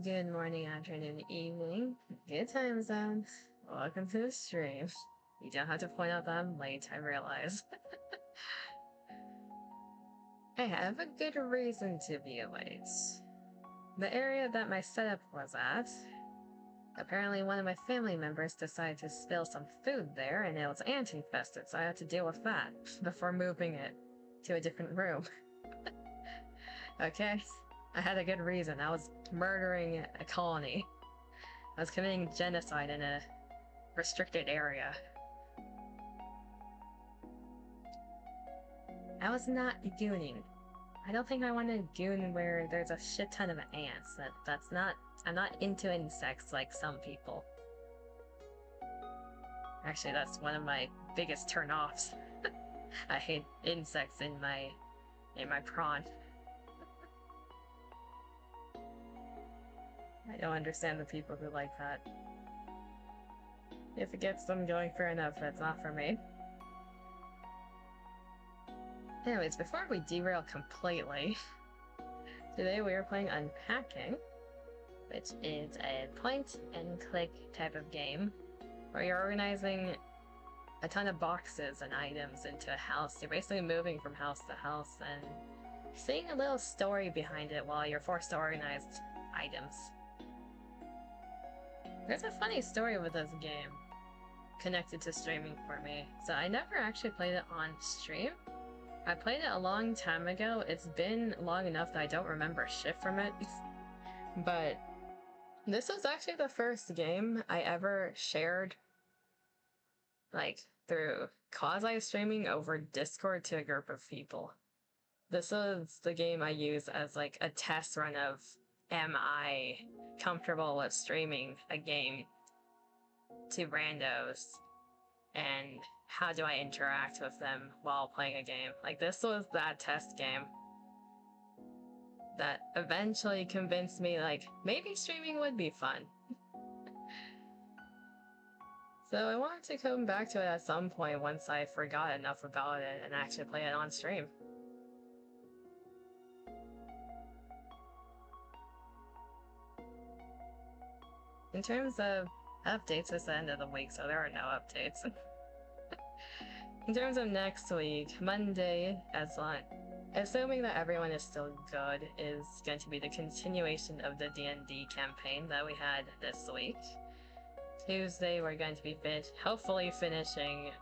Good morning, afternoon, evening, good time zone. Welcome to the stream. You don't have to point out that I'm late, I realize. I have a good reason to be late. The area that my setup was at, apparently one of my family members decided to spill some food there and it was ant-infested, so I had to deal with that before moving it to a different room. Okay? I had a good reason. I was murdering a colony. I was committing genocide in a restricted area. I was not gooning. I don't think I want to goon where there's a shit ton of ants. That's not... I'm not into insects like some people. Actually, that's one of my biggest turn-offs. I hate insects in my prawn. I don't understand the people who like that. If it gets them going, fair enough, that's not for me. Anyways, before we derail completely, today we are playing Unpacking, which is a point-and-click type of game where you're organizing a ton of boxes and items into a house. You're basically moving from house to house and seeing a little story behind it while you're forced to organize items. There's a funny story with this game connected to streaming for me. So I never actually played it on stream. I played it a long time ago. It's been long enough that I don't remember shit from it. But this was actually the first game I ever shared, like, through quasi-streaming over Discord to a group of people. This was the game I used as, like, a test run of, am I comfortable with streaming a game to randos, and how do I interact with them while playing a game? Like, this was that test game that eventually convinced me, like, maybe streaming would be fun. So I wanted to come back to it at some point once I forgot enough about it and actually play it on stream. In terms of updates, it's the end of the week, so there are no updates. In terms of next week, Monday, assuming that everyone is still good, is going to be the continuation of the D&D campaign that we had this week. Tuesday, we're going to be hopefully finishing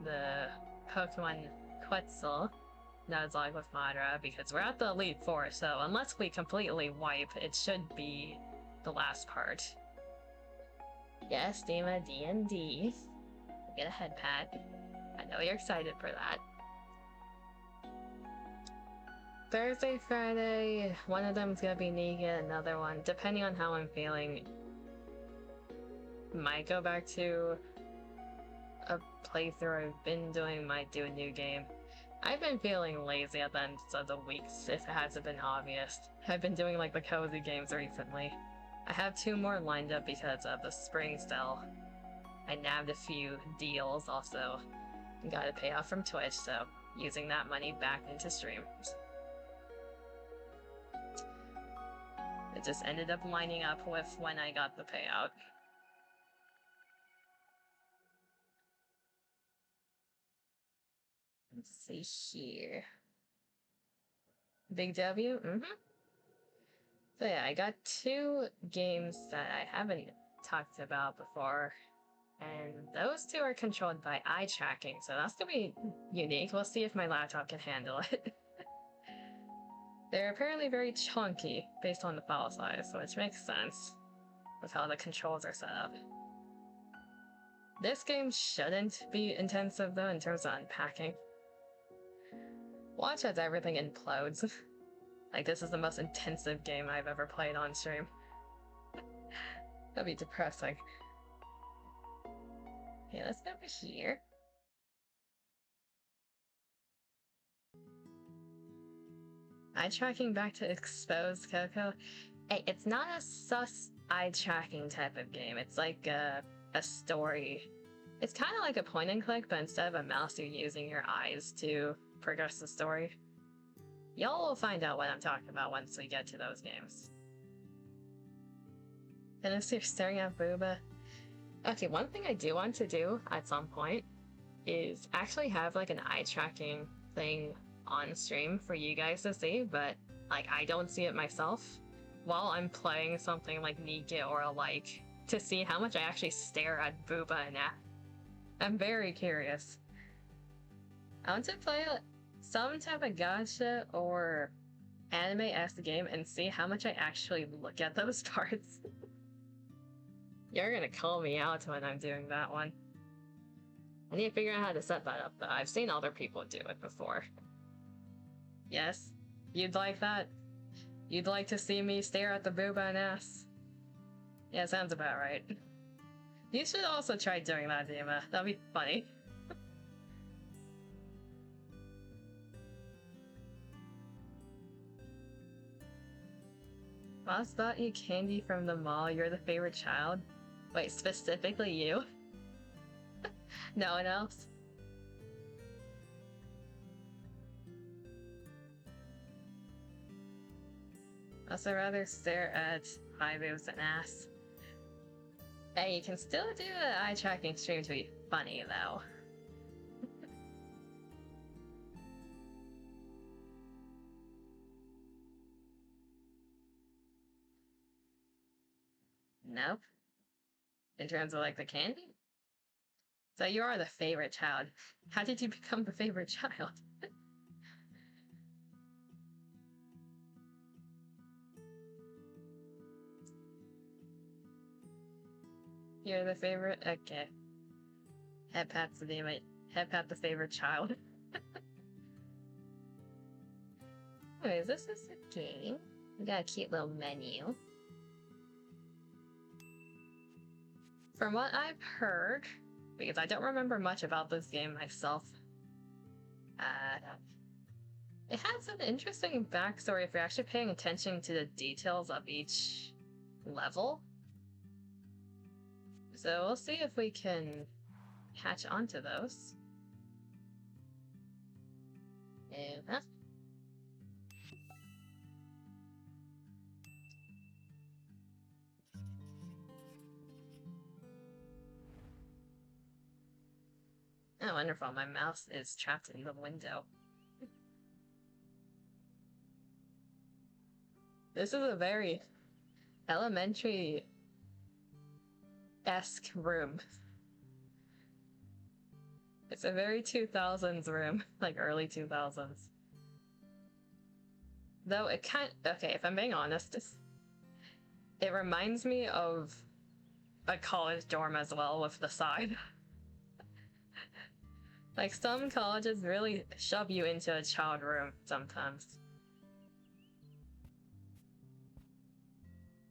the Pokemon Quetzal Nuzlocke with Madara, because we're at the Elite Four, so unless we completely wipe, it should be the last part. Yes, Dima, D&D. Get a head pat. I know you're excited for that. Thursday, Friday, one of them's gonna be Negan, another one, depending on how I'm feeling, might go back to a playthrough I've been doing, might do a new game. I've been feeling lazy at the end of the weeks, if it hasn't been obvious. I've been doing like the cozy games recently. I have 2 more lined up because of the spring sale. I nabbed a few deals, also got a payoff from Twitch, so using that money back into streams. It just ended up lining up with when I got the payout. Let's see here. Big W? So yeah, I got 2 games that I haven't talked about before, and those 2 are controlled by eye tracking, so that's gonna be unique. We'll see if my laptop can handle it. They're apparently very chunky based on the file size, which makes sense with how the controls are set up. This game shouldn't be intensive though in terms of unpacking. Watch as everything implodes. Like, this is the most intensive game I've ever played on stream. That'd be depressing. Okay, let's go over here. Eye tracking back to exposed Coco. Hey, it's not a sus eye tracking type of game. It's like a story. It's kind of like a point and click, but instead of a mouse, you're using your eyes to progress the story. Y'all will find out what I'm talking about once we get to those games. Gonna see staring at Booba. Okay, one thing I do want to do at some point is actually have like an eye tracking thing on stream for you guys to see, but like I don't see it myself while I'm playing something like Nika or like to see how much I actually stare at Booba and at. I'm very curious. I want to play some type of gacha or anime-esque game and see how much I actually look at those parts. You're gonna call me out when I'm doing that one. I need to figure out how to set that up, though. I've seen other people do it before. Yes? You'd like that? You'd like to see me stare at the booba and ass? Yeah, sounds about right. You should also try doing that, Dima. That'd be funny. Boss bought you candy from the mall. You're the favorite child? Wait, specifically you? No one else? Also rather stare at high boobs and ass. Hey, you can still do an eye tracking stream to be funny though. Nope. In terms of like the candy? So you are the favorite child. How did you become the favorite child? You're the favorite? Okay. Head pat's the name. Head pat the favorite child. Anyways, this is a game. We got a cute little menu. From what I've heard, because I don't remember much about this game myself, it has an interesting backstory if you're actually paying attention to the details of each level. So we'll see if we can catch on to those. Yeah. Oh, wonderful. My mouse is trapped in the window. This is a very elementary-esque room. It's a very 2000s room, like early 2000s. Though it can't... Okay, if I'm being honest, it reminds me of a college dorm as well with the side. Like, some colleges really shove you into a child room sometimes.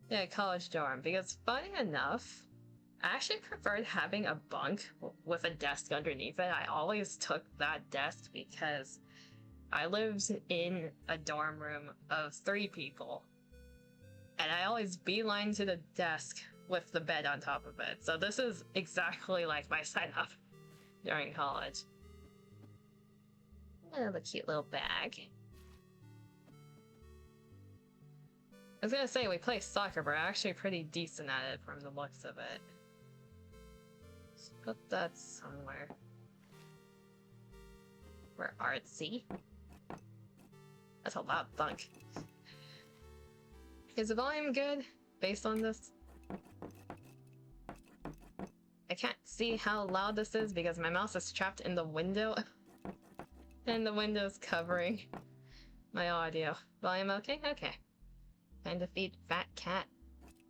Yeah, college dorm, because funny enough, I actually preferred having a bunk with a desk underneath it. I always took that desk because I lived in a dorm room of 3 people. And I always beeline to the desk with the bed on top of it. So this is exactly like my setup during college. Oh, the cute little bag. I was gonna say we play soccer, but we're actually pretty decent at it from the looks of it. Let's put that somewhere. We're artsy. That's a loud thunk. Is the volume good based on this? I can't see how loud this is because my mouse is trapped in the window. And the window's covering my audio. Volume okay? Okay. Time to feed fat cat.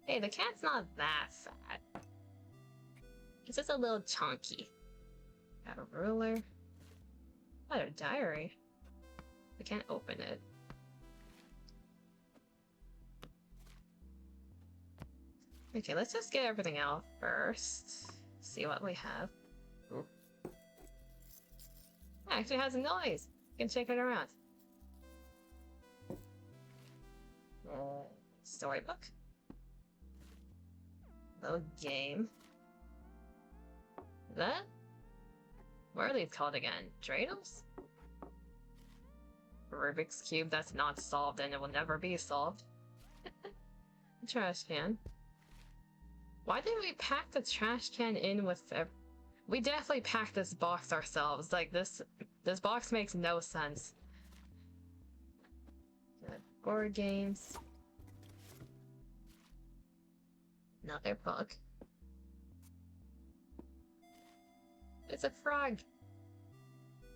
Hey, the cat's not that fat. It's just a little chunky. Got a ruler. Got a diary. I can't open it. Okay, let's just get everything out first. See what we have. Ooh. It actually has a noise. You can check it around. Storybook. Little game. That? What are these called again? Dreidels? Rubik's Cube that's not solved and it will never be solved. Trash can. Why didn't we pack the trash can in with... We definitely packed this box ourselves. Like, this box makes no sense. Board games. Another book. It's a frog.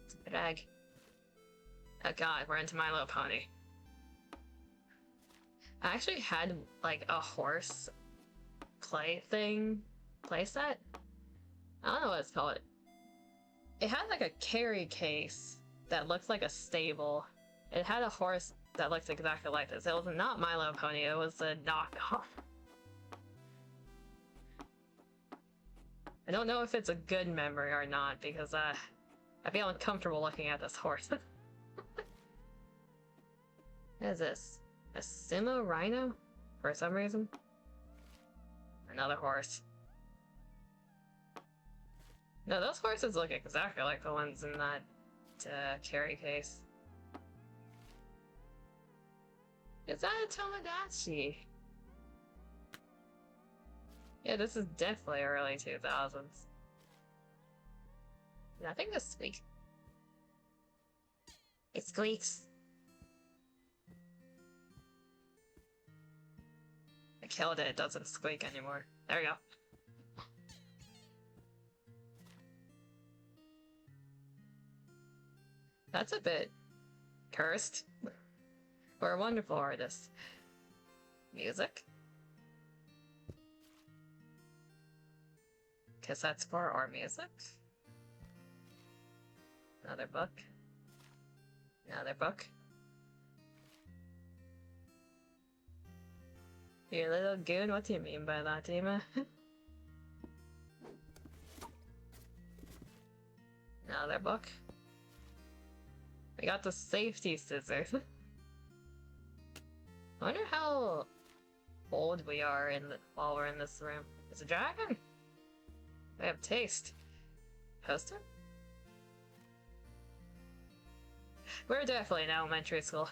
It's a frog. Oh god, we're into My Little Pony. I actually had, like, a horse playset? I don't know what it's called. It had, like, a carry case that looked like a stable. It had a horse that looked exactly like this. It was not My Little Pony, it was a knockoff. I don't know if it's a good memory or not, because, I feel uncomfortable looking at this horse. What is this? A Simo Rhino? For some reason? Another horse. No, those horses look exactly like the ones in that carry case. Is that a Tomodachi? Yeah, this is definitely early 2000s. I think this squeaks. It squeaks. I killed it, it doesn't squeak anymore. There we go. That's a bit cursed. We're a wonderful artist. Music. Cassettes for our music. Another book. Another book. You little goon, what do you mean by that, Dima? Another book. We got the safety scissors. I wonder how old we are while we're in this room. It's a dragon? They have taste. Poster? We're definitely in elementary school.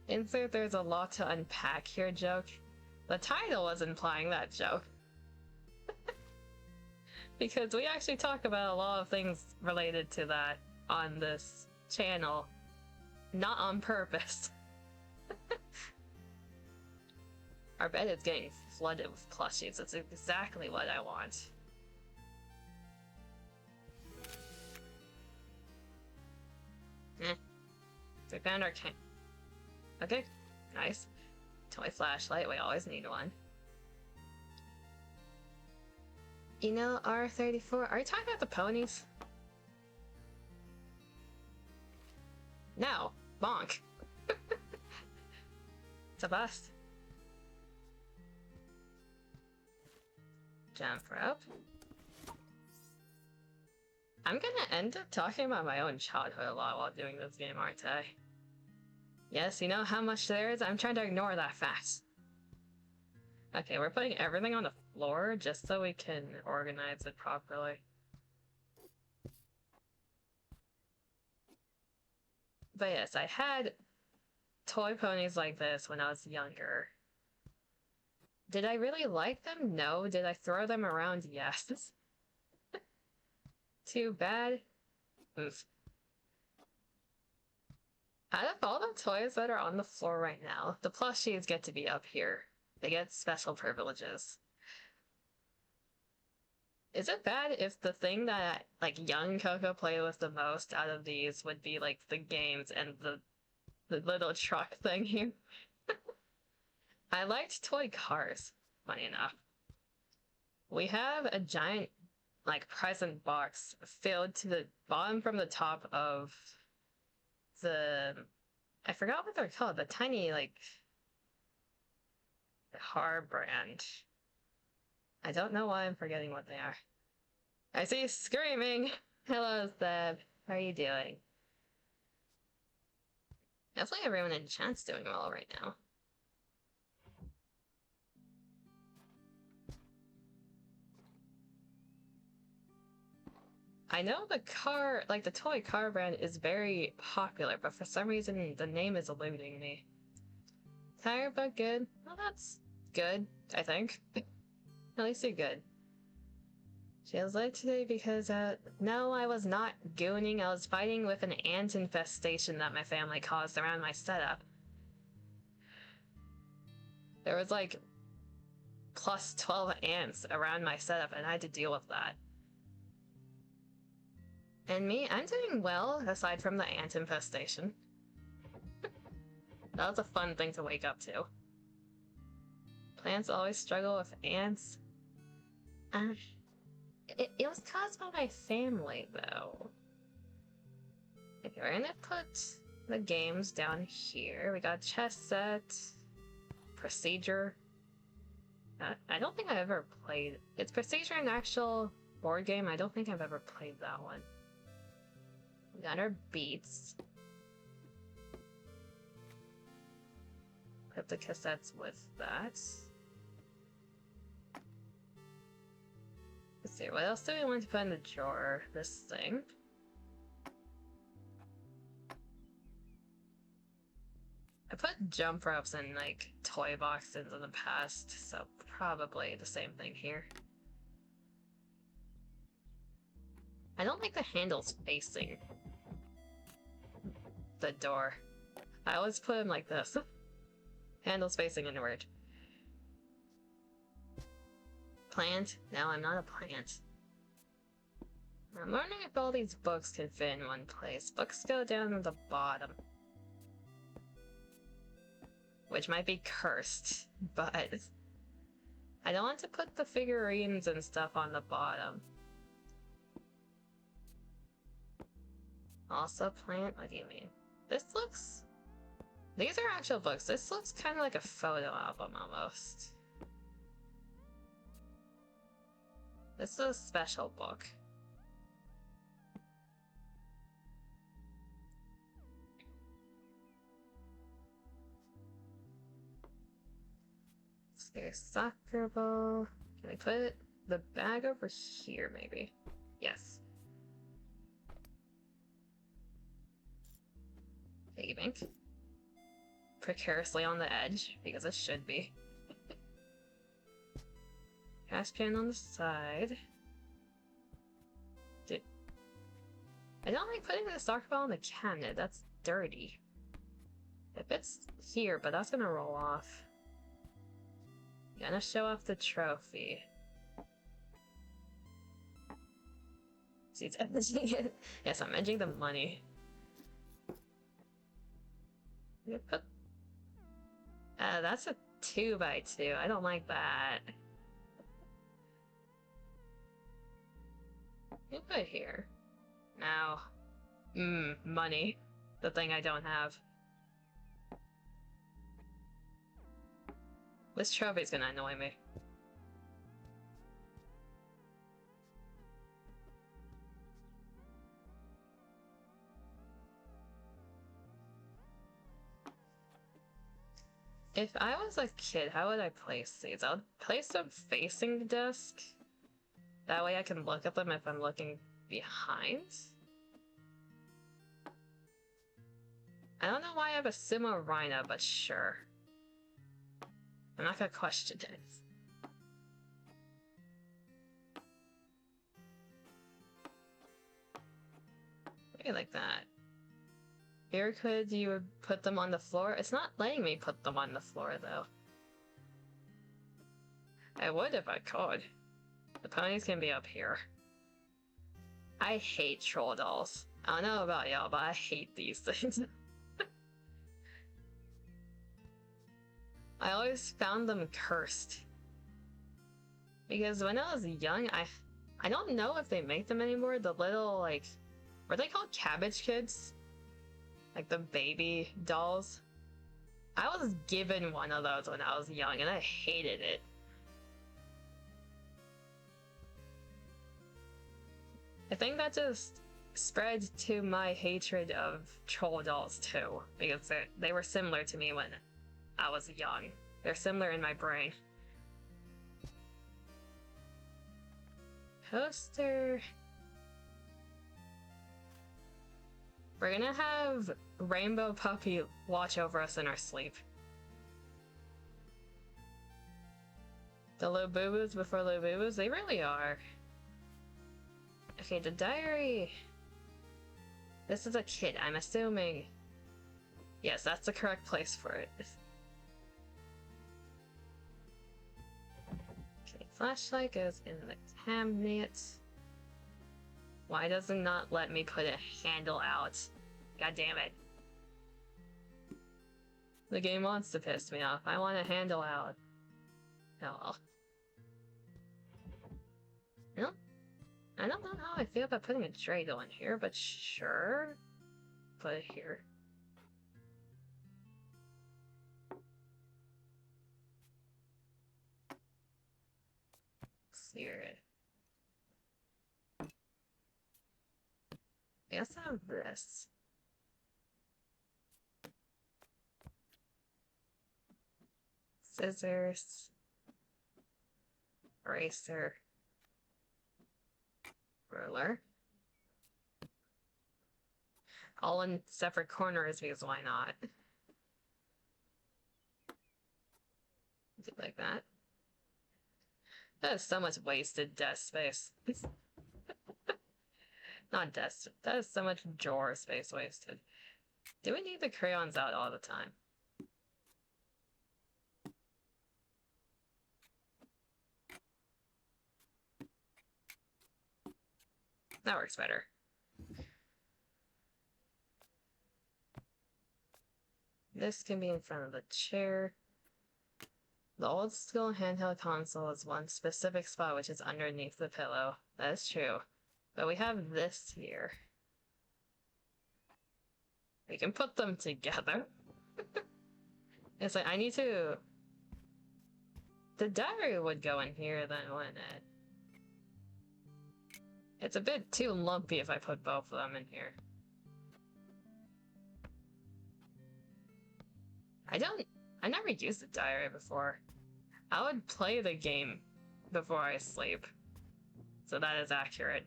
Insert "there's a lot to unpack here" joke. The title was implying that joke. Because we actually talk about a lot of things related to that on this channel. Not on purpose. Our bed is getting flooded with plushies. That's exactly what I want. We found our camp. Okay, nice. Toy flashlight, we always need one. You know, R34, are you talking about the ponies? No, bonk. It's a bust. Jump rope. I'm gonna end up talking about my own childhood a lot while doing this game, aren't I? Yes, you know how much there is? I'm trying to ignore that fact. Okay, we're putting everything on the floor just so we can organize it properly. But yes, I had toy ponies like this when I was younger. Did I really like them? No. Did I throw them around? Yes. Too bad. Oof. Out of all the toys that are on the floor right now, the plushies get to be up here. They get special privileges. Is it bad if the thing that, like, young Coco played with the most out of these would be, like, the games and the little truck thing here? I liked toy cars, funny enough. We have a giant, like, present box filled to the bottom from the top of the... I forgot what they're called. The tiny, like... car brand. I don't know why I'm forgetting what they are. I see you screaming! Hello, Seb. How are you doing? Definitely everyone in chat's doing well right now. I know the car, like the toy car brand is very popular, but for some reason the name is eluding me. Tired but good. Well, that's good, I think. At least you're good. She was late today because, no, I was not gooning. I was fighting with an ant infestation that my family caused around my setup. There was like plus 12 ants around my setup, and I had to deal with that. And me, I'm doing well, aside from the ant infestation. That was a fun thing to wake up to. Plants always struggle with ants. It was caused by my family, though. Okay, we're gonna put the games down here. We got chess set, procedure. I don't think I've ever played. It's procedure an actual board game? I don't think I've ever played that one. We got our beats. Put the cassettes with that. Let's see, what else do we want to put in the drawer? This thing. I put jump ropes in, like, toy boxes in the past, so probably the same thing here. I don't like the handles facing the door. I always put them like this. Handles facing inward. Plant? No, I'm not a plant. I'm wondering if all these books can fit in one place. Books go down to the bottom. Which might be cursed, but I don't want to put the figurines and stuff on the bottom. Also plant? What do you mean? This looks... These are actual books. This looks kind of like a photo album almost. This is a special book. There's soccer ball. Can I put the bag over here, maybe? Yes. Piggy bank. Precariously on the edge, because it should be. Cash can on the side. I don't like putting the soccer ball in the cabinet. That's dirty. It fits here, but that's gonna roll off. Gonna show off the trophy. See, it's edging it. Yes, I'm edging the money. Put... that's a 2x2. I don't like that. You put it here. Now. Money. The thing I don't have. This trophy's gonna annoy me. If I was a kid, how would I place these? I would place them facing the desk. That way I can look at them if I'm looking behind. I don't know why I have a sumo rhino, but sure. I'm not gonna question it. Maybe like that. Here could you put them on the floor? It's not letting me put them on the floor though. I would if I could. The ponies can be up here. I hate troll dolls. I don't know about y'all, but I hate these things. I always found them cursed. Because when I was young, I don't know if they make them anymore. The little, like, were they called Cabbage Kids? Like the baby dolls? I was given one of those when I was young and I hated it. I think that just spread to my hatred of troll dolls too, because they were similar to me when I was young. They're similar in my brain. Poster. We're gonna have Rainbow Puppy watch over us in our sleep. The low boo-boos before low boo-boos? They really are. Okay, the diary. This is a kit, I'm assuming. Yes, that's the correct place for it. Okay, flashlight goes in the cabinet. Why does it not let me put a handle out? God damn it. The game wants to piss me off. I want a handle out. Oh well. Well, I don't know how I feel about putting a dreidel in here, but sure. Put it here. Clear it. I also have this. Scissors. Eraser. Ruler. All in separate corners because why not? Do it like that. That is so much wasted desk space. Not desk. That is so much drawer space wasted. Do we need the crayons out all the time? That works better. This can be in front of the chair. The old school handheld console is one specific spot which is underneath the pillow. That is true. But we have this here. We can put them together. It's like, I need to... The diary would go in here then, wouldn't it? It's a bit too lumpy if I put both of them in here. I never used the diary before. I would play the game before I sleep. So that is accurate.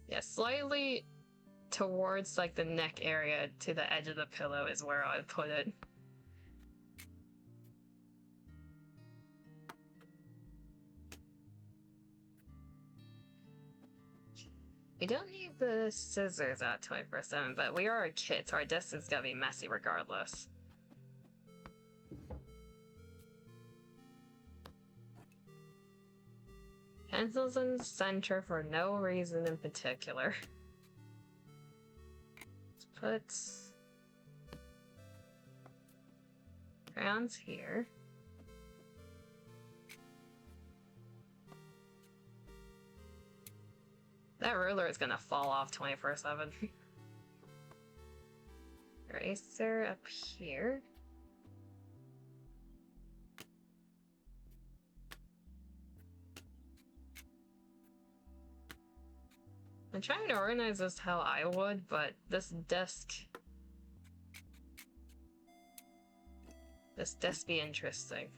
Yeah, slightly towards like the neck area to the edge of the pillow is where I would put it. We don't need the scissors at 24/7, but we are a kid, so our desk is gonna be messy regardless. Pencils in the center for no reason in particular. Let's put crayons here. That ruler is gonna fall off 24/7. Eraser up here. I'm trying to organize this how I would, but this desk be interesting.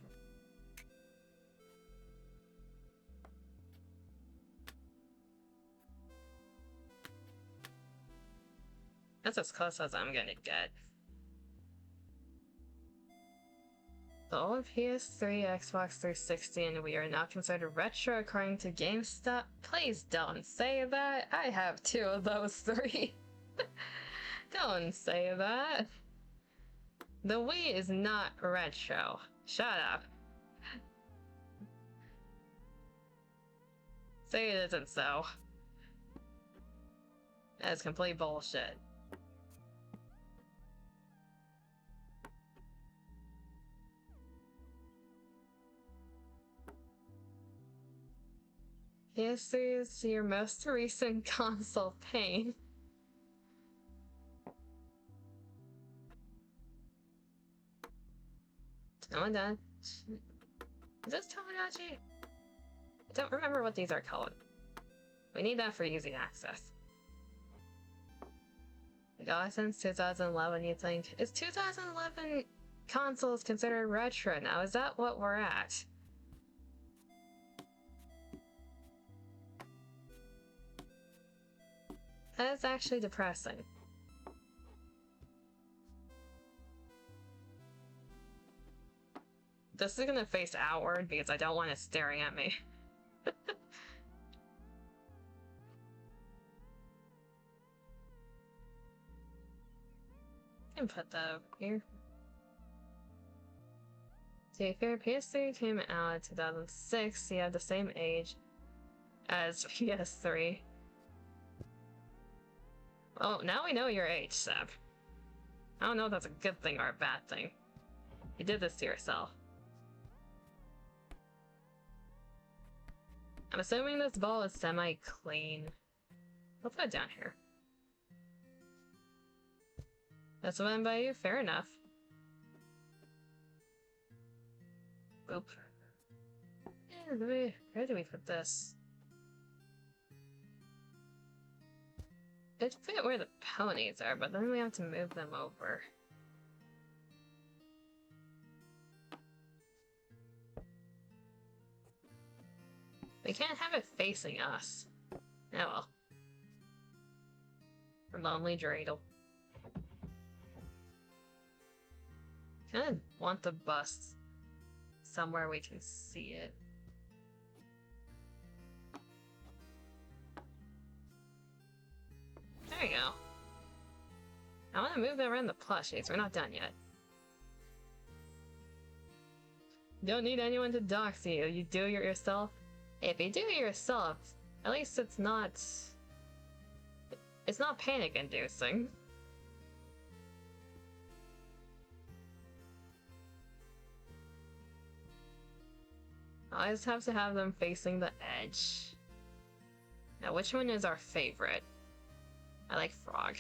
That's as close as I'm gonna get. The old PS3, Xbox 360, and we are now considered retro according to GameStop. Please don't say that. I have 2 of those 3. Don't say that. The Wii is not retro. Shut up. Say it isn't so. That is complete bullshit. PS3 is your most recent console pain. No, I'm done. Is this Tomodachi? I don't remember what these are called. We need that for easy access. We got it since 2011, you think? Is 2011 consoles considered retro now? Is that what we're at? That is actually depressing. This is gonna face outward because I don't want it staring at me. I can put that over here. So if your PS3 came out in 2006, you have the same age as PS3. Well, now we know your age, Seb. I don't know if that's a good thing or a bad thing. You did this to yourself. I'm assuming this ball is semi-clean. I'll put it down here. That's what I'm by you? Fair enough. Boop. Where do we put this? It'd fit where the ponies are, but then we have to move them over. We can't have it facing us. Oh well. For lonely dreidel. Kinda want the bus somewhere we can see it. There you go. I want to move that around the plushies. We're not done yet. You don't need anyone to dox you. You do it yourself. If you do it yourself, at least it's not panic-inducing. I just have to have them facing the edge. Now, which one is our favorite? I like frog.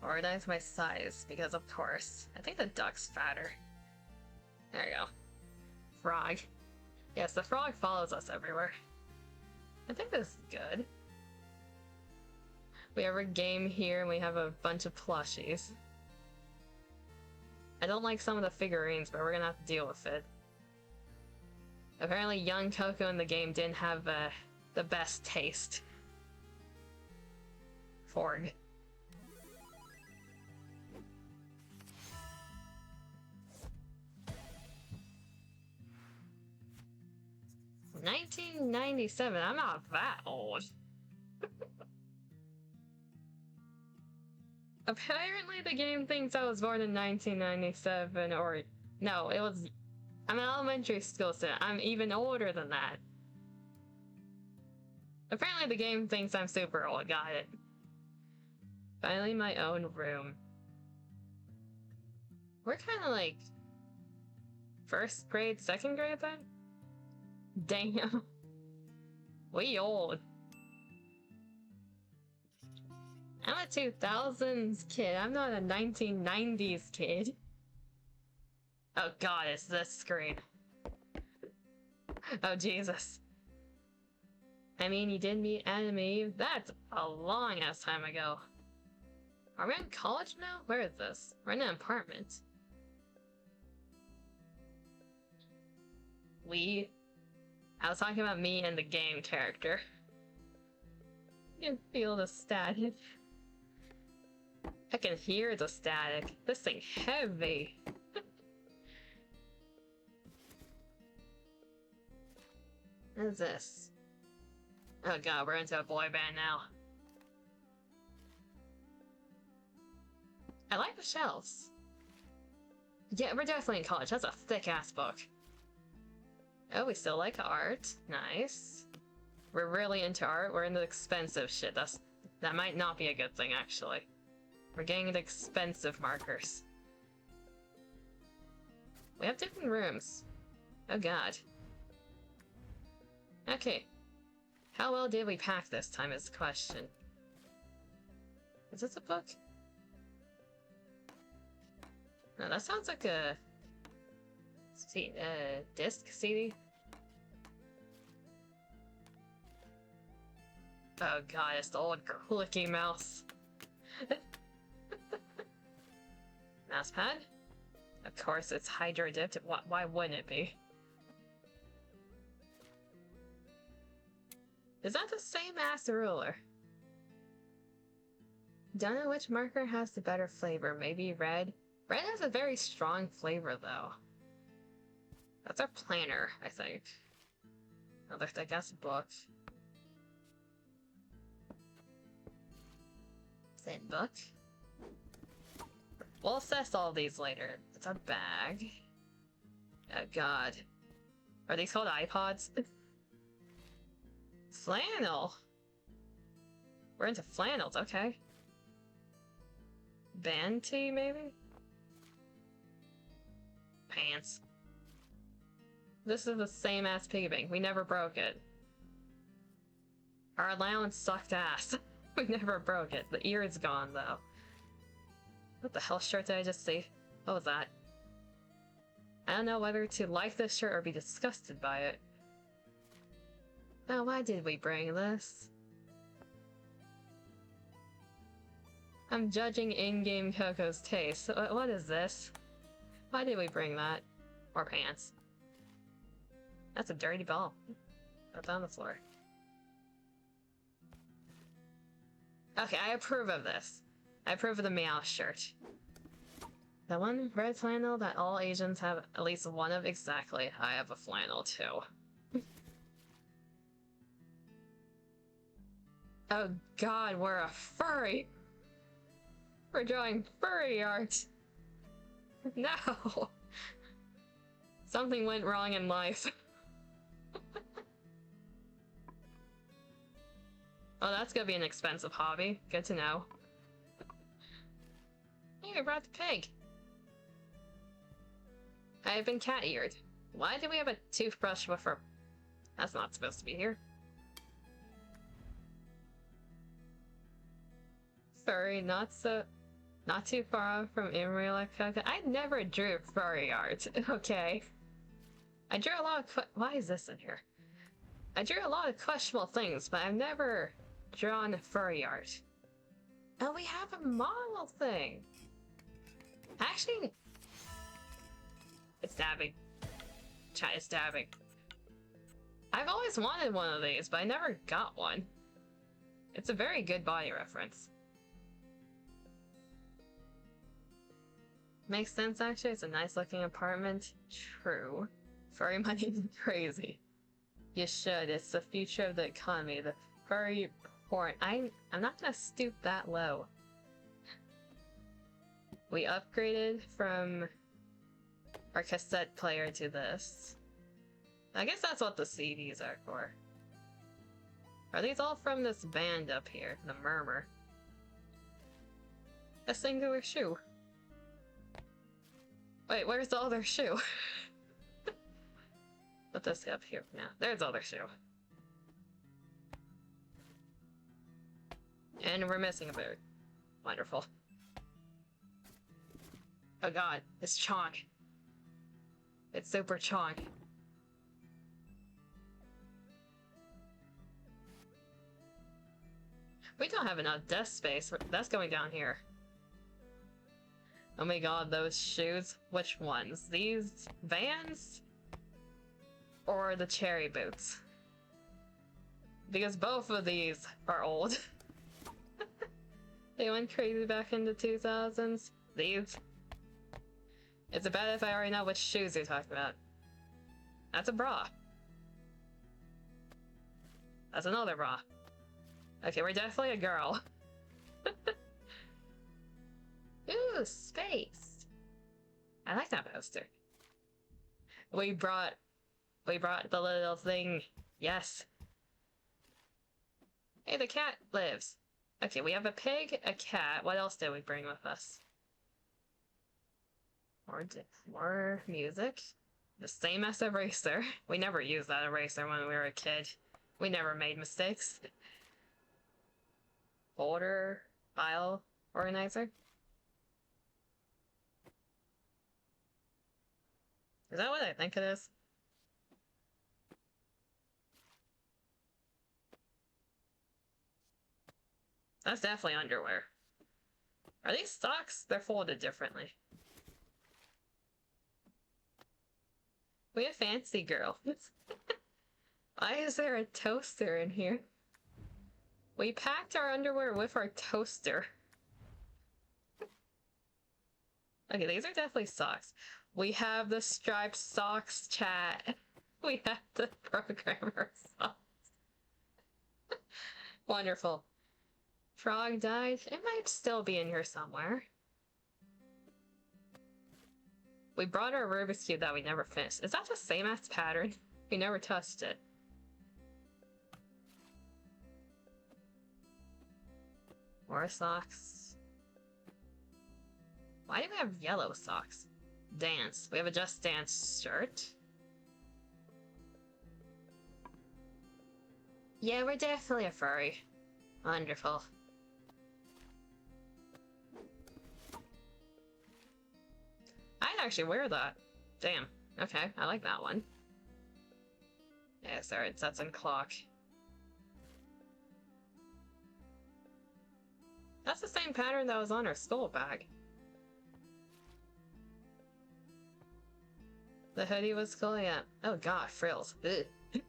Organize my size, because of course. I think the duck's fatter. There you go. Frog. Yes, the frog follows us everywhere. I think this is good. We have a game here and we have a bunch of plushies. I don't like some of the figurines, but we're gonna have to deal with it. Apparently young Coco in the game didn't have the best taste. Forg. $1997, I'm not that old. Apparently the game thinks I was born in 1997, or... No, it was... I'm an elementary school student. I'm even older than that. Apparently the game thinks I'm super old. Got it. Finally my own room. We're kind of like... first grade, second grade then? Damn. We old. I'm a 2000s kid. I'm not a 1990s kid. Oh god, it's this screen. Oh Jesus. I mean, you did meet Adam and Eve. That's a long ass time ago. Are we in college now? Where is this? We're in an apartment. I was talking about me and the game character. You can feel the static. I can hear the static. This thing heavy. What is this? Oh god, we're into a boy band now. I like the shelves. Yeah, we're definitely in college. That's a thick-ass book. Oh, we still like art. Nice. We're really into art. We're into expensive shit. That might not be a good thing, actually. We're getting into expensive markers. We have different rooms. Oh god. Okay. How well did we pack this time is the question. Is this a book? No, that sounds like a... disc CD? Oh god, it's the old clicky mouse. Mousepad? Of course it's hydro dipped. Why wouldn't it be? Is that the same ass ruler? Don't know which marker has the better flavor. Maybe red? Red has a very strong flavor, though. That's our planner, I think. Oh, there's, I guess, books. Thin book. We'll assess all these later. It's a bag. Oh god. Are these called iPods? Flannel! We're into flannels, okay. Band tee, maybe? Pants. This is the same ass piggy bank. We never broke it. Our allowance sucked ass. We never broke it. The ear is gone, though. What the hell shirt did I just see? What was that? I don't know whether to like this shirt or be disgusted by it. Oh, why did we bring this? I'm judging in-game Coco's taste. What is this? Why did we bring that? Or pants. That's a dirty ball. That's on the floor. Okay, I approve of this. I approve of the meow shirt. The one red flannel that all Asians have at least one of, exactly. I have a flannel too. Oh god, we're a furry! We're drawing furry art! No! Something went wrong in life. Oh, that's gonna be an expensive hobby. Good to know. Hey, we brought the pig! I have been cat-eared. Why do we have a toothbrush with her? That's not supposed to be here. Furry, not too far from in real life. I never drew furry art, okay? I drew a lot of why is this in here? I drew a lot of questionable things, but I've never drawn furry art. Oh, we have a model thing! Actually... It's stabbing. Chat is stabbing. I've always wanted one of these, but I never got one. It's a very good body reference. Makes sense, actually. It's a nice looking apartment. True. Furry money is crazy. You should. It's the future of the economy. The furry porn. I'm not gonna stoop that low. We upgraded from our cassette player to this. I guess that's what the CDs are for. Are these all from this band up here? The Murmur. A singular shoe. Wait, where's the other shoe? Put this up here now. There's the other shoe. And we're missing a boot. Wonderful. Oh god, it's chonk. It's super chonk. We don't have enough desk space. That's going down here. Oh my god, those shoes. Which ones? These Vans? Or the cherry boots? Because both of these are old. They went crazy back in the 2000s. These. It's bad if I already know which shoes you're talking about. That's a bra. That's another bra. Okay, we're definitely a girl. Ooh, space. I like that poster. We brought the little thing. Yes. Hey, the cat lives. Okay, we have a pig, a cat. What else did we bring with us? More music. The same as eraser. We never used that eraser when we were a kid. We never made mistakes. Folder, file organizer. Is that what I think it is? That's definitely underwear. Are these socks? They're folded differently. We a fancy girl. Why is there a toaster in here? We packed our underwear with our toaster. Okay, these are definitely socks. We have the striped socks, chat. We have the programmer socks. Wonderful. Frog died. It might still be in here somewhere. We brought our Rubik's Cube that we never finished. Is that the same ass pattern? We never touched it. More socks. Why do we have yellow socks? Dance. We have a Just Dance shirt. Yeah, we're definitely a furry. Wonderful. I'd actually wear that. Damn. Okay, I like that one. Yeah, sorry, that's in clock. That's the same pattern that was on our skull bag. The hoodie was cool, yeah. Oh god, frills. Ugh.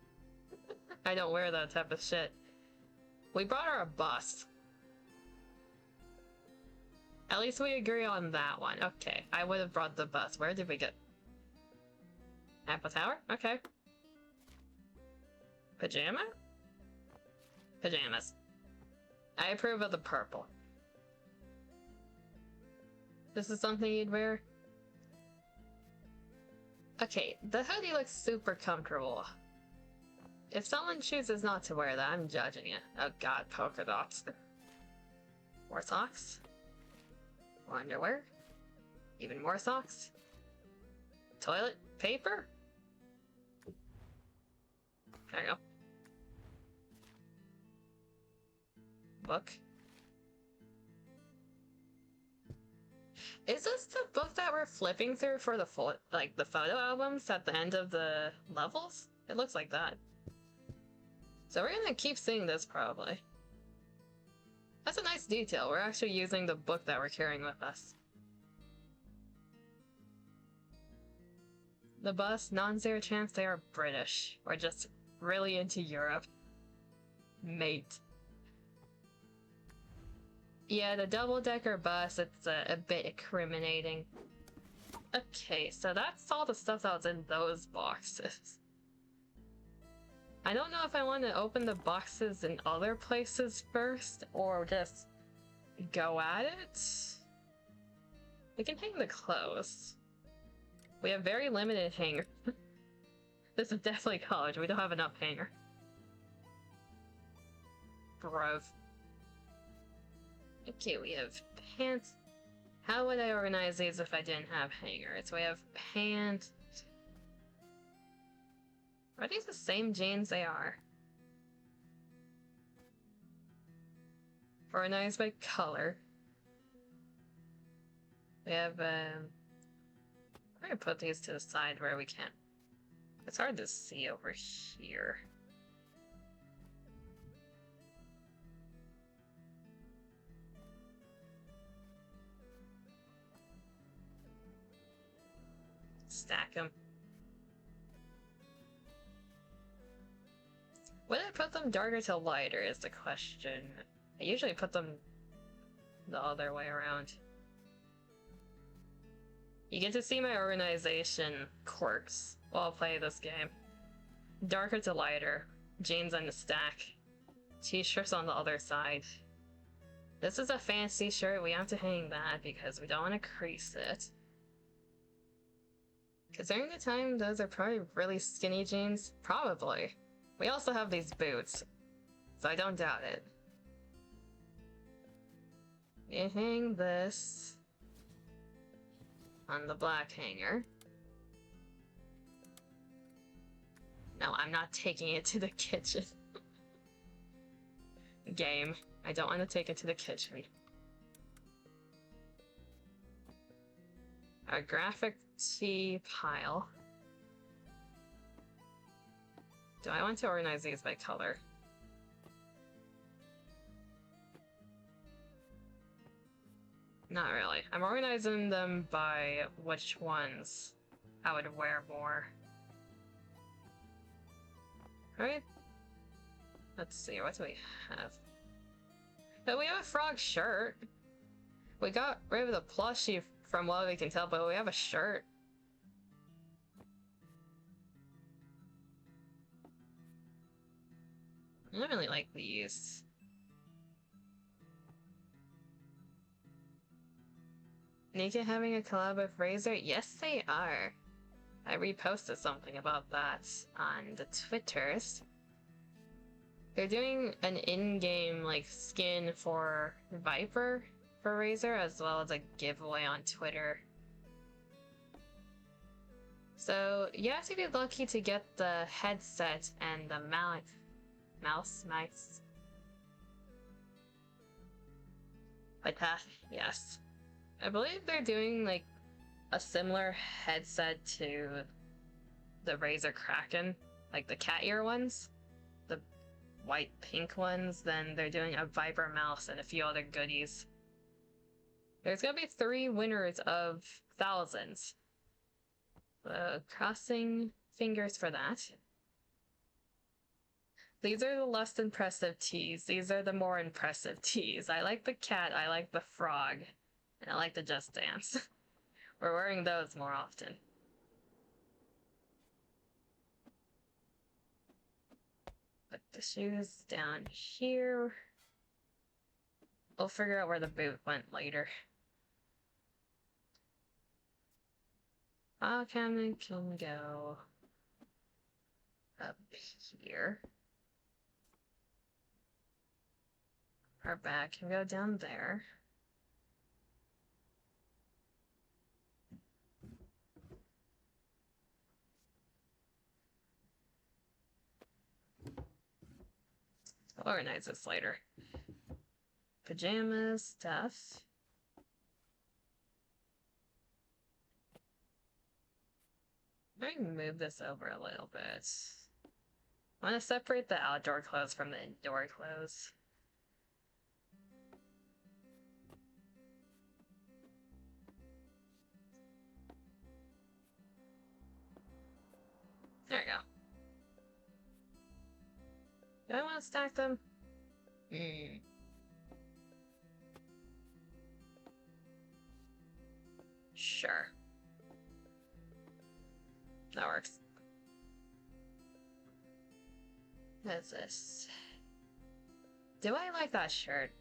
I don't wear that type of shit. We brought her a bus. At least we agree on that one. Okay, I would have brought the bus. Where did we get? Apple Tower? Okay. Pajama? Pajamas. I approve of the purple. This is something you'd wear? Okay, the hoodie looks super comfortable. If someone chooses not to wear that, I'm judging it. Oh god, polka dots. More socks. More underwear. Even more socks. Toilet paper? There you go. Book. Is this the book that we're flipping through for the the photo albums at the end of the levels? It looks like that. So we're gonna keep seeing this probably. That's a nice detail. We're actually using the book that we're carrying with us. The bus, non-zero chance they are British. We're just really into Europe. Mate. Yeah, the double-decker bus, it's a bit incriminating. Okay, so that's all the stuff that was in those boxes. I don't know if I want to open the boxes in other places first, or just go at it. We can hang the clothes. We have very limited hanger. This is definitely college, we don't have enough hanger. Bruv. Okay, we have pants. How would I organize these if I didn't have hangers? We have pants. Are these the same jeans? They are. Organized by color. We have, I'm gonna put these to the side where we can. It's hard to see over here. Stack them. Would I put them darker to lighter is the question. I usually put them the other way around. You get to see my organization quirks while I play this game. Darker to lighter. Jeans on the stack. T-shirts on the other side. This is a fancy shirt. We have to hang that because we don't want to crease it. Considering the time, those are probably really skinny jeans. Probably. We also have these boots, so I don't doubt it. You hang this on the black hanger. No, I'm not taking it to the kitchen. Game. I don't want to take it to the kitchen. A graphic tee pile. Do I want to organize these by color? Not really. I'm organizing them by which ones I would wear more. Right? Let's see, what do we have? But we have a frog shirt. We got rid of the plushie from what we can tell, but we have a shirt. I don't really like these. Nika having a collab with Razer? Yes, they are. I reposted something about that on the Twitters. They're doing an in-game like skin for Viper for Razer, as well as a giveaway on Twitter. So you have to be lucky to get the headset and the mouse. But yes. I believe they're doing like a similar headset to the Razer Kraken, like the cat ear ones, the white pink ones. Then they're doing a Viper mouse and a few other goodies. There's gonna be 3 winners of thousands. So crossing fingers for that. These are the less impressive teas. These are the more impressive teas. I like the cat, I like the frog, and I like the Just Dance. We're wearing those more often. Put the shoes down here. We'll figure out where the boot went later. Camden can go up here. Our bag can go down there. I'll organize this later. Pajamas, stuff. Let me move this over a little bit. I want to separate the outdoor clothes from the indoor clothes. There we go. Do I want to stack them? Sure. That works. What is this? Do I like that shirt?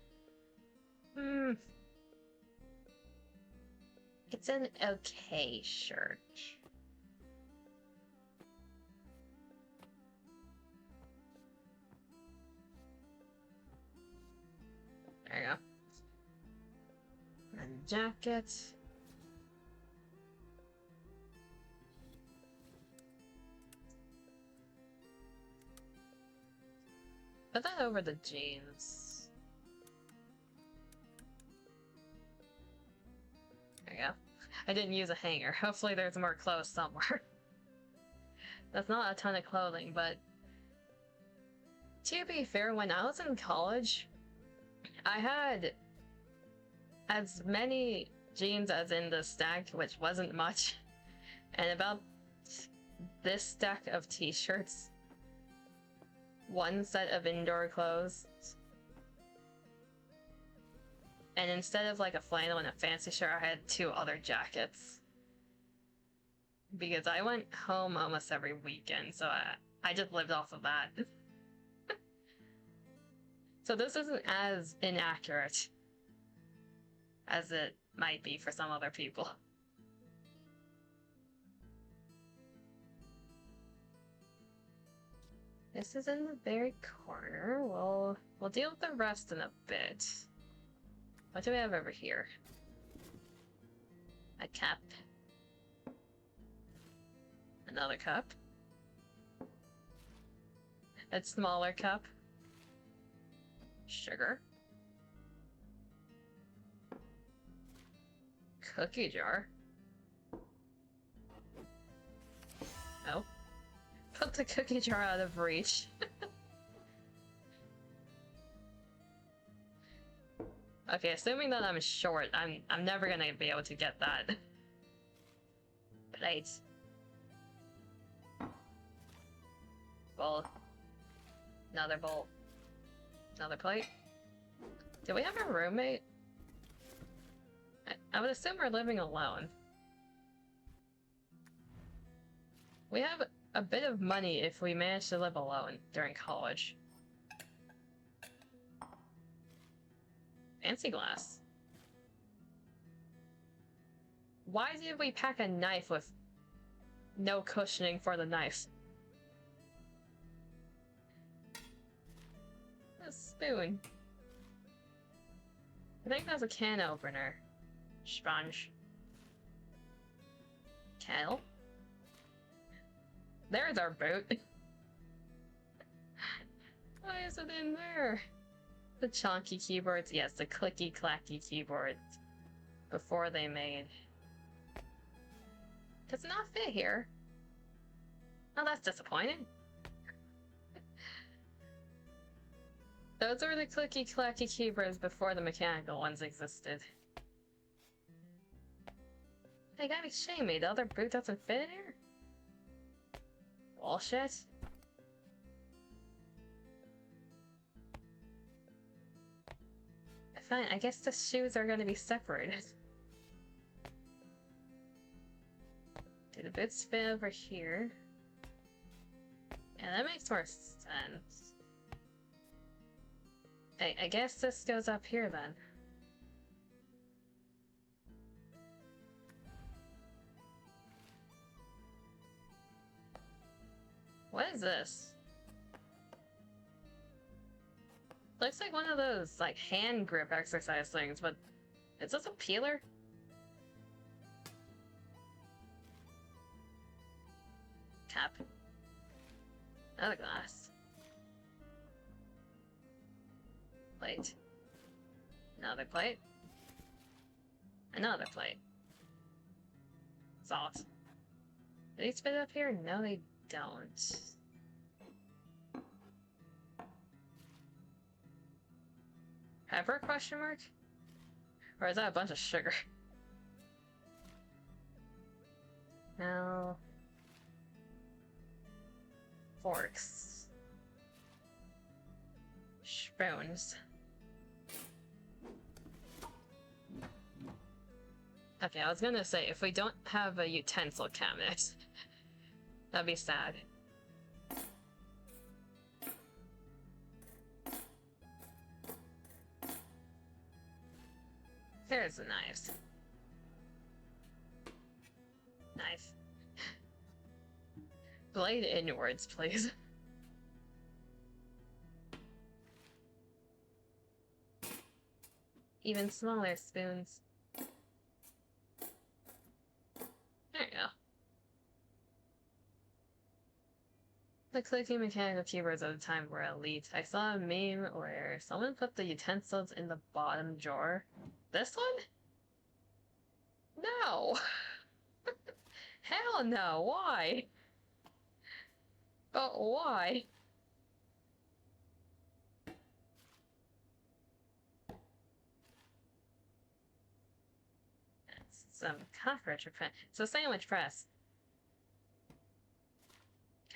It's an okay shirt. There you go. And jacket. Put that over the jeans. There you go. I didn't use a hanger. Hopefully there's more clothes somewhere. That's not a ton of clothing, but to be fair, when I was in college, I had as many jeans as in the stack, which wasn't much, and about this stack of t-shirts, 1 set of indoor clothes, and instead of like a flannel and a fancy shirt, I had 2 other jackets. Because I went home almost every weekend, so I just lived off of that. So this isn't as inaccurate as it might be for some other people. This is in the very corner. We'll deal with the rest in a bit. What do we have over here? A cup. Another cup. A smaller cup. Sugar. Cookie jar. Oh. Put the cookie jar out of reach. Okay, assuming that I'm short, I'm never gonna be able to get that. Plate. Bowl. Another bowl. Another plate. Do we have a roommate? I would assume we're living alone. We have a bit of money if we manage to live alone during college. Fancy glass. Why did we pack a knife with no cushioning for the knife? A spoon. I think that's a can opener. Sponge. Kettle. There's our boot. Why is it in there? The chunky keyboards, yes, the clicky clacky keyboards before they made. Does not fit here. Oh, that's disappointing. Those were the clicky clacky keyboards before the mechanical ones existed. They gotta be shitting me, the other boot doesn't fit in here? Bullshit. Fine, I guess the shoes are gonna be separated. Do the boots fit over here? Yeah, that makes more sense. I guess this goes up here then. What is this? Looks like one of those, like, hand grip exercise things, but is this a peeler? Cap. Another glass. Plate. Another plate. Another plate. Salt. Do these fit up here? No, they don't. Pepper, question mark? Or is that a bunch of sugar? No. Forks. Spoons. Okay, I was gonna say, if we don't have a utensil cabinet, that'd be sad. There's the knives. Knife. Blade inwards, please. Even smaller spoons. There you go. The clicking mechanical keyboards at the time were elite. I saw a meme where someone put the utensils in the bottom drawer. This one? No! Hell no, why? But why? That's some cockroach press. It's a sandwich press.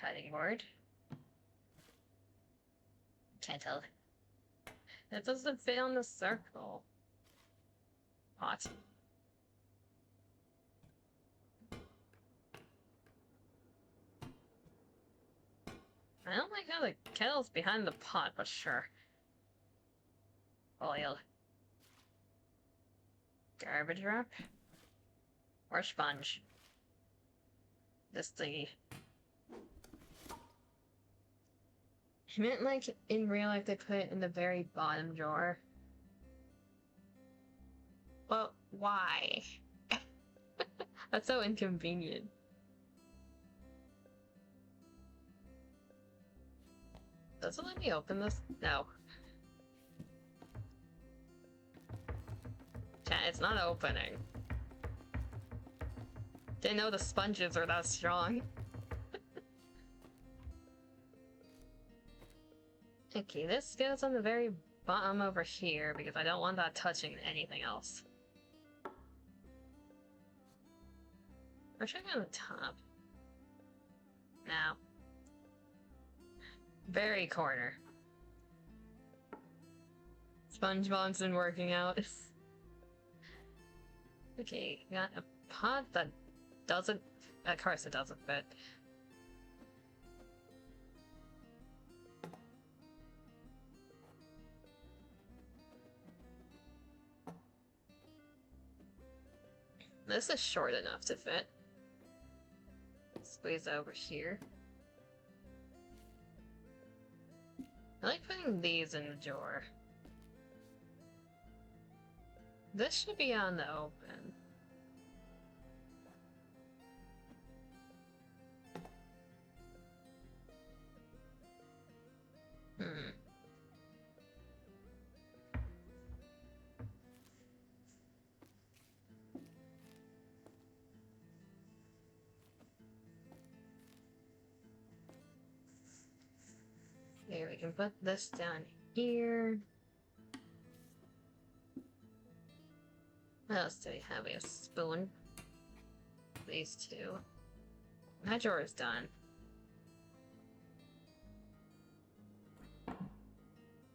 Cutting board. Can't tell. That doesn't fit on the circle. Pot. I don't like how the kettle's behind the pot, but sure. Oil. Garbage wrap. Or sponge. This thingy. I meant like in real life they put it in the very bottom drawer. But why? That's so inconvenient. Does it let me open this? No. Chat, it's not opening. Didn't know the sponges are that strong. Okay, this goes on the very bottom over here because I don't want that touching anything else. Or should I go on the top? No. Very corner. SpongeBob's been working out. Okay, got a pod that doesn't... Of course it doesn't fit. This is short enough to fit. Squeeze over here. I like putting these in the drawer. This should be on the open. Okay, we can put this down here. What else do we have? We have a spoon. These two. That drawer is done.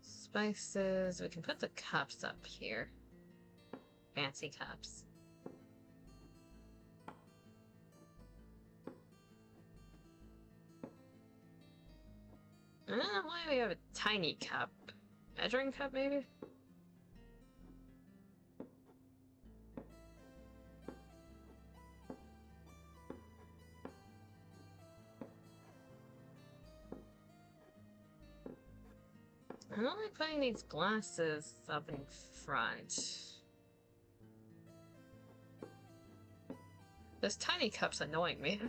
Spices. We can put the cups up here. Fancy cups. I don't know why we have a tiny cup. Measuring cup, maybe? I don't like putting these glasses up in front. This tiny cup's annoying me.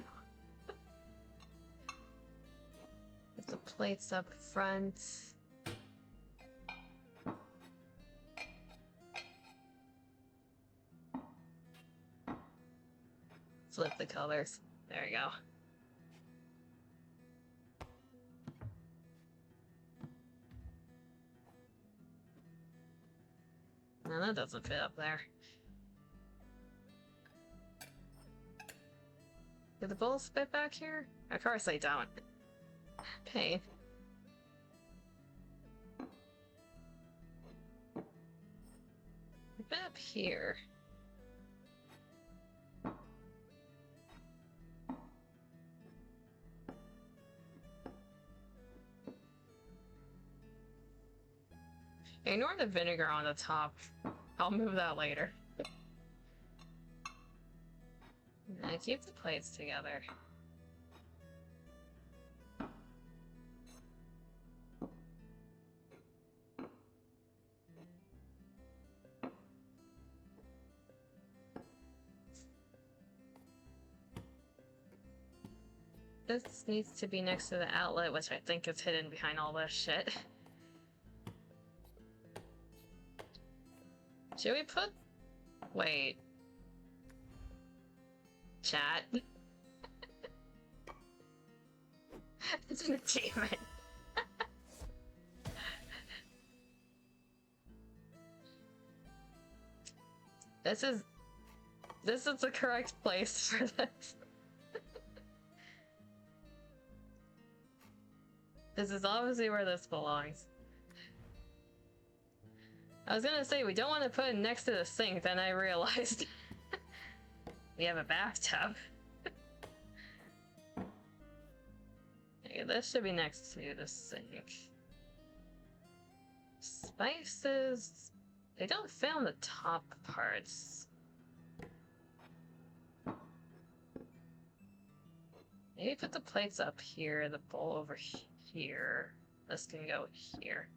Put the plates up front. Flip the colors. There you go. No, that doesn't fit up there. Do the bowls fit back here? Of course they don't. Pain. Fit up here. Ignore the vinegar on the top. I'll move that later. Now keep the plates together. This needs to be next to the outlet, which I think is hidden behind all this shit. Should we put... Wait. Chat. It's an achievement. This is the correct place for this. This is obviously where this belongs. I was gonna say, we don't want to put it next to the sink, then I realized we have a bathtub. Okay, this should be next to the sink. Spices, they don't fit on the top parts. Maybe put the plates up here, the bowl over here. This can go here.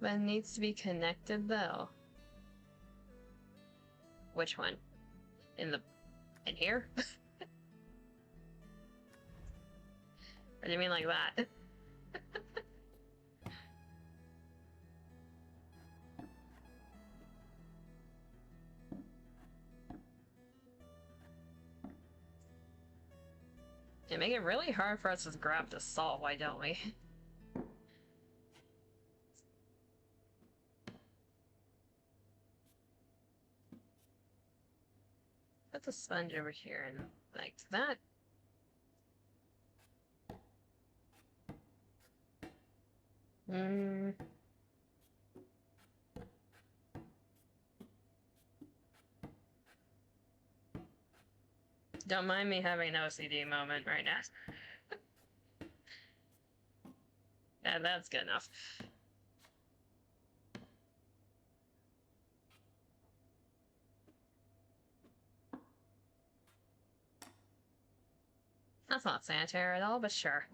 But it needs to be connected though. Which one? In here? Or do you mean like that? They make it really hard for us to grab the salt, why don't we? Put the sponge over here and Like that. Don't mind me having an OCD moment right now. Yeah, that's good enough. That's not sanitary at all, but sure.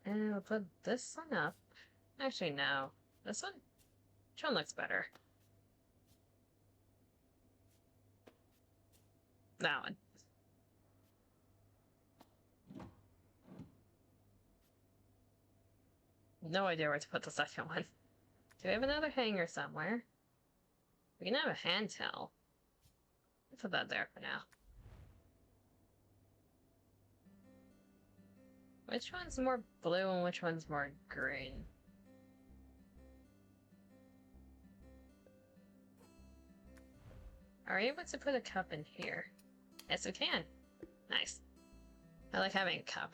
And we'll put this one up. Actually, no. This one? Which one looks better? That one. No idea where to put the second one. Do we have another hanger somewhere? We can have a hand towel. I'll put that there for now. Which one's more blue and which one's more green? Are we able to put a cup in here? Yes, we can. Nice. I like having a cup.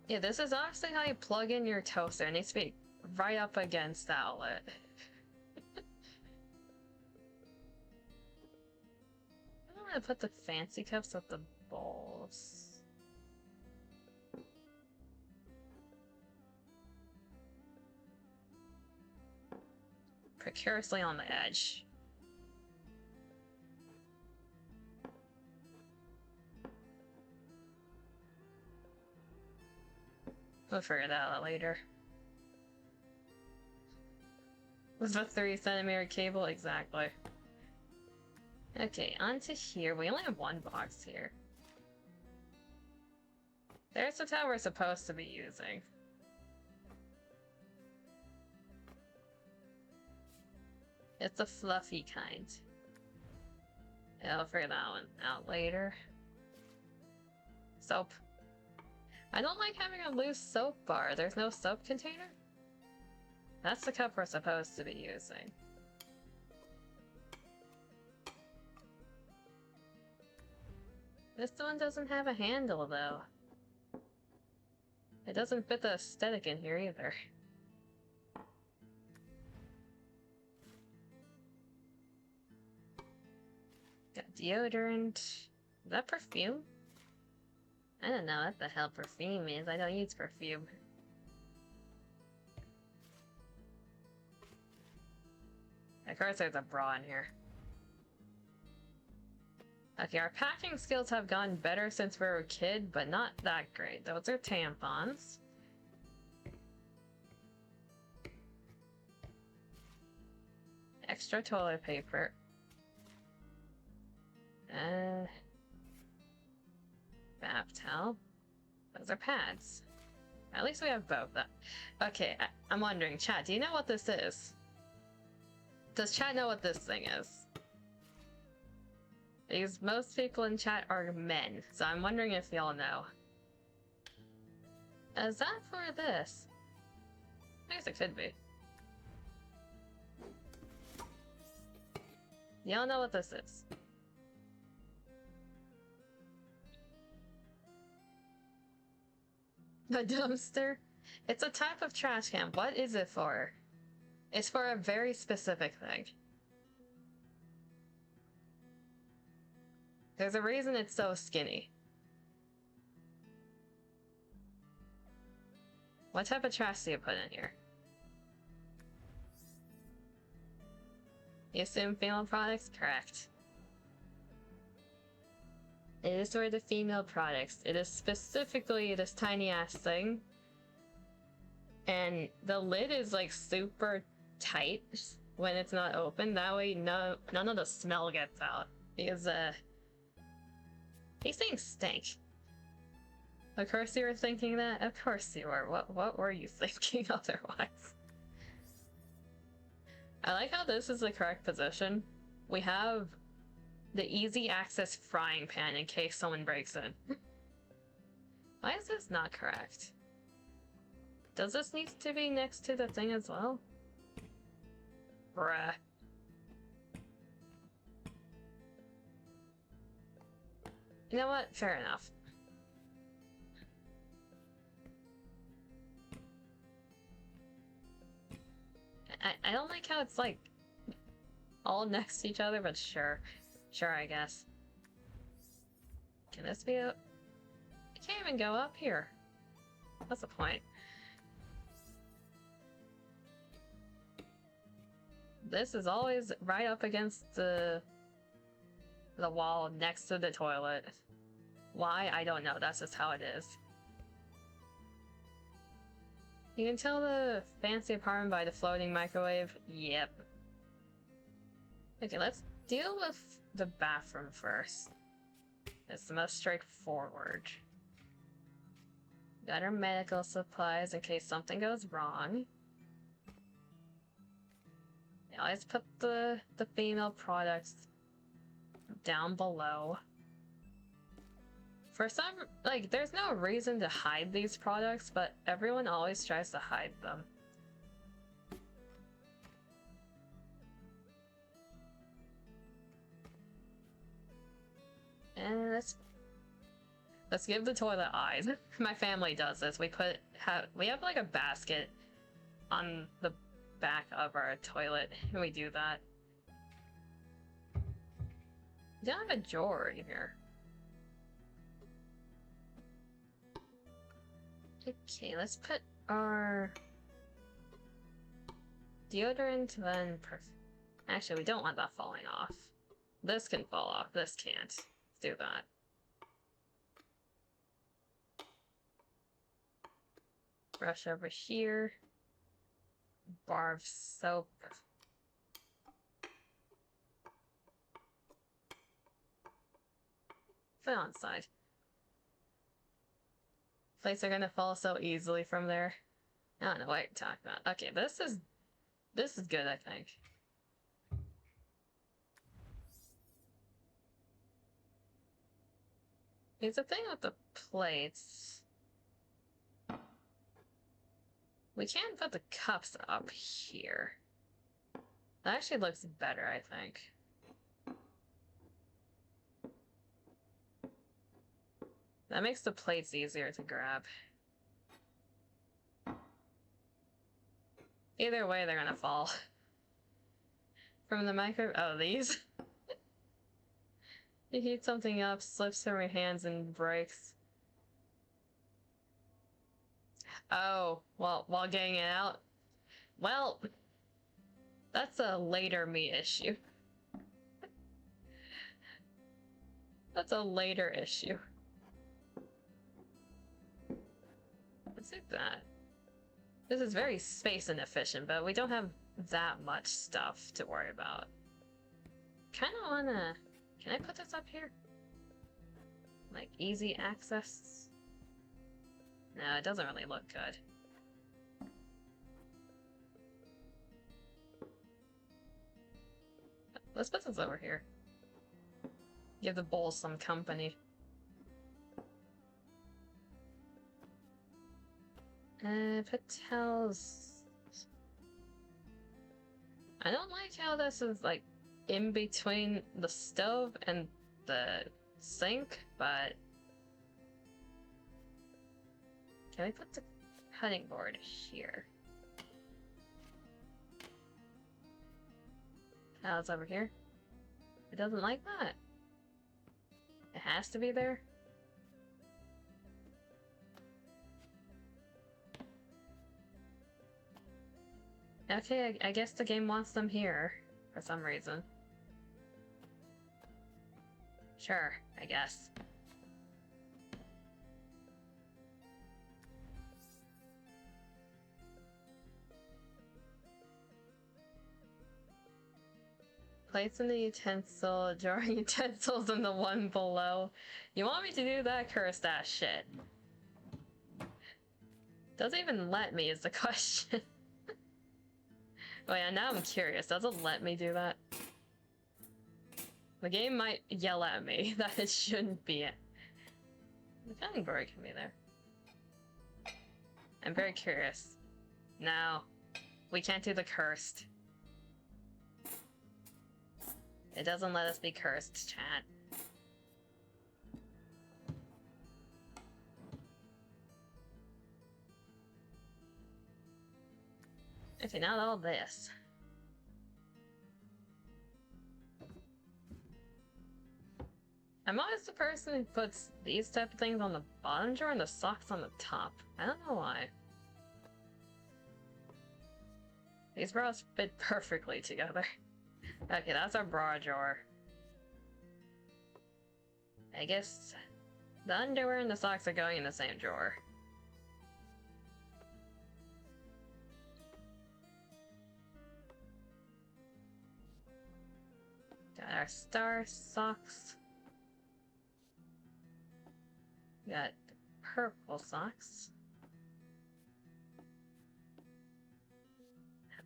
Yeah, this is honestly how you plug in your toaster. It needs to be right up against the outlet. I don't want to put the fancy cups with the bowls. Precariously on the edge. We'll figure that out later. With a 3-centimeter cable, exactly. Okay, onto here. We only have one box here. There's the towel we're supposed to be using. It's the fluffy kind. Yeah, I'll figure that one out later. Soap. I don't like having a loose soap bar. There's no soap container? That's the cup we're supposed to be using. This one doesn't have a handle, though. It doesn't fit the aesthetic in here, either. Got deodorant. Is that perfume? I don't know what the hell perfume is. I don't use perfume. Of course there's a bra in here. Okay, our packing skills have gotten better since we were a kid, but not that great. Those are tampons. Extra toilet paper. Bath towel. Those are pads. At least we have both. Okay, I'm wondering, chat, do you know what this is? Does chat know what this thing is? Because most people in chat are men, so I'm wondering if y'all know. Is that for this? I guess it could be. Y'all know what this is? The dumpster? It's a type of trash can. What is it for? It's for a very specific thing. There's a reason it's so skinny. What type of trash do you put in here? You assume female products? Correct. It is for the female products. It is specifically this tiny ass thing. And the lid is like super tight when it's not open. That way none of the smell gets out. Because these things stink. Of course you were thinking that? Of course you were. What were you thinking otherwise? I like how this is the correct position. We have the easy access frying pan in case someone breaks in. Why is this not correct? Does this need to be next to the thing as well? Bruh. You know what? Fair enough. I don't like how it's like all next to each other, but sure. Sure, I guess. Can this be a... I can't even go up here. What's the point? This is always right up against the wall next to the toilet. Why? I don't know. That's just how it is. You can tell the fancy apartment by the floating microwave. Yep. Okay, let's deal with the bathroom first. It's the most straightforward. Got our medical supplies in case something goes wrong. Yeah, let's put the female products down below. For some, like, there's no reason to hide these products, but everyone always tries to hide them. And let's give the toilet eyes. My family does this. We have like a basket on the back of our toilet, and we do that. We don't have a drawer in here. Okay, let's put our deodorant then. Actually, we don't want that falling off. This can fall off. This can't. Let's do that. Brush over here. Bar of soap. Put it on the side. Plates are gonna fall so easily from there. I don't know what you're talking about. Okay, this is good, I think. Here's the thing with the plates. We can put the cups up here. That actually looks better, I think. That makes the plates easier to grab. Either way, they're gonna fall. From the micro... Oh, these? You heat something up, slips from your hands, and breaks. Oh, well, while getting it out? Well, that's a later me issue. That's a later issue. Let's do that. This is very space inefficient, but we don't have that much stuff to worry about. Kinda wanna... Can I put this up here? Like, easy access? No, it doesn't really look good. Let's put this over here. Give the bowl some company. Patel's... I don't like how this is, like, in between the stove and the sink, but... Can I put the cutting board here? Patel's over here. It doesn't like that. It has to be there. Okay, I guess the game wants them here, for some reason. Sure, I guess. Plates in the utensil, drawing utensils in the one below. You want me to do that cursed ass shit? Doesn't even let me is the question. Oh yeah, now I'm curious. Does it let me do that? The game might yell at me that it shouldn't be it. The cutting board can be there. I'm very curious. No. We can't do the cursed. It doesn't let us be cursed, chat. Okay, not all this. I'm always the person who puts these type of things on the bottom drawer and the socks on the top. I don't know why. These bras fit perfectly together. Okay, that's our bra drawer. I guess the underwear and the socks are going in the same drawer. Got our star socks. Got purple socks.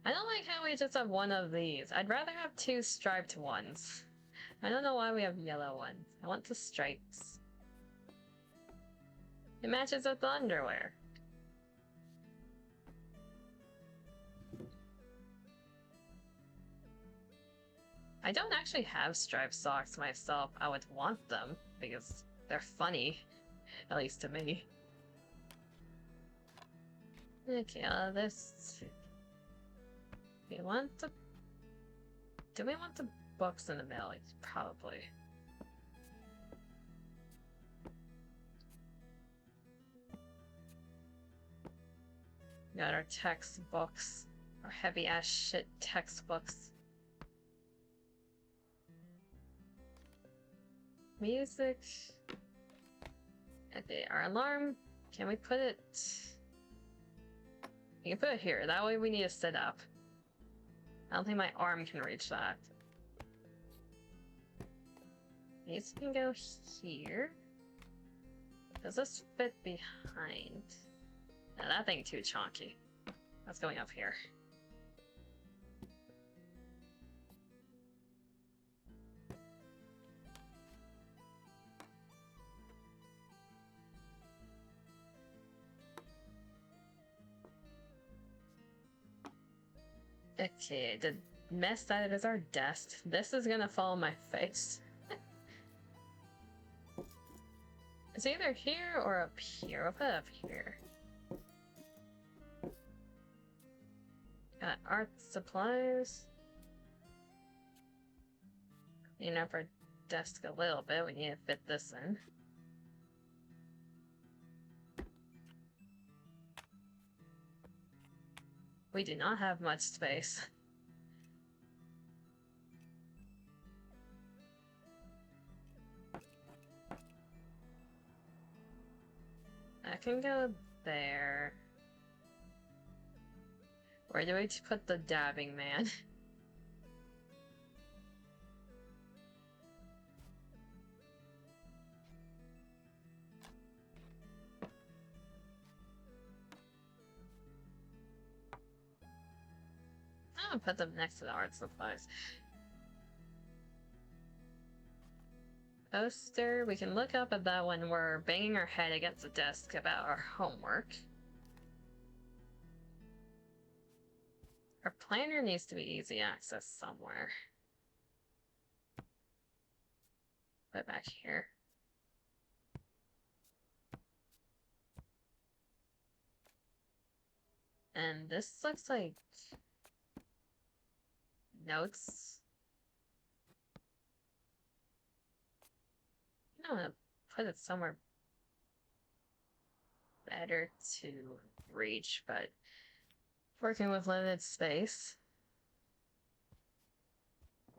I don't like how we just have one of these. I'd rather have two striped ones. I don't know why we have yellow ones. I want the stripes. It matches with the underwear. I don't actually have striped socks myself. I would want them because they're funny. At least to me. Okay, this... Do we want the books in the middle? Probably. Got our textbooks. Our heavy ass shit textbooks. Music. Okay, our alarm. Can we put it... You can put it here. That way we need to sit up. I don't think my arm can reach that. These can go here. Does this fit behind? No, that thing's too chunky. That's going up here. Okay, the mess that is our desk. This is gonna fall on my face. It's either here or up here. We'll put it up here. Got art supplies. Clean up our desk a little bit. We need to fit this in. We do not have much space. I can go there. Where do we put the dabbing man? I'm gonna put them next to the art supplies. Poster, we can look up at that when we're banging our head against the desk about our homework. Our planner needs to be easy access somewhere. Put it back here. And this looks like notes. I'm gonna put it somewhere better to reach, but working with limited space,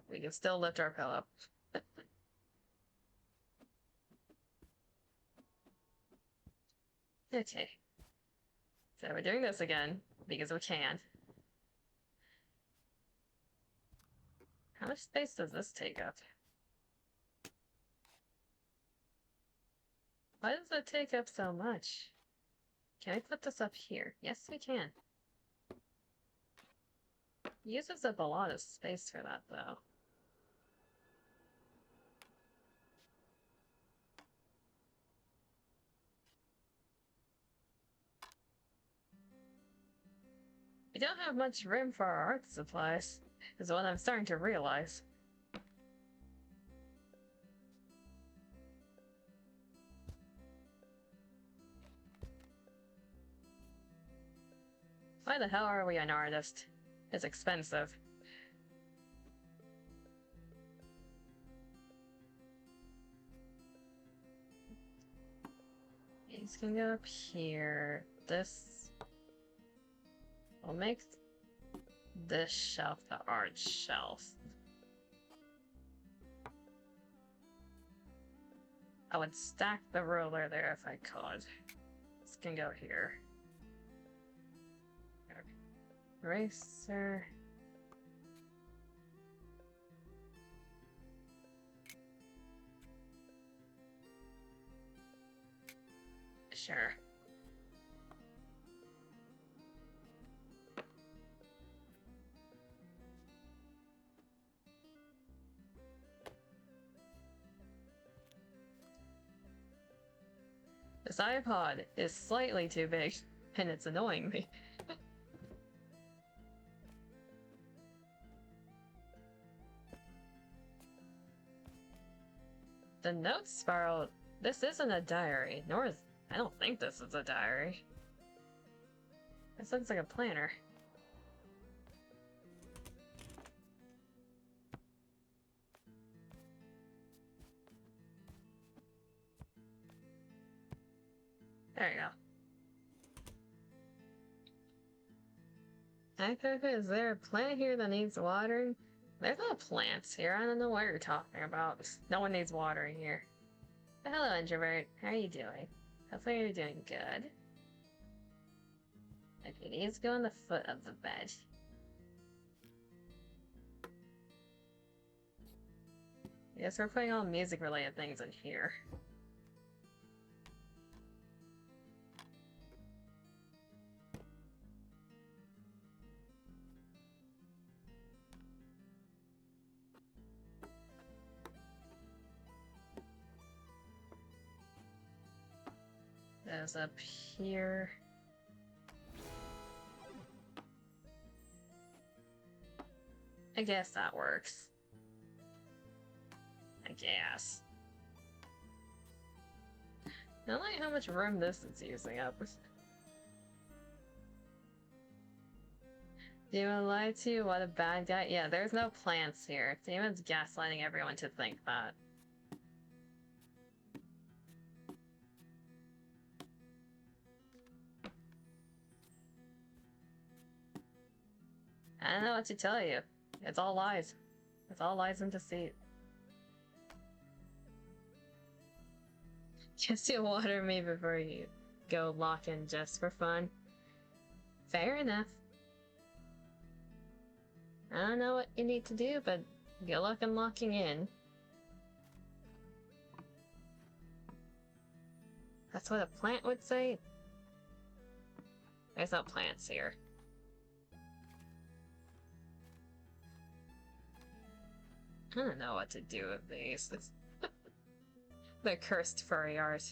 we can still lift our pillow up. Okay. So we're doing this again, because we can. How much space does this take up? Why does it take up so much? Can I put this up here? Yes, we can. It uses up a lot of space for that, though. We don't have much room for our art supplies, is what I'm starting to realize. Why the hell are we an artist? It's expensive. These can go up here. This... We'll make this shelf the art shelf. I would stack the ruler there if I could. This can go here. Eraser. Sure. This iPod is slightly too big, and it's annoying me. The notes spiral. This isn't a diary, nor is... I don't think this is a diary. This looks like a planner. There you go. Hi, Coco, is there a plant here that needs watering? There's no plants here. I don't know what you're talking about. No one needs watering here. But hello, introvert. How are you doing? Hopefully you're doing good. Okay, these go on the foot of the bed. Yes, we're putting all music-related things in here. Those up here. I guess that works. I guess. Not like how much room this is using up. Demon lied to you? What a bad guy. Yeah, there's no plants here. Demon's gaslighting everyone to think that. I don't know what to tell you. It's all lies. It's all lies and deceit. Just to water me before you go lock in just for fun. Fair enough. I don't know what you need to do, but good luck in locking in. That's what a plant would say? There's no plants here. I don't know what to do with these. The cursed furry art.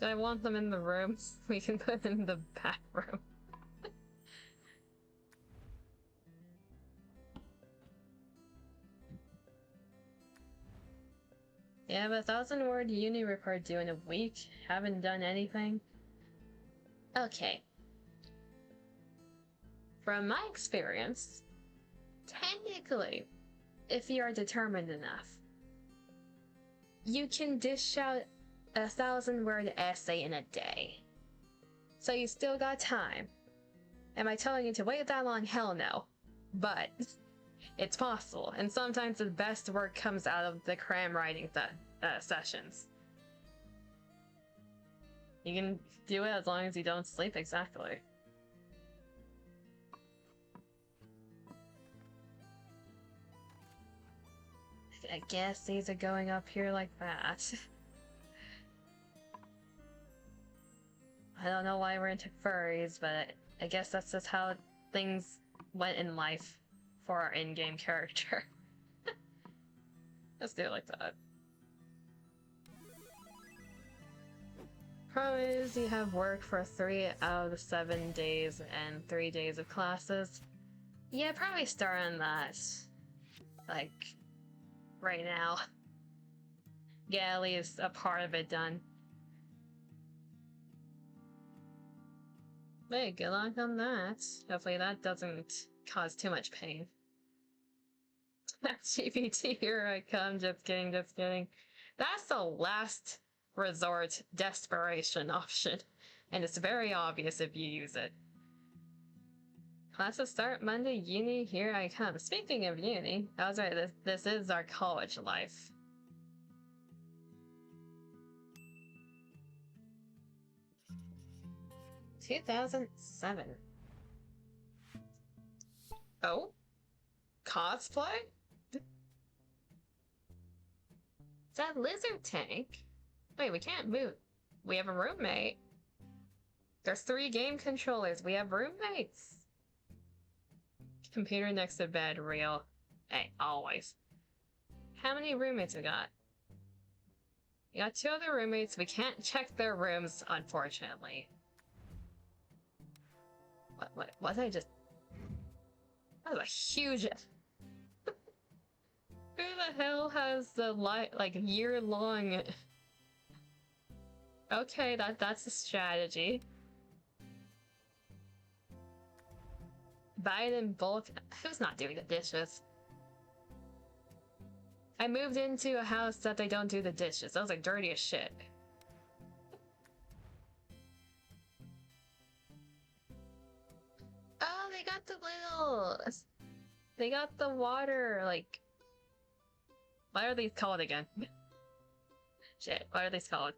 Do I want them in the room? We can put them in the bathroom. Yeah, but 1,000-word uni report due in a week. Haven't done anything. Okay. From my experience, technically, if you are determined enough, you can dish out a 1,000-word essay in a day. So you still got time. Am I telling you to wait that long? Hell no. But it's possible, and sometimes the best work comes out of the cram writing sessions. You can do it as long as you don't sleep, exactly. I guess these are going up here like that. I don't know why we're into furries, but I guess that's just how things went in life for our in-game character. Let's do it like that. Problem is, you have work for 3 out of the 7 days and 3 days of classes. Yeah, probably start on that. Like, right now. Get at least a part of it done. Hey, good luck on that. Hopefully that doesn't cause too much pain. GPT, here I come. Just kidding, just kidding. That's the last resort desperation option, and it's very obvious if you use it. Classes start Monday, uni, here I come. Speaking of uni, I was right, this is our college life. "2007. Oh? Cosplay? Is that Lizard Tank? Wait, we can't move. We have a roommate. There's 3 game controllers. We have roommates. Computer next to bed, real. Hey, always. How many roommates we got? We got 2 other roommates. We can't check their rooms, unfortunately. What did I just... That was a huge... Who the hell has the year-long... Okay, that's a strategy. Buy it in bulk. Who's not doing the dishes? I moved into a house that they don't do the dishes. Those are dirty as shit. Oh, they got the little... They got the water, like... What are these called again? Shit, what are these called?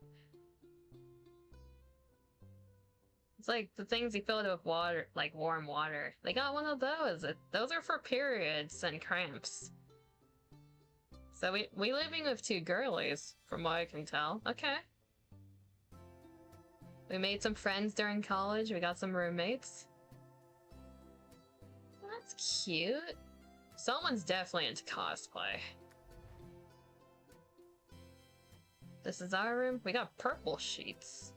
It's like the things you fill it with water, like warm water. They got one of those. Those are for periods and cramps. So we living with 2 girlies, from what I can tell. Okay. We made some friends during college. We got some roommates. That's cute. Someone's definitely into cosplay. This is our room. We got purple sheets.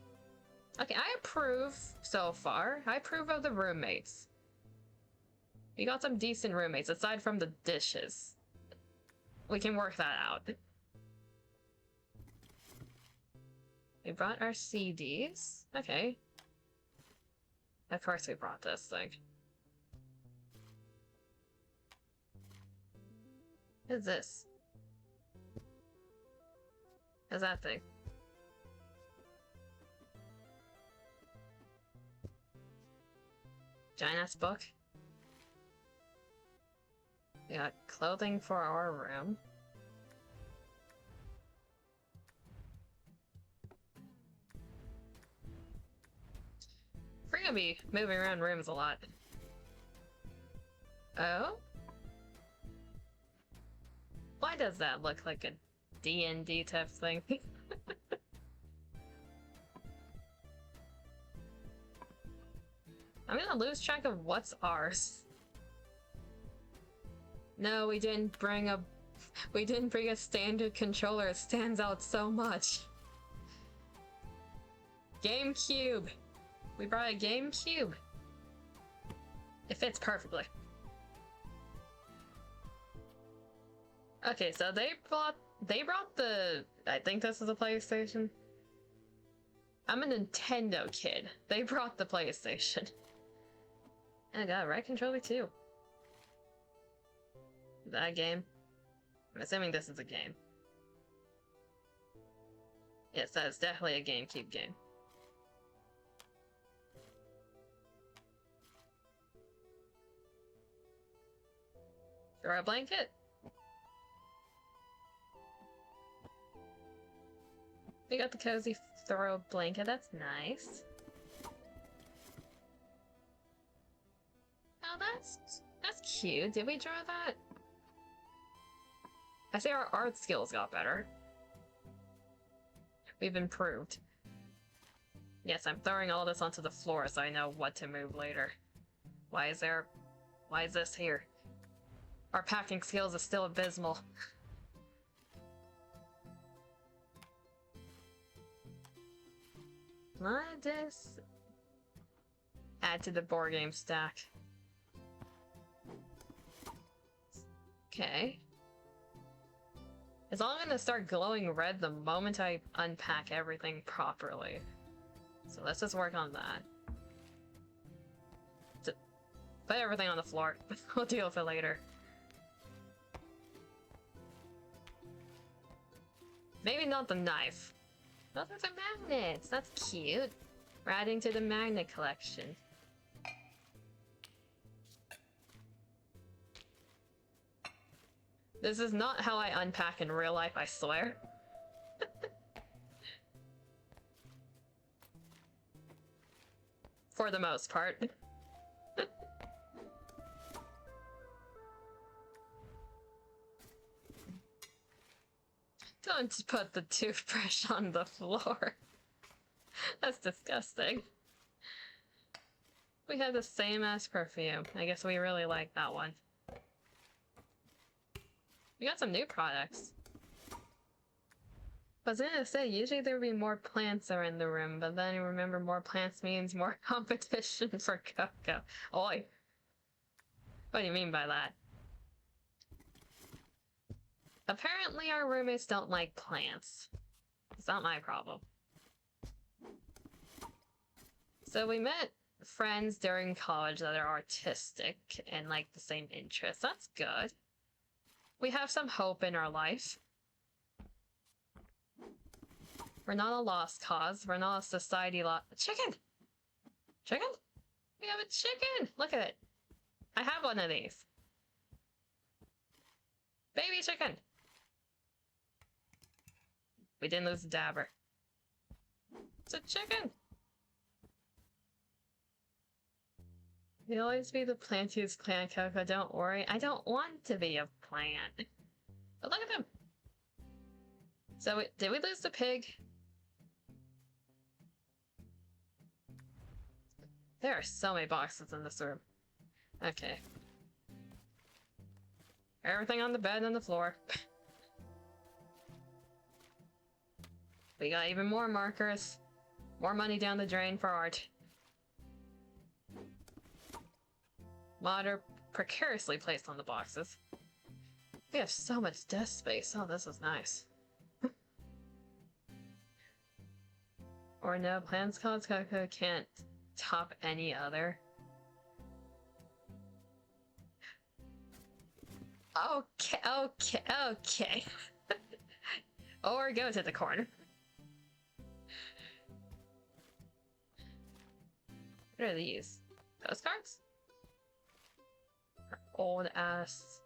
Okay, I approve so far. I approve of the roommates. We got some decent roommates, aside from the dishes. We can work that out. We brought our CDs. Okay. Of course we brought this thing. What is this? What's that thing? Giant-ass book. We got clothing for our room. We're gonna be moving around rooms a lot. Oh? Why does that look like a D&D type thing? I'm gonna lose track of what's ours. No, we didn't bring a standard controller. It stands out so much. GameCube. We brought a GameCube. It fits perfectly. Okay, so they brought the... I think this is a PlayStation. I'm a Nintendo kid. They brought the PlayStation. And I got a right controller too. Is that a game? I'm assuming this is a game. Yes, that is definitely a GameCube game. Throw a blanket? We got the cozy throw blanket, that's nice. Oh, that's cute. Did we draw that? I say our art skills got better. We've improved. Yes, I'm throwing all this onto the floor so I know what to move later. Why is this here? Our packing skills are still abysmal. Let this add to the board game stack. Okay. It's all gonna start glowing red the moment I unpack everything properly. So let's just work on that. Put everything on the floor. We'll deal with it later. Maybe not the knife. Those are magnets. That's cute. We're adding to the magnet collection. This is not how I unpack in real life, I swear. For the most part. Don't put the toothbrush on the floor. That's disgusting. We have the same ass perfume. I guess we really like that one. We got some new products. I was gonna say, usually there would be more plants are in the room, but then remember more plants means more competition for Coco. Oi. What do you mean by that? Apparently our roommates don't like plants. It's not my problem. So we met friends during college that are artistic and like the same interests. That's good. We have some hope in our life. We're not a lost cause. We're not a society Chicken! Chicken? We have a chicken! Look at it. I have one of these. Baby chicken! We didn't lose the dabber. It's a chicken! You'll always be the plantiest plant, Coco. Don't worry. I don't want to be a plant. But look at them! So, did we lose the pig? There are so many boxes in this room. Okay. Everything on the bed and the floor. We got even more markers. More money down the drain for art. Water precariously placed on the boxes. We have so much desk space. Oh, this is nice. Or no, plans called Coco can't top any other. Okay. Or go to the corner. What are these? Postcards? Our old ass.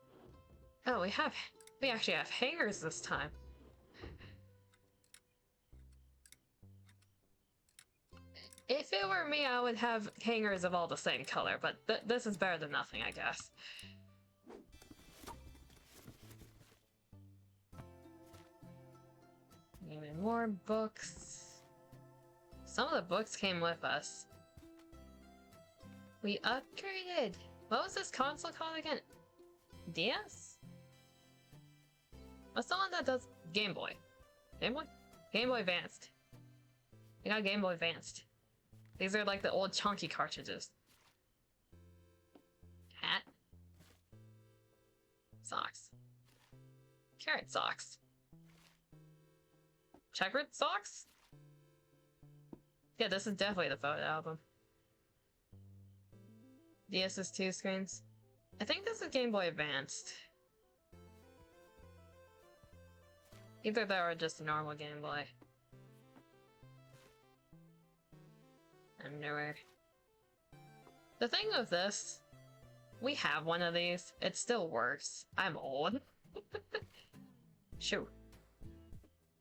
Oh, we actually have hangers this time. If it were me, I would have hangers of all the same color, but this is better than nothing, I guess. Even more books. Some of the books came with us. We upgraded! What was this console called again? DS? What's the one that does Game Boy? Game Boy? Game Boy Advanced. We got Game Boy Advanced. These are like the old chunky cartridges. Hat. Socks. Carrot socks. Checkered socks? Yeah, this is definitely the photo album. DSS2 screens. I think this is Game Boy Advanced. Either that or just a normal Game Boy. Underwear. The thing with this, we have one of these. It still works. I'm old. Shoo.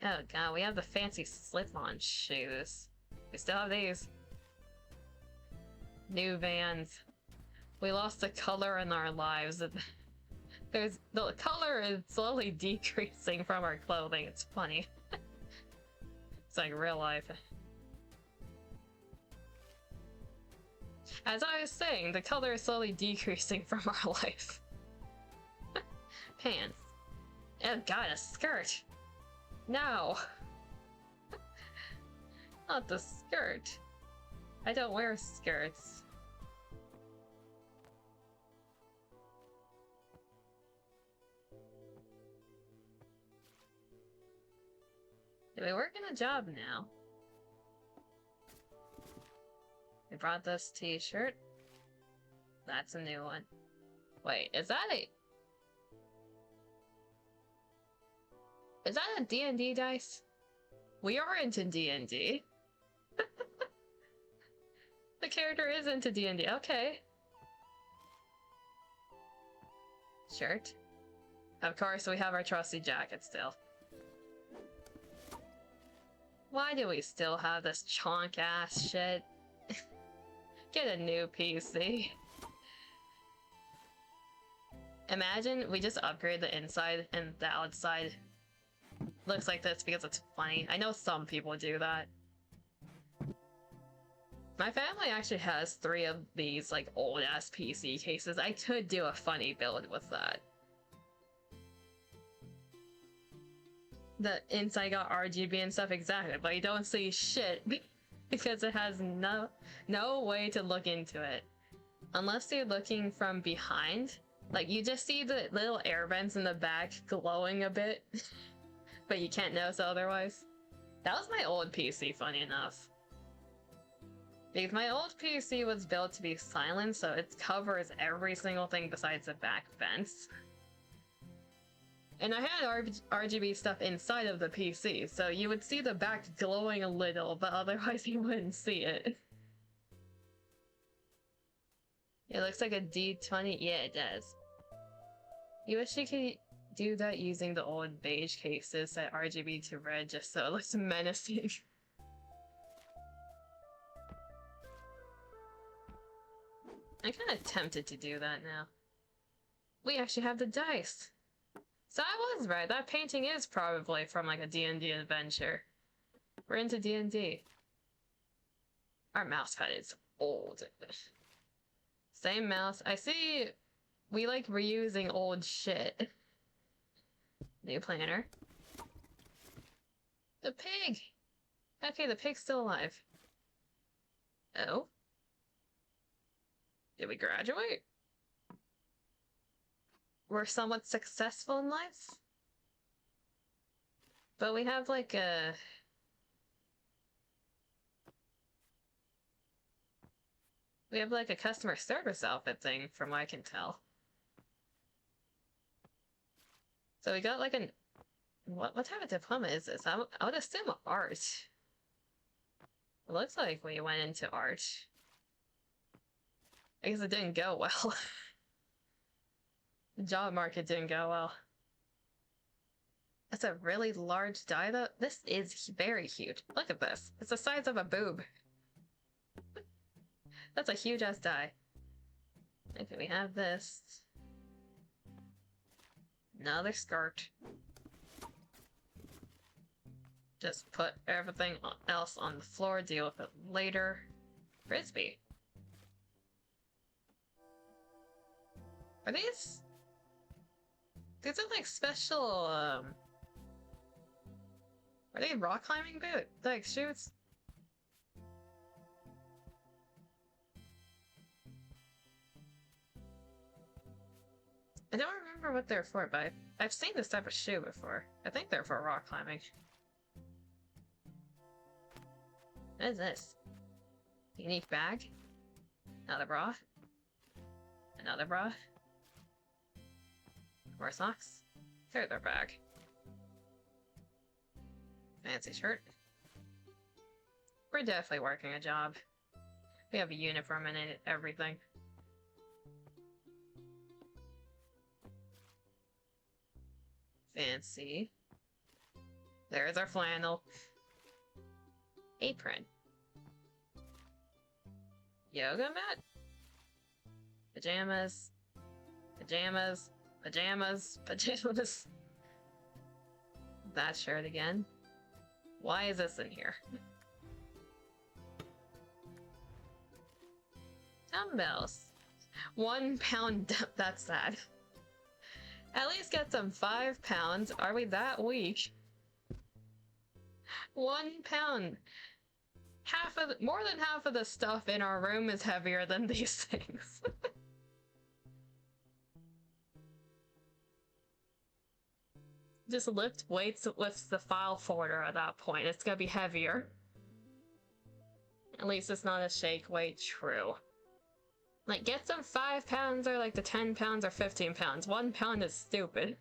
Oh god, we have the fancy slip-on shoes. We still have these. New Vans. We lost the color in our lives. The color is slowly decreasing from our clothing. It's funny. It's like real life. As I was saying, the color is slowly decreasing from our life. Pants. Oh god, a skirt! No! Not the skirt. I don't wear skirts. Do we work in a job now? We brought this t-shirt. That's a new one. Wait, is that a... Is that a D&D dice? We are into D&D. The character is into D&D, okay. Shirt. Of course, we have our trusty jacket still. Why do we still have this chonk-ass shit? Get a new PC. Imagine we just upgrade the inside and the outside looks like this because it's funny. I know some people do that. My family actually has 3 of these, like, old-ass PC cases. I could do a funny build with that. The inside got RGB and stuff, exactly, but you don't see shit because it has no way to look into it. Unless you're looking from behind, like, you just see the little air vents in the back glowing a bit, but you can't notice otherwise. That was my old PC, funny enough. Because my old PC was built to be silent, so it covers every single thing besides the back vents. And I had RGB stuff inside of the PC, so you would see the back glowing a little, but otherwise you wouldn't see it. It looks like a D20. Yeah, it does. You wish you could do that using the old beige cases, set RGB to red just so it looks menacing. I'm kind of tempted to do that now. We actually have the dice. So I was right, that painting is probably from like a D&D adventure. We're into D&D. Our mouse pad is old. Same mouse. I see we like reusing old shit. New planner. The pig! Okay, the pig's still alive. Oh? Did we graduate? We're somewhat successful in life? But we have like a... We have like a customer service outfit thing, from what I can tell. So we got like an... What type of diploma is this? I would assume art. It looks like we went into art. I guess it didn't go well. The job market didn't go well. That's a really large die though. This is very huge. Look at this. It's the size of a boob. That's a huge ass die. Okay, we have this. Another skirt. Just put everything else on the floor, deal with it later. Frisbee. Are these... These are like special, Are they rock climbing boot? Like, shoots? I don't remember what they're for, but I've seen this type of shoe before. I think they're for rock climbing. What is this? Unique bag? Another bra? Another bra? More socks? Further bag. Fancy shirt. We're definitely working a job. We have a uniform and everything. Fancy. There's our flannel. Apron. Yoga mat. Pajamas. Pajamas. Pajamas. Pajamas. That shirt again. Why is this in here? Dumbbells. 1 pound. That's sad. At least get some 5 pounds. Are we that weak? 1 pound. More than half of the stuff in our room is heavier than these things. Just lift weights with the file folder at that point. It's gonna be heavier. At least it's not a shake weight. True. Like, get some 5 pounds or like the 10 pounds or 15 pounds. 1 pound is stupid.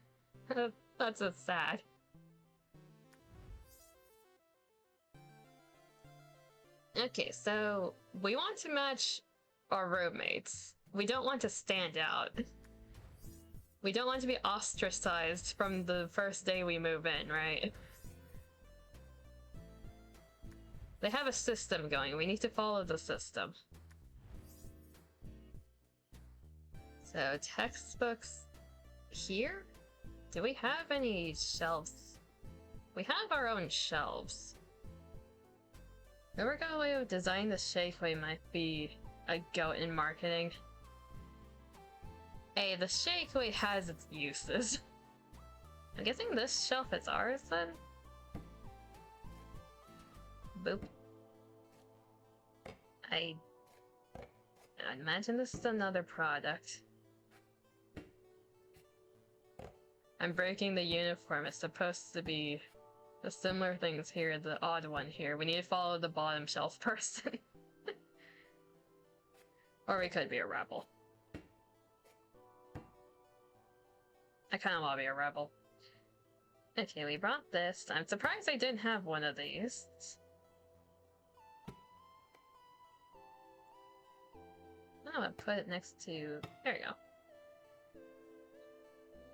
That's just sad. Okay, so we want to match our roommates. We don't want to stand out. We don't want to be ostracized from the first day we move in, right? They have a system going. We need to follow the system. So, textbooks here? Do we have any shelves? We have our own shelves. Whoever got away with designing the shakeway might be a goat in marketing. Hey, the shakeway has its uses. I'm guessing this shelf is ours then? Boop. I imagine this is another product. I'm breaking the uniform. It's supposed to be the similar things here, the odd one here. We need to follow the bottom shelf person. Or we could be a rebel. I kind of want to be a rebel. Okay, we brought this. I'm surprised I didn't have one of these. I'm gonna put it next to... There you go.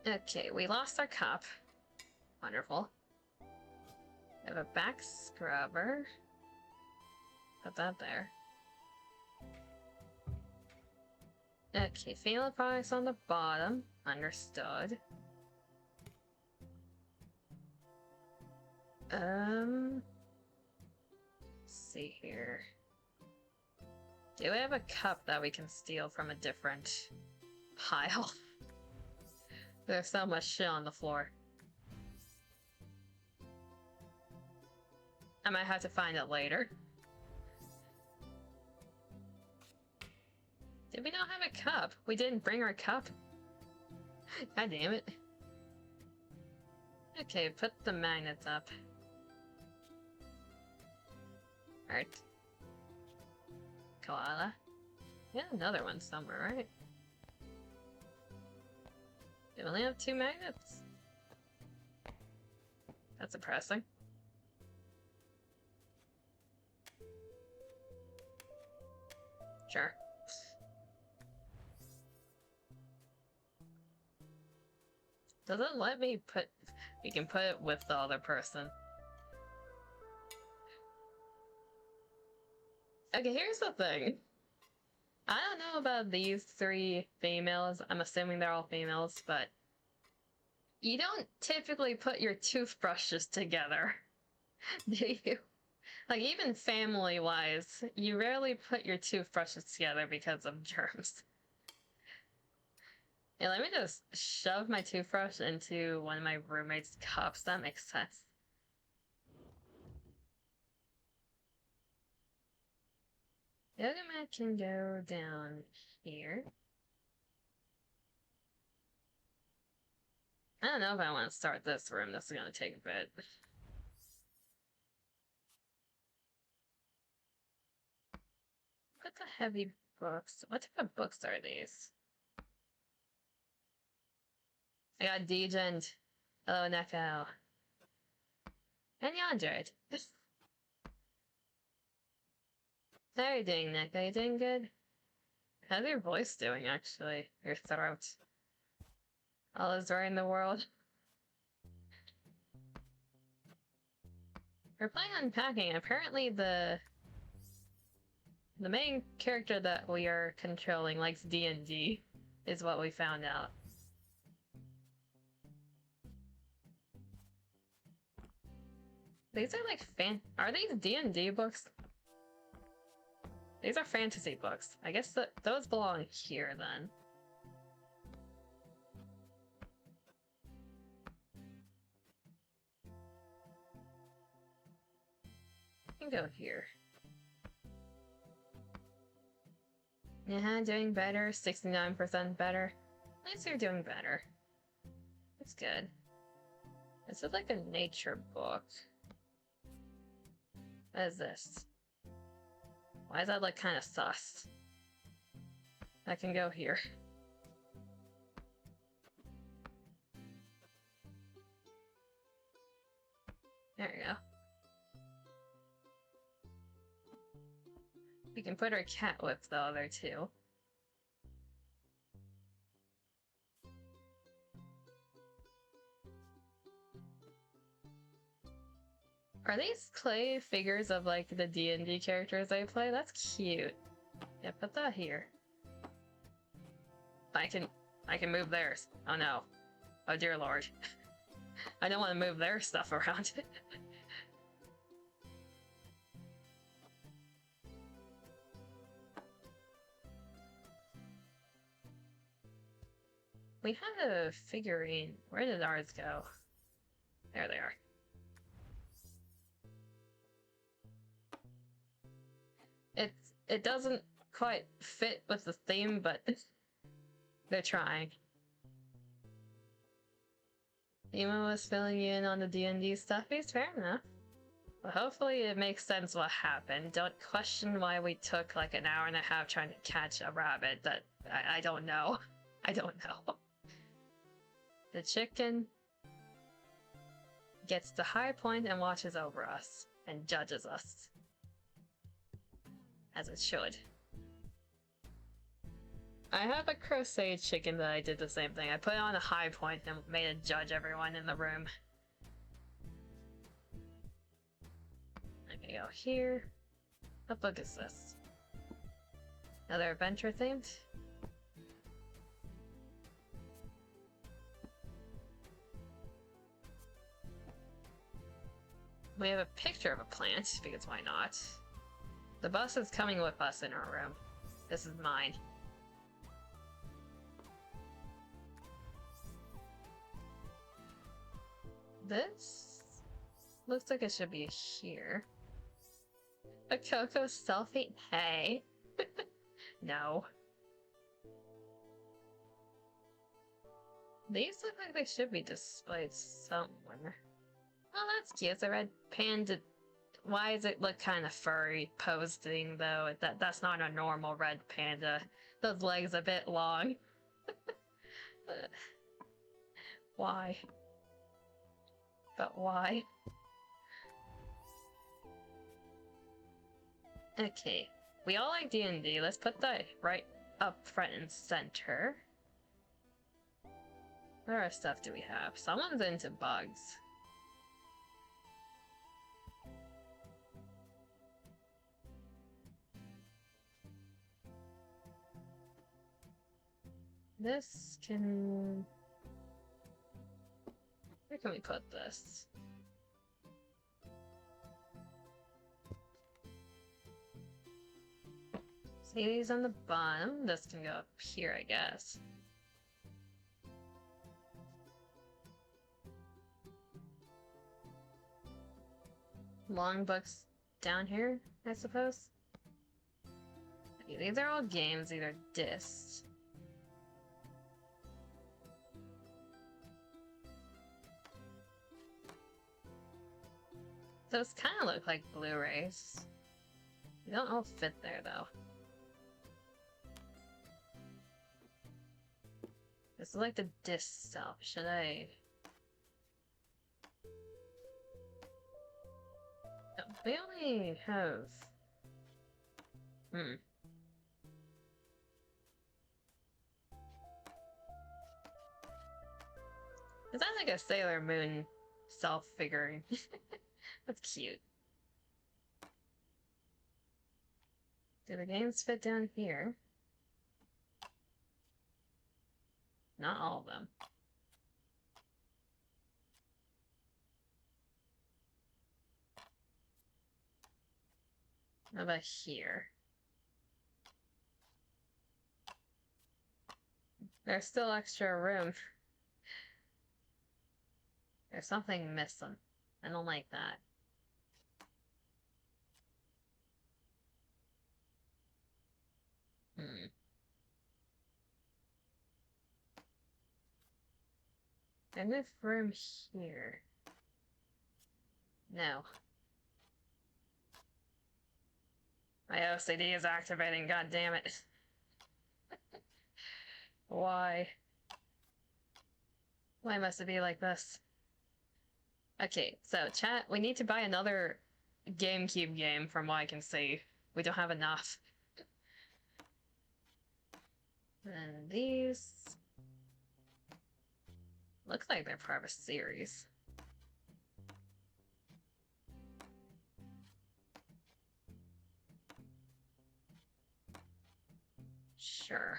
Okay, we lost our cup. Wonderful. We have a back scrubber. Put that there. Okay, female products on the bottom. Understood. Let's see here. Do we have a cup that we can steal from a different pile? There's so much shit on the floor. I might have to find it later. Did we not have a cup? We didn't bring our cup? God damn it. Okay, put the magnets up. Alright. Koala. Yeah, another one somewhere, right? We only have 2 magnets? That's depressing. Sure. Doesn't let me put... We can put it with the other person. Okay, here's the thing. I don't know about these 3 females. I'm assuming they're all females, but... You don't typically put your toothbrushes together, do you? Like, even family-wise, you rarely put your toothbrushes together because of germs. Yeah, let me just shove my toothbrush into one of my roommate's cups. That makes sense. The other mat can go down here. I don't know if I want to start this room. This is going to take a bit. Put the heavy books. What type of books are these? I got Degent. Hello, Neko. And Yandred. How are you doing, Neko? You doing good? How's your voice doing, actually? Your throat? All is right in the world. We're playing Unpacking. Apparently the main character that we are controlling likes D&D, is what we found out. These are like are these D&D books? These are fantasy books. I guess those belong here then. You can go here. Yeah, doing better. 69% better. At least you're doing better. That's good. This is like a nature book. What is this? Why does that look kind of sus? I can go here. There you go. We can put our cat with the other two. Are these clay figures of like the D&D characters I play? That's cute. Yeah, put that here. I can move theirs. Oh no. Oh dear lord. I don't want to move their stuff around. We had a figurine. Where did ours go? There they are. It doesn't quite fit with the theme, but they're trying. Emo was filling you in on the D&D stuff. It's fair enough. Well, hopefully it makes sense what happened. Don't question why we took like an hour and a half trying to catch a rabbit. That I don't know. I don't know. The chicken gets the high point and watches over us and judges us. As it should. I have a crochet chicken that I did the same thing. I put it on a high point and made it judge everyone in the room. I'm gonna go here. What book is this? Another adventure themed? We have a picture of a plant, because why not? The bus is coming with us in our room. This is mine. This looks like it should be here. A Coco selfie? Hey. No. These look like they should be displayed somewhere. Oh, that's cute. It's a red panda. Why does it look kind of furry posing though? That's not a normal red panda. Those legs a bit long. Why? But why? Okay, we all like D&D. Let's put that right up front and center. What other stuff do we have? Someone's into bugs. This can... Where can we put this? See these on the bottom? This can go up here, I guess. Long books down here, I suppose? Okay, these are all games, either discs. Those kind of look like Blu-rays. They don't all fit there, though. This is like the disc itself. Should I... No, we only have... Is that like a Sailor Moon self-figurine? That's cute. Do the games fit down here? Not all of them. How about here? There's still extra room. There's something missing. I don't like that. Enough room here. No. My OCD is activating, god damn it. Why? Why must it be like this? Okay, so chat, we need to buy another GameCube game from what I can see. We don't have enough. And these... looks like they're part of a series. Sure.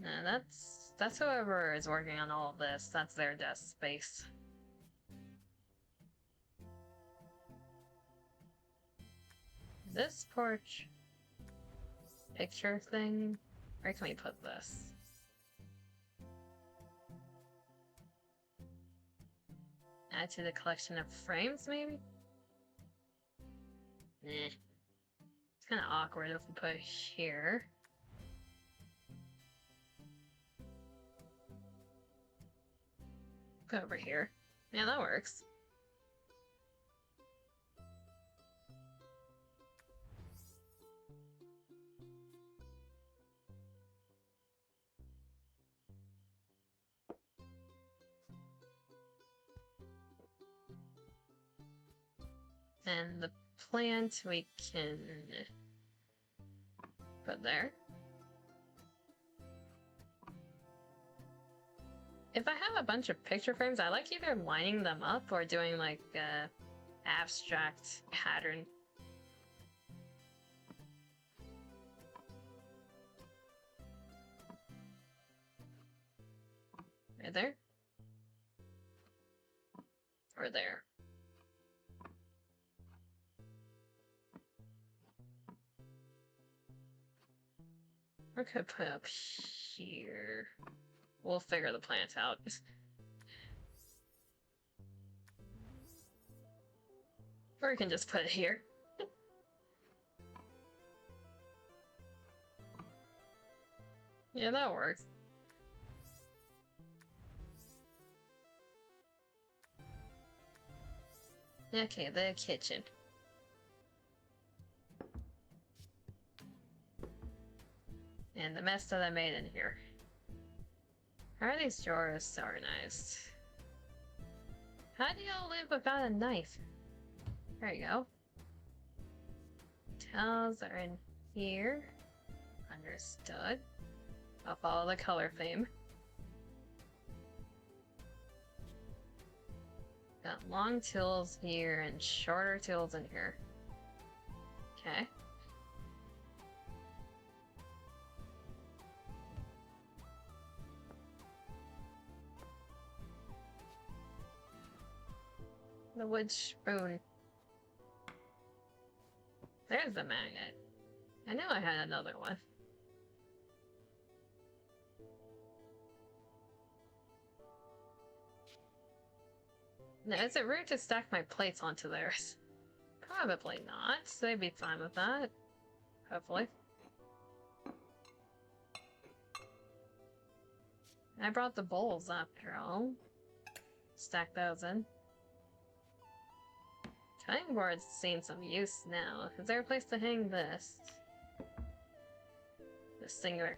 No, that's whoever is working on all of this. That's their desk space. This porch picture thing, where can we put this? Add to the collection of frames, maybe? Eh. It's kind of awkward if we put it here. Put it over here. Yeah, that works. And the plant we can put there. If I have a bunch of picture frames, I like either lining them up or doing like a abstract pattern. Right there. Or there. Or could put up here. We'll figure the plants out. Or we can just put it here. Yeah, that works. Okay, the kitchen. And the mess that I made in here. How are these drawers so organized? How do y'all live without a knife? There you go. Towels are in here. Understood. I'll follow the color theme. Got long tools here and shorter tools in here. Okay. The wood spoon. There's the magnet. I knew I had another one. Now, is it rude to stack my plates onto theirs? Probably not. They'd be fine with that. Hopefully. I brought the bowls after all. Stack those in. Cutting board's seen some use now. Is there a place to hang this? The singular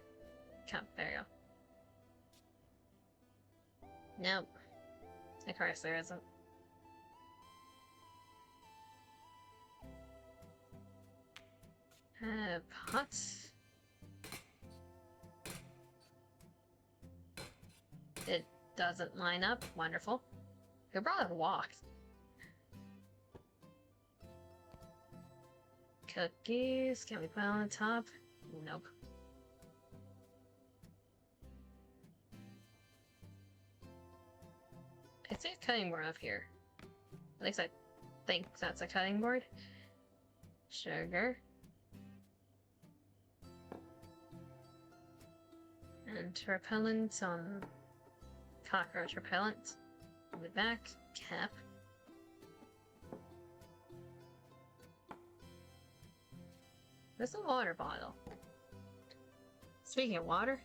cup. There you go. Nope. Of course there isn't. Pot. It doesn't line up. Wonderful. Who brought a walk? Cookies. Can we put on the top? Nope. I see a cutting board up here. At least I think that's a cutting board. Sugar. And repellent on cockroach repellent. On the back, cap. There's a water bottle. Speaking of water.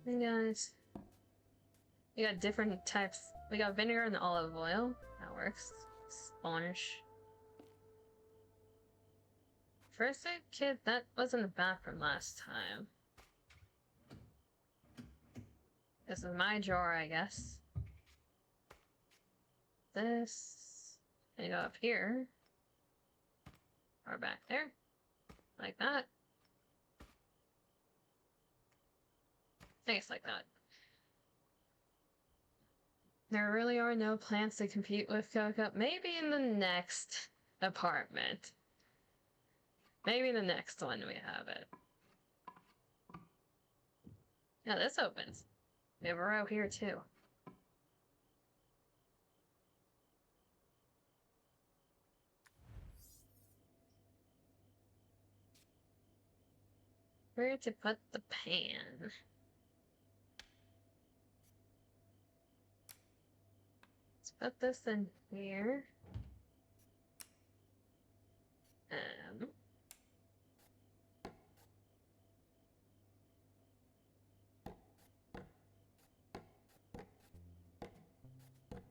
Hey guys. We got different types. We got vinegar and olive oil. That works. Sponge. First aid kit, that was in the bathroom last time. This is my drawer, I guess. This. And go up here. Or back there. Like that. I guess like that. There really are no plants to compete with Coco. Maybe in the next apartment. Maybe in the next one we have it. Yeah, this opens. We have a row here too. Where to put the pan? Let's put this in here.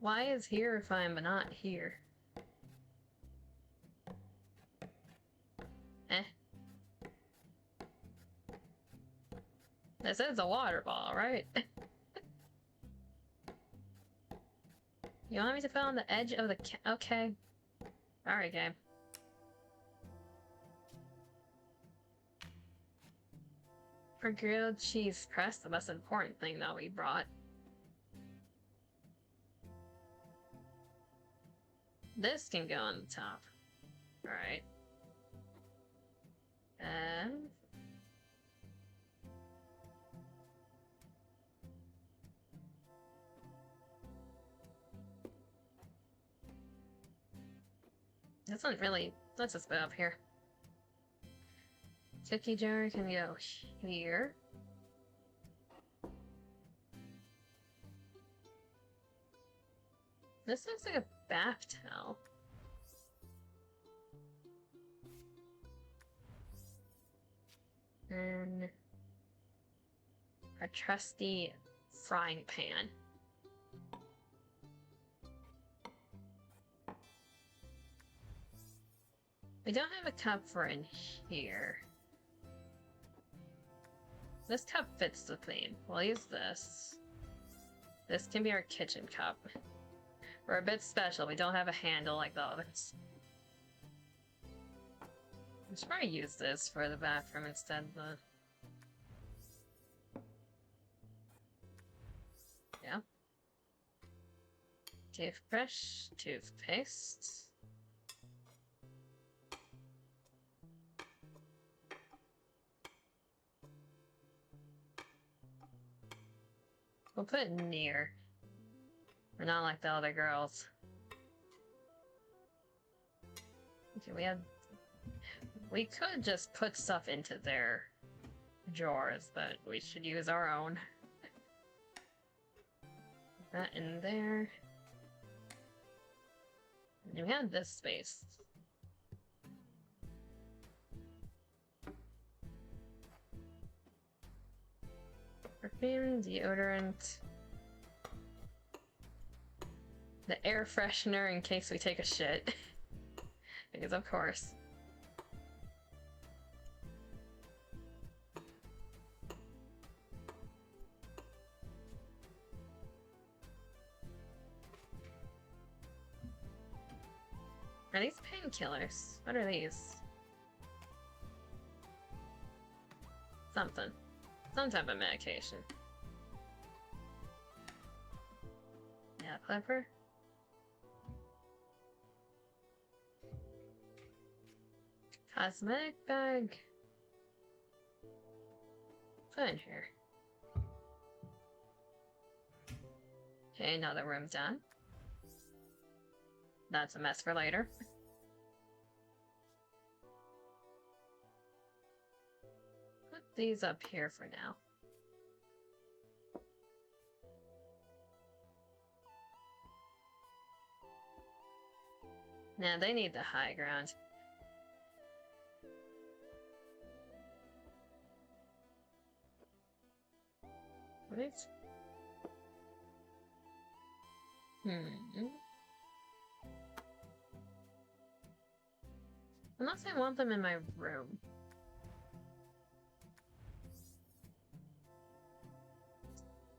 Why is here fine but not here? This is a water ball, right? You want me to put on the edge of the okay. Alright, game. For grilled cheese crust, the most important thing that we brought. This can go on the top. Alright. That's not really... Let's just put it up here. Cookie jar can go here. This looks like a bath towel. And our trusty frying pan. We don't have a cup for in here. This cup fits the theme. We'll use this. This can be our kitchen cup. We're a bit special. We don't have a handle like the others. I should probably use this for the bathroom instead of the... Yeah. Toothbrush, toothpaste. We'll put it near. We're not like the other girls. Okay, we could just put stuff into their drawers, but we should use our own. Put that in there. And we had this space. Perfume, deodorant. The air freshener in case we take a shit. Because of course. Are these painkillers? What are these? Something. Some type of medication. Yeah, clipper. Cosmetic bag. Put in here. Okay, another room done. That's a mess for later. Put these up here for now. Nah, they need the high ground. Right? Unless I want them in my room.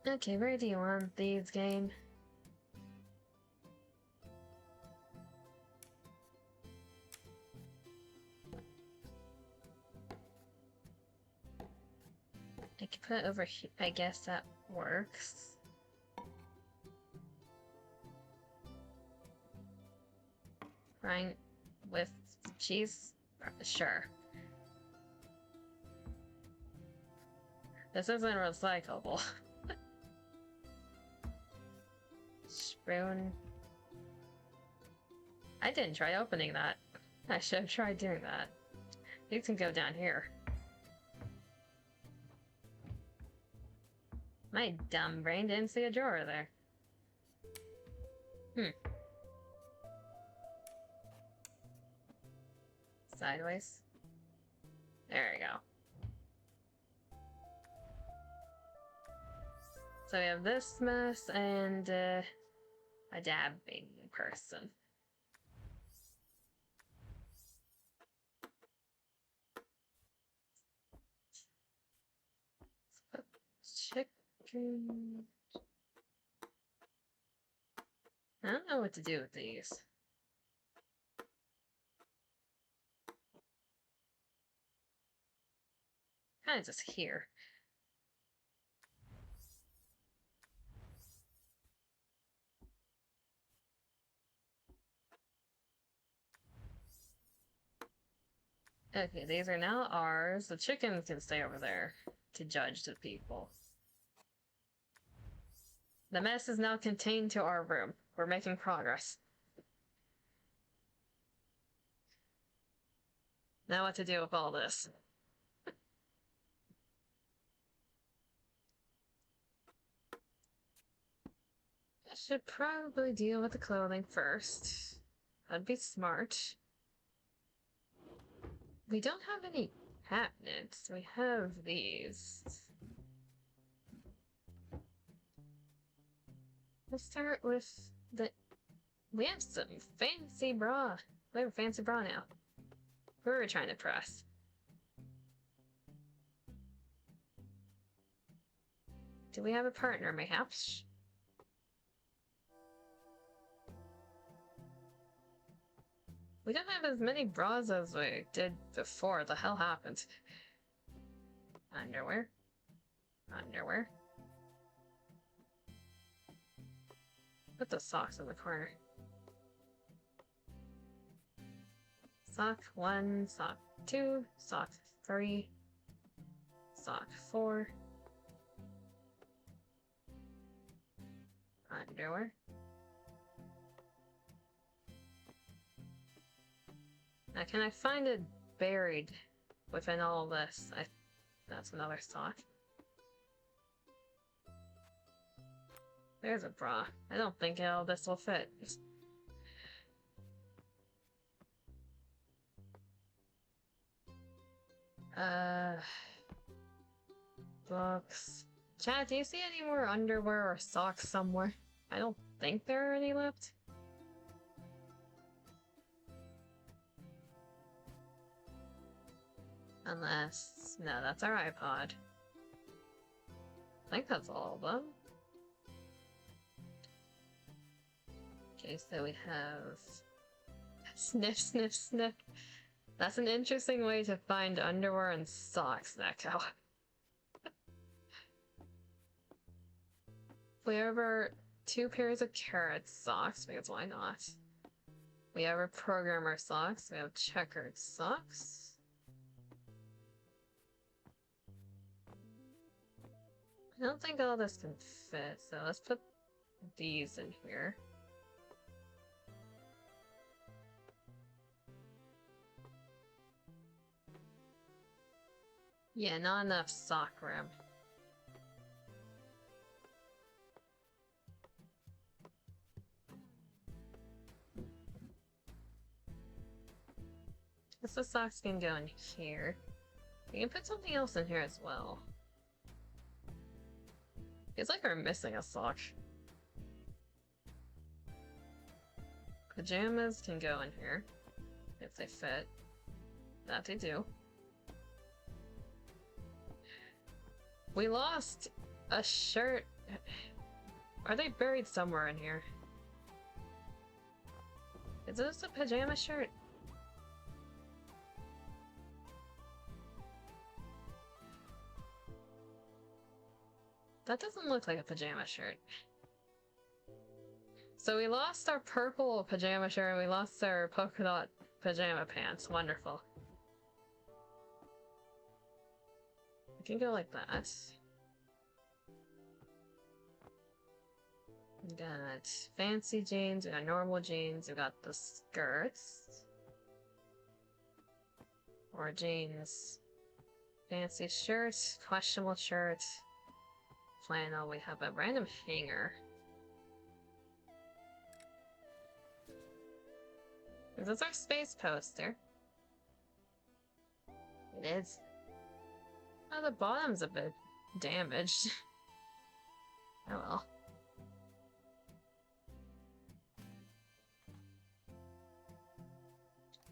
Okay, where do you want these, game? I can put it over here. I guess that works. Frying with cheese? Sure. This isn't recyclable. Spoon. I didn't try opening that. I should have tried doing that. You can go down here. My dumb brain didn't see a drawer there. Sideways. There we go. So we have this mess and a dabbing person. Chicken. I don't know what to do with these. Kind of just here. Okay, these are now ours. The chickens can stay over there to judge the people. The mess is now contained to our room. We're making progress. Now what to do with all this? I should probably deal with the clothing first. That'd be smart. We don't have any cabinets. We have these. Let's start with the... We have some fancy bra. We have a fancy bra now. Who are we trying to press? Do we have a partner, mayhaps? We don't have as many bras as we did before. The hell happened? Underwear? Underwear? Put the socks in the corner. Sock 1, sock 2, sock 3, sock 4. Underwear. Now, can I find it buried within all of this? That's another sock. There's a bra. I don't think all this will fit. Books. Chat, do you see any more underwear or socks somewhere? I don't think there are any left. Unless... no, that's our iPod. I think that's all of them. Okay, so we have... Sniff, sniff, sniff. That's an interesting way to find underwear and socks, Neko. We have our 2 pairs of carrot socks, because why not? We have our programmer socks, we have checkered socks. I don't think all this can fit, so let's put these in here. Yeah, not enough sock room. Guess the socks can go in here. You can put something else in here as well. It's like we're missing a sock. Pajamas can go in here if they fit. That they do. We lost a shirt. Are they buried somewhere in here? Is this a pajama shirt? That doesn't look like a pajama shirt. So we lost our purple pajama shirt and we lost our polka dot pajama pants. Wonderful. We can go like that. We got fancy jeans, we got normal jeans, we got the skirts. Or jeans. Fancy shirt, questionable shirt. Flannel, we have a random hanger. Is this our space poster? It is. Oh, the bottom's a bit damaged. Oh well.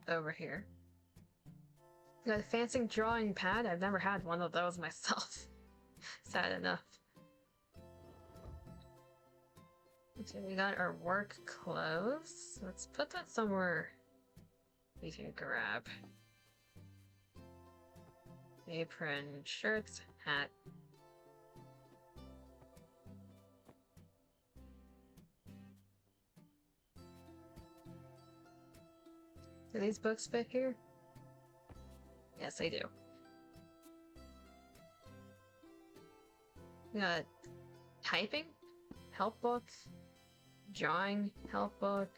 Over here. Got a fancy drawing pad. I've never had one of those myself. Sad enough. Okay, we got our work clothes. Let's put that somewhere we can grab. Apron, shirts, hat. Do these books fit here? Yes, they do. We got typing, help book, drawing, help book.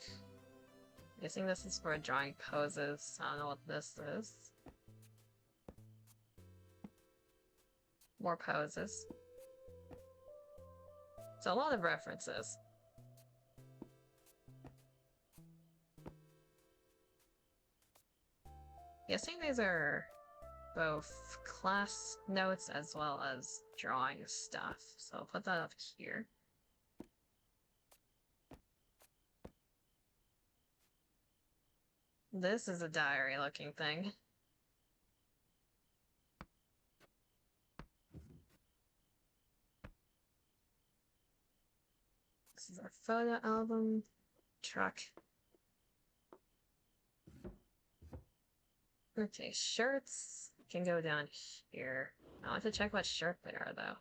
I'm guessing this is for drawing poses. I don't know what this is. More poses. So a lot of references. Guessing these are both class notes as well as drawing stuff. So I'll put that up here. This is a diary looking thing. This is our photo album. Truck. Okay, shirts can go down here. I want to check what shirt they are, though.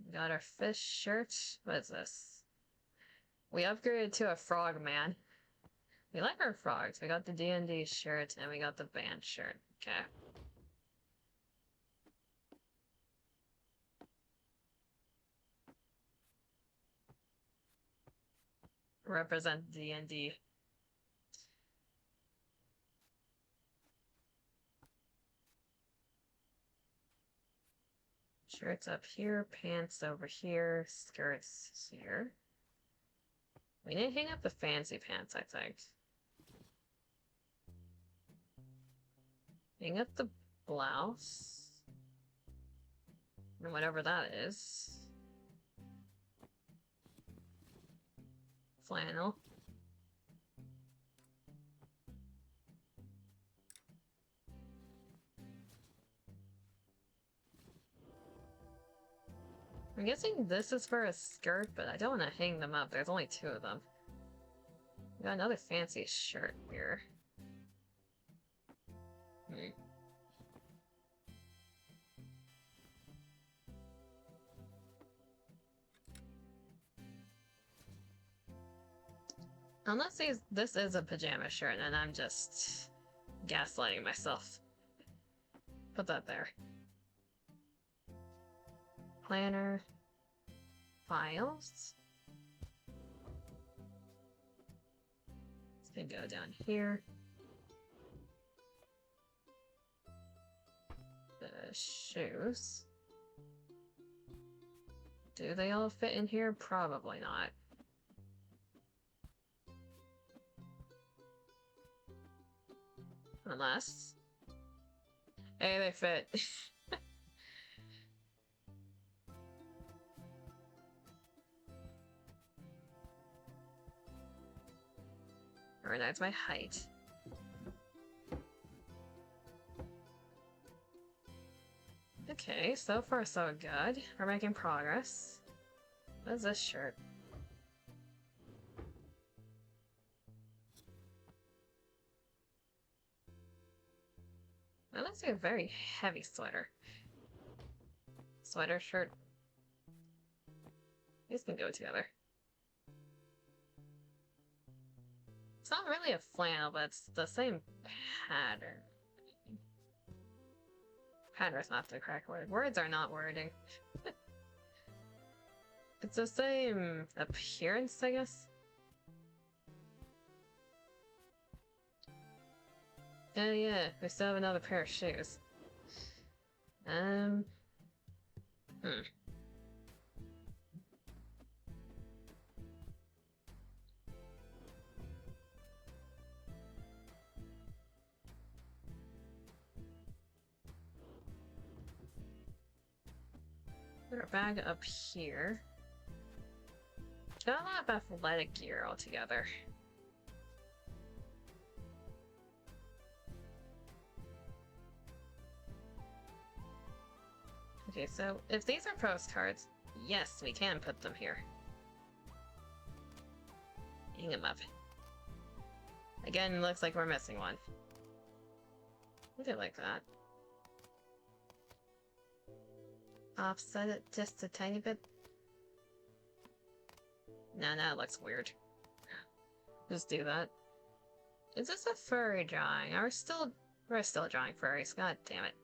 We got our fish shirt. What is this? We upgraded to a frog man. We like our frogs. We got the D&D shirt, and we got the band shirt. Okay. Represent D&D. Shirts up here, pants over here, skirts here. We need to hang up the fancy pants, I think. Hang up the blouse. And whatever that is. Flannel. I'm guessing this is for a skirt, but I don't want to hang them up. There's only 2 of them. We got another fancy shirt here. Unless this is a pajama shirt and I'm just gaslighting myself. Put that there. Planner. Files. It's gonna go down here. The shoes. Do they all fit in here? Probably not. Unless... Hey, they fit. Or that's my height. Okay, so far so good. We're making progress. What is this shirt? That looks like a very heavy sweater. Sweater, shirt. These can go together. It's not really a flannel, but it's the same pattern. Pattern's not the correct word. Words are not wording. It's the same appearance, I guess. Oh yeah, we still have another pair of shoes. Put our bag up here. Got a lot of athletic gear altogether. Okay, so if these are postcards, yes, we can put them here. Hang them up. Again, looks like we're missing one. I do like that. Offset it just a tiny bit. No, it looks weird. Just do that. Is this a furry drawing? We're still drawing furries. God damn it.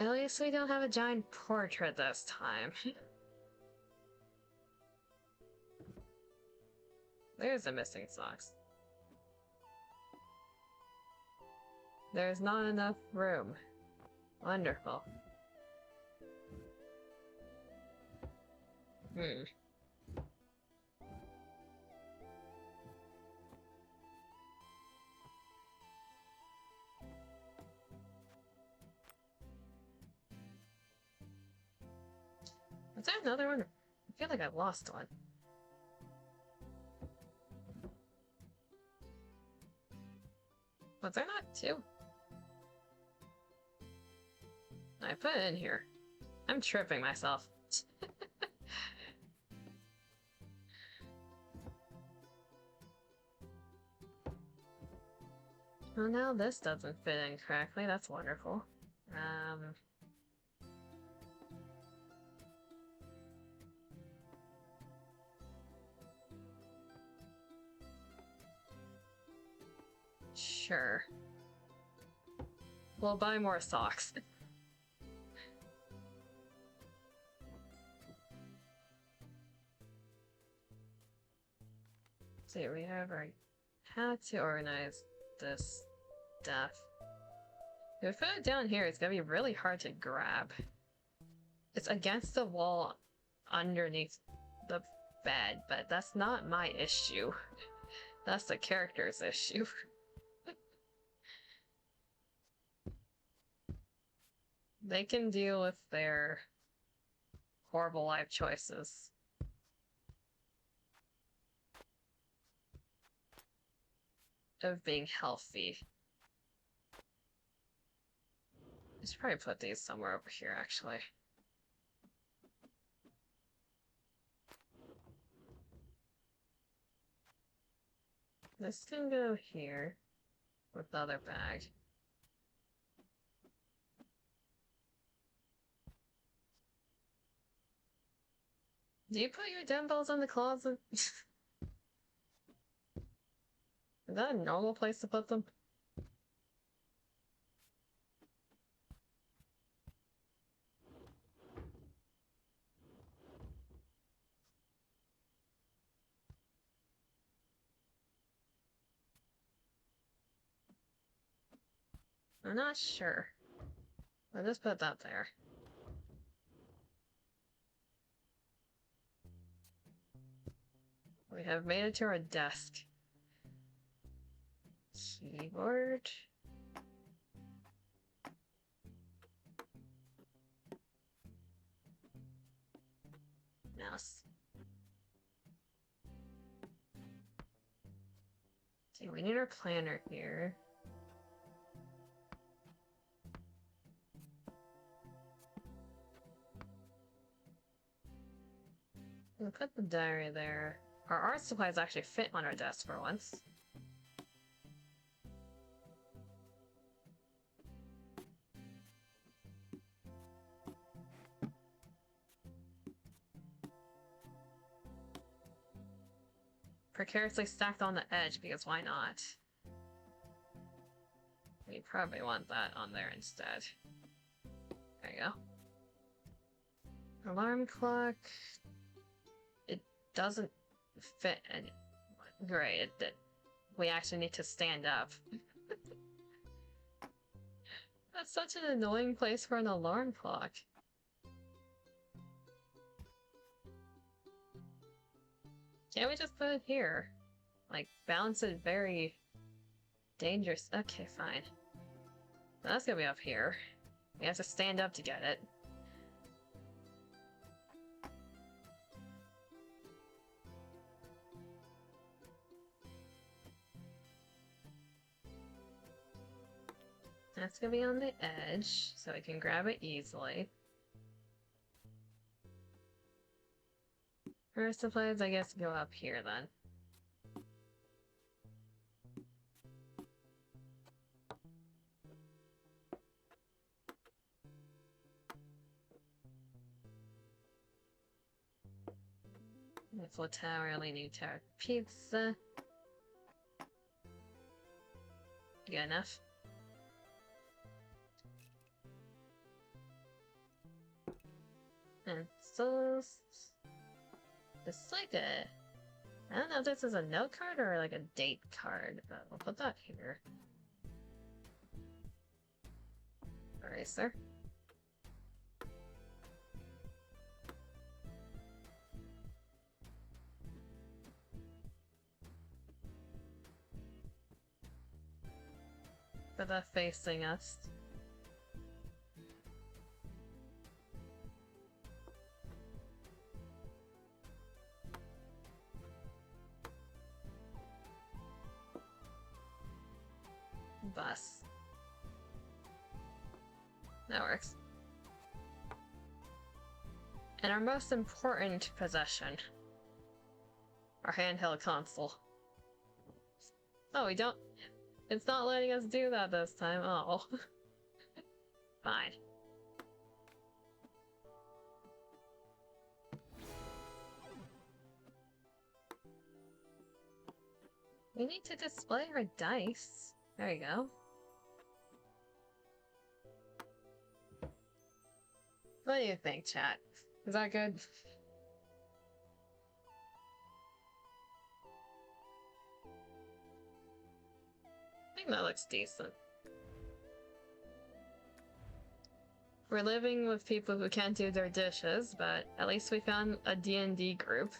At least we don't have a giant portrait this time. There's the missing socks. There's not enough room. Wonderful. Was there another one? I feel like I lost one. Was there not two? I put it in here. I'm tripping myself. Well, now this doesn't fit in correctly. That's wonderful. Sure. We'll buy more socks. See, we have our how to organize this stuff. If we put it down here, it's gonna be really hard to grab. It's against the wall underneath the bed, but that's not my issue. That's the character's issue. They can deal with their horrible life choices. Of being healthy. I should probably put these somewhere over here, actually. This can go here with the other bag. Do you put your dumbbells in the closet? Is that a normal place to put them? I'm not sure. I'll just put that there. We have made it to our desk. Keyboard. Mouse. Okay, we need our planner here. We'll put the diary there. Our art supplies actually fit on our desk for once. Precariously stacked on the edge, because why not? We probably want that on there instead. There you go. Alarm clock. It doesn't fit any. Great, we actually need to stand up. That's such an annoying place for an alarm clock. Can't we just put it here? Like, balance it very dangerous. Okay, fine. That's gonna be up here. We have to stand up to get it. That's gonna be on the edge, so we can grab it easily. First supplies, I guess, go up here then. Full tower, leaning tower, pizza. Good enough. And so, it's like a, I don't know if this is a note card or like a date card, but we'll put that here. Eraser. Put that facing us. Bus. That works. And our most important possession. Our handheld console. Oh, we don't... It's not letting us do that this time. Oh. Fine. We need to display our dice. There you go. What do you think, chat? Is that good? I think that looks decent. We're living with people who can't do their dishes, but at least we found a D&D group.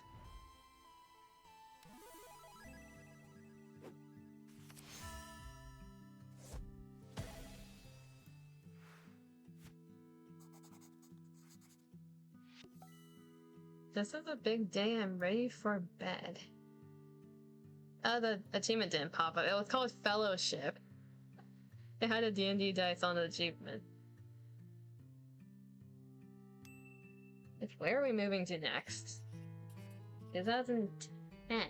This is a big day, I'm ready for bed. Oh, the achievement didn't pop up. It was called Fellowship. It had a D&D dice on the achievement. Where are we moving to next? 2010.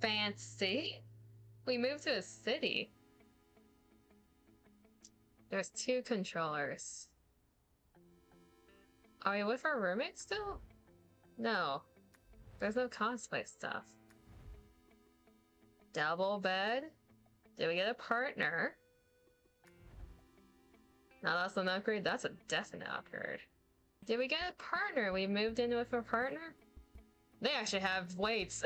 Fancy. We moved to a city. There's 2 controllers. Are we with our roommate still? No. There's no cosplay stuff. Double bed? Did we get a partner? Now that's an upgrade? That's a definite upgrade. Did we get a partner? We moved in with a partner? They actually have weights.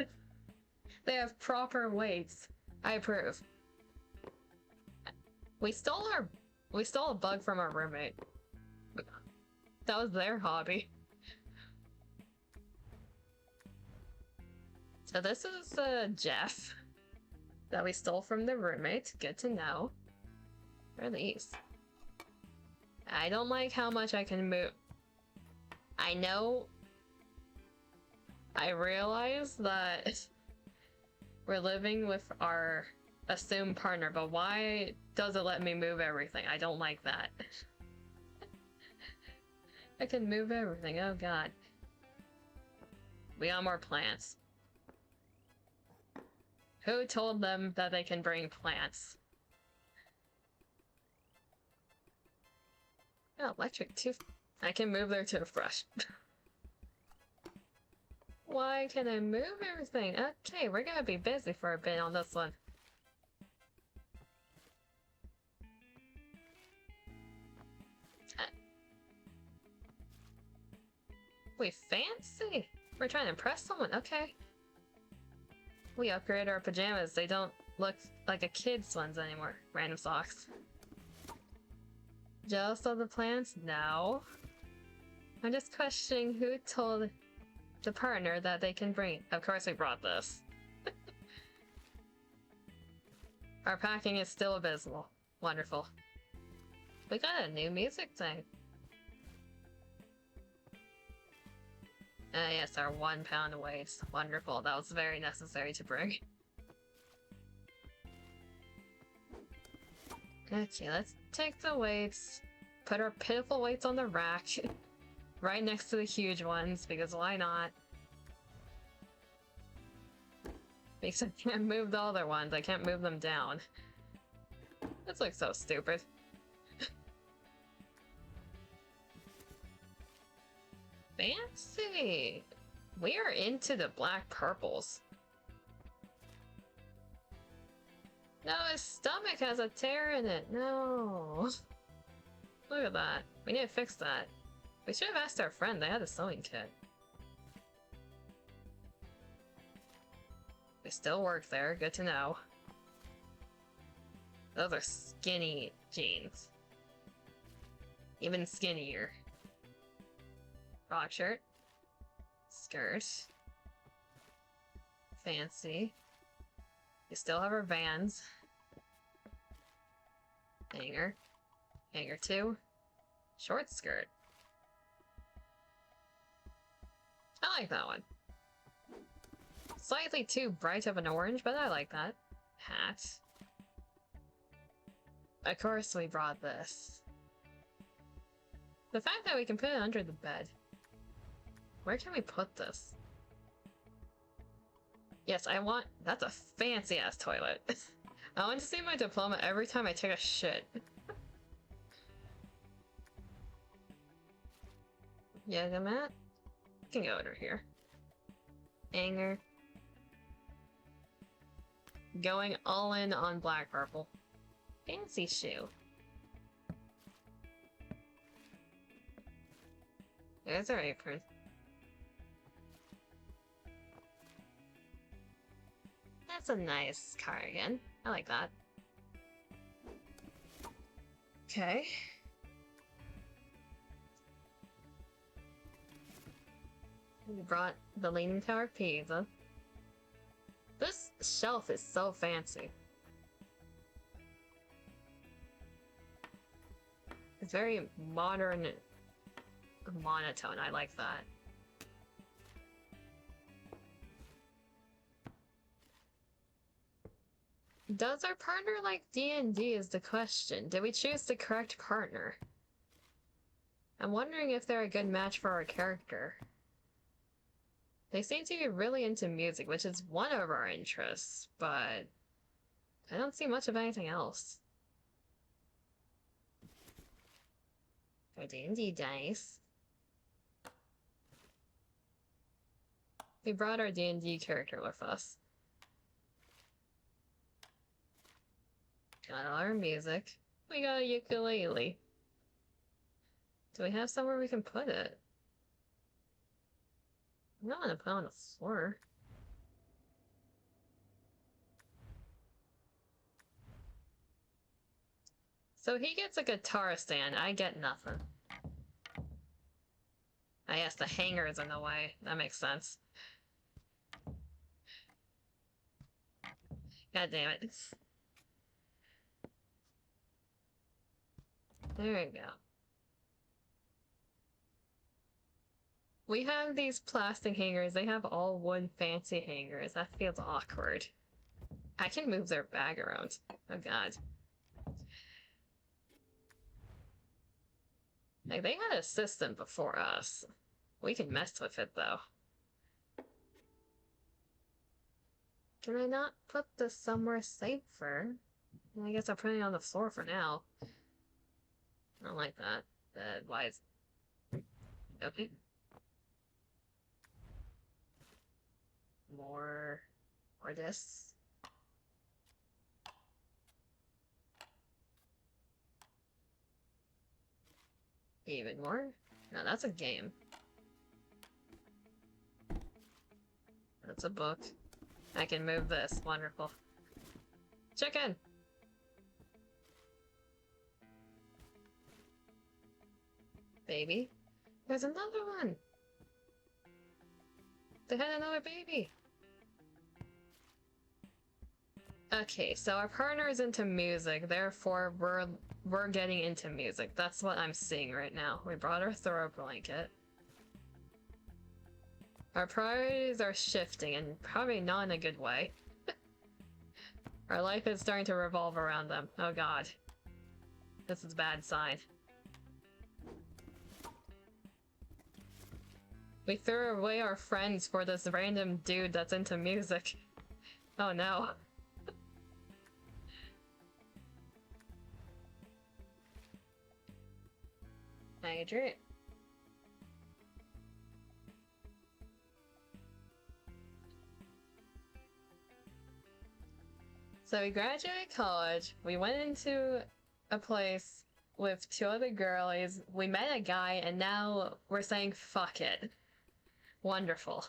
They have proper weights. I approve. We stole a bug from our roommate. That was their hobby. So this is Jeff that we stole from the roommate. Good to know. What are these? I don't like how much I can move. I know. I realize that We're living with our assumed partner, but why does it let me move everything? I don't like that. I can move everything, oh god. We got more plants. Who told them that they can bring plants? Oh, electric tooth. I can move their toothbrush. Why can I move everything? Okay, we're gonna be busy for a bit on this one. We fancy? We're trying to impress someone, okay. We upgrade our pajamas. They don't look like a kid's ones anymore. Random socks. Jealous of the plants? No. I'm just questioning who told the partner that they can bring it. Of course we brought this. Our packing is still abysmal. Wonderful. We got a new music thing. Yes, our 1 pound weights. Wonderful. That was very necessary to bring. Okay, let's take the weights. Put our pitiful weights on the rack. Right next to the huge ones, because why not? Because I can't move the other ones. I can't move them down. This looks so stupid. Fancy! We are into the black purples. No, his stomach has a tear in it. No. Look at that. We need to fix that. We should have asked our friend. They had a sewing kit. They still work there. Good to know. Those are skinny jeans. Even skinnier. Rock shirt. Skirt. Fancy. You still have our Vans. Hanger. Hanger 2. Short skirt. I like that one. Slightly too bright of an orange, but I like that. Hat. Of course we brought this. The fact that we can put it under the bed. Where can we put this? Yes, I want... That's a fancy-ass toilet. I want to see my diploma every time I take a shit. Yoga mat? I can go under here. Hanger. Going all in on black purple. Fancy shoe. There's our apron. That's a nice cardigan. I like that. Okay. We brought the Leaning Tower of Pisa. This shelf is so fancy. It's very modern, monotone. I like that. Does our partner like D&D is the question. Did we choose the correct partner? I'm wondering if they're a good match for our character. They seem to be really into music, which is one of our interests, but I don't see much of anything else. Our D&D dice. We brought our D&D character with us. Got all our music. We got a ukulele. Do we have somewhere we can put it? I'm not gonna put it on the floor. So he gets a guitar stand. I get nothing. I guess the hanger is in the way. That makes sense. God damn it. There we go. We have these plastic hangers. They have all wood fancy hangers. That feels awkward. I can move their bag around. Oh god. Like, they had a system before us. We can mess with it, though. Can I not put this somewhere safer? I guess I'll put it on the floor for now. I don't like that. Why is... Okay. More discs. Even more? No, that's a game. That's a book. I can move this. Wonderful. Chicken! Baby. There's another one! They had another baby! Okay, so our partner is into music, therefore we're getting into music. That's what I'm seeing right now. We brought our throw blanket. Our priorities are shifting, and probably not in a good way. Our life is starting to revolve around them. Oh god. This is a bad sign. We threw away our friends for this random dude that's into music. Oh no. Hydrate. So we graduated college, we went into a place with 2 other girlies, we met a guy, and now we're saying fuck it. Wonderful.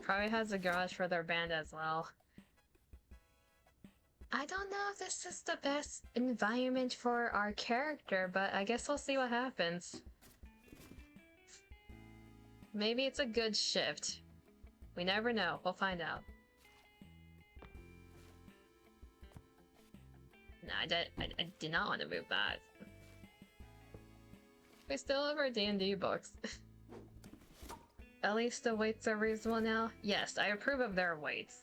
Probably has a garage for their band as well. I don't know if this is the best environment for our character, but I guess we'll see what happens. Maybe it's a good shift. We never know. We'll find out. No, I did not want to move that. We still have our D&D books. At least the weights are reasonable now. Yes, I approve of their weights.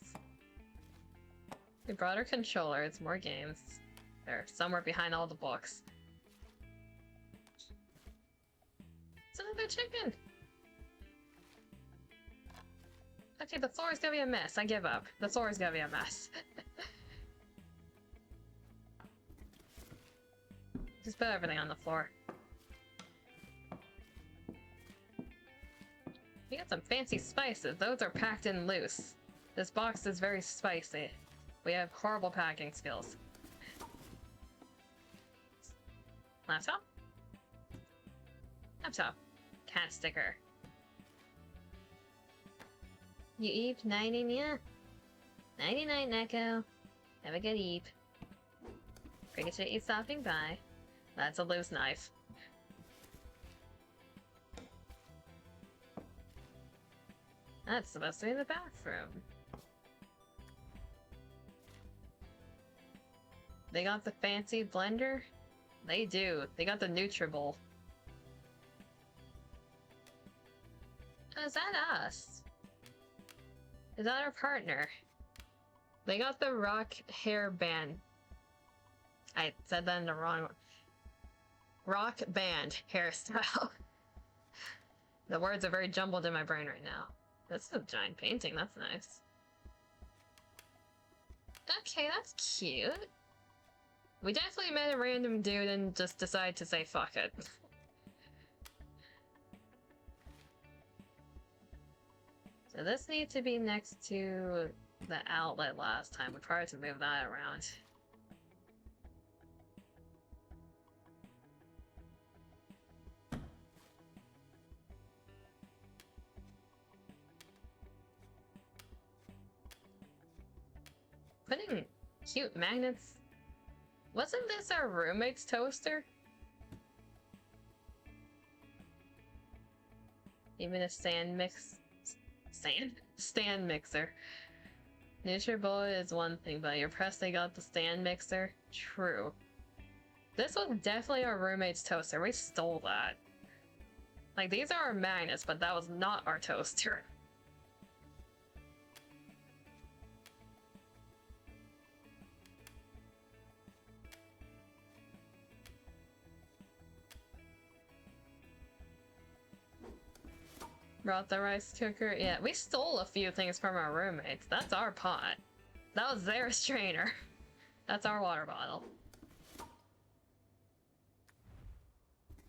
We brought our controllers, more games. They're somewhere behind all the books. It's another chicken! Okay, the floor is gonna be a mess. I give up. The floor is gonna be a mess. Just put everything on the floor. We got some fancy spices. Those are packed in loose. This box is very spicy. We have horrible packing skills. Laptop? Laptop. Cat sticker. You eep, nighty, yeah. Nighty night, Neko. Have a good eep. Appreciate you stopping by. That's a loose knife. That's supposed to be the bathroom. They got the fancy blender? They do. They got the Nutribowl. Oh, is that us? Is that our partner? They got the rock hair band. I said that in the wrong one. Rock band hairstyle. The words are very jumbled in my brain right now. That's a giant painting. That's nice. Okay, that's cute. We definitely met a random dude and just decided to say fuck it. So this needs to be next to the outlet last time. We probably have to move that around. Putting cute magnets. Wasn't this our roommate's toaster? Even a stand mixer. Nutribowl is one thing, but you're impressed they got the stand mixer? True. This was definitely our roommate's toaster. We stole that. Like, these are our magnets, but that was not our toaster. Brought the rice cooker. Yeah, we stole a few things from our roommates. That's our pot. That was their strainer. That's our water bottle.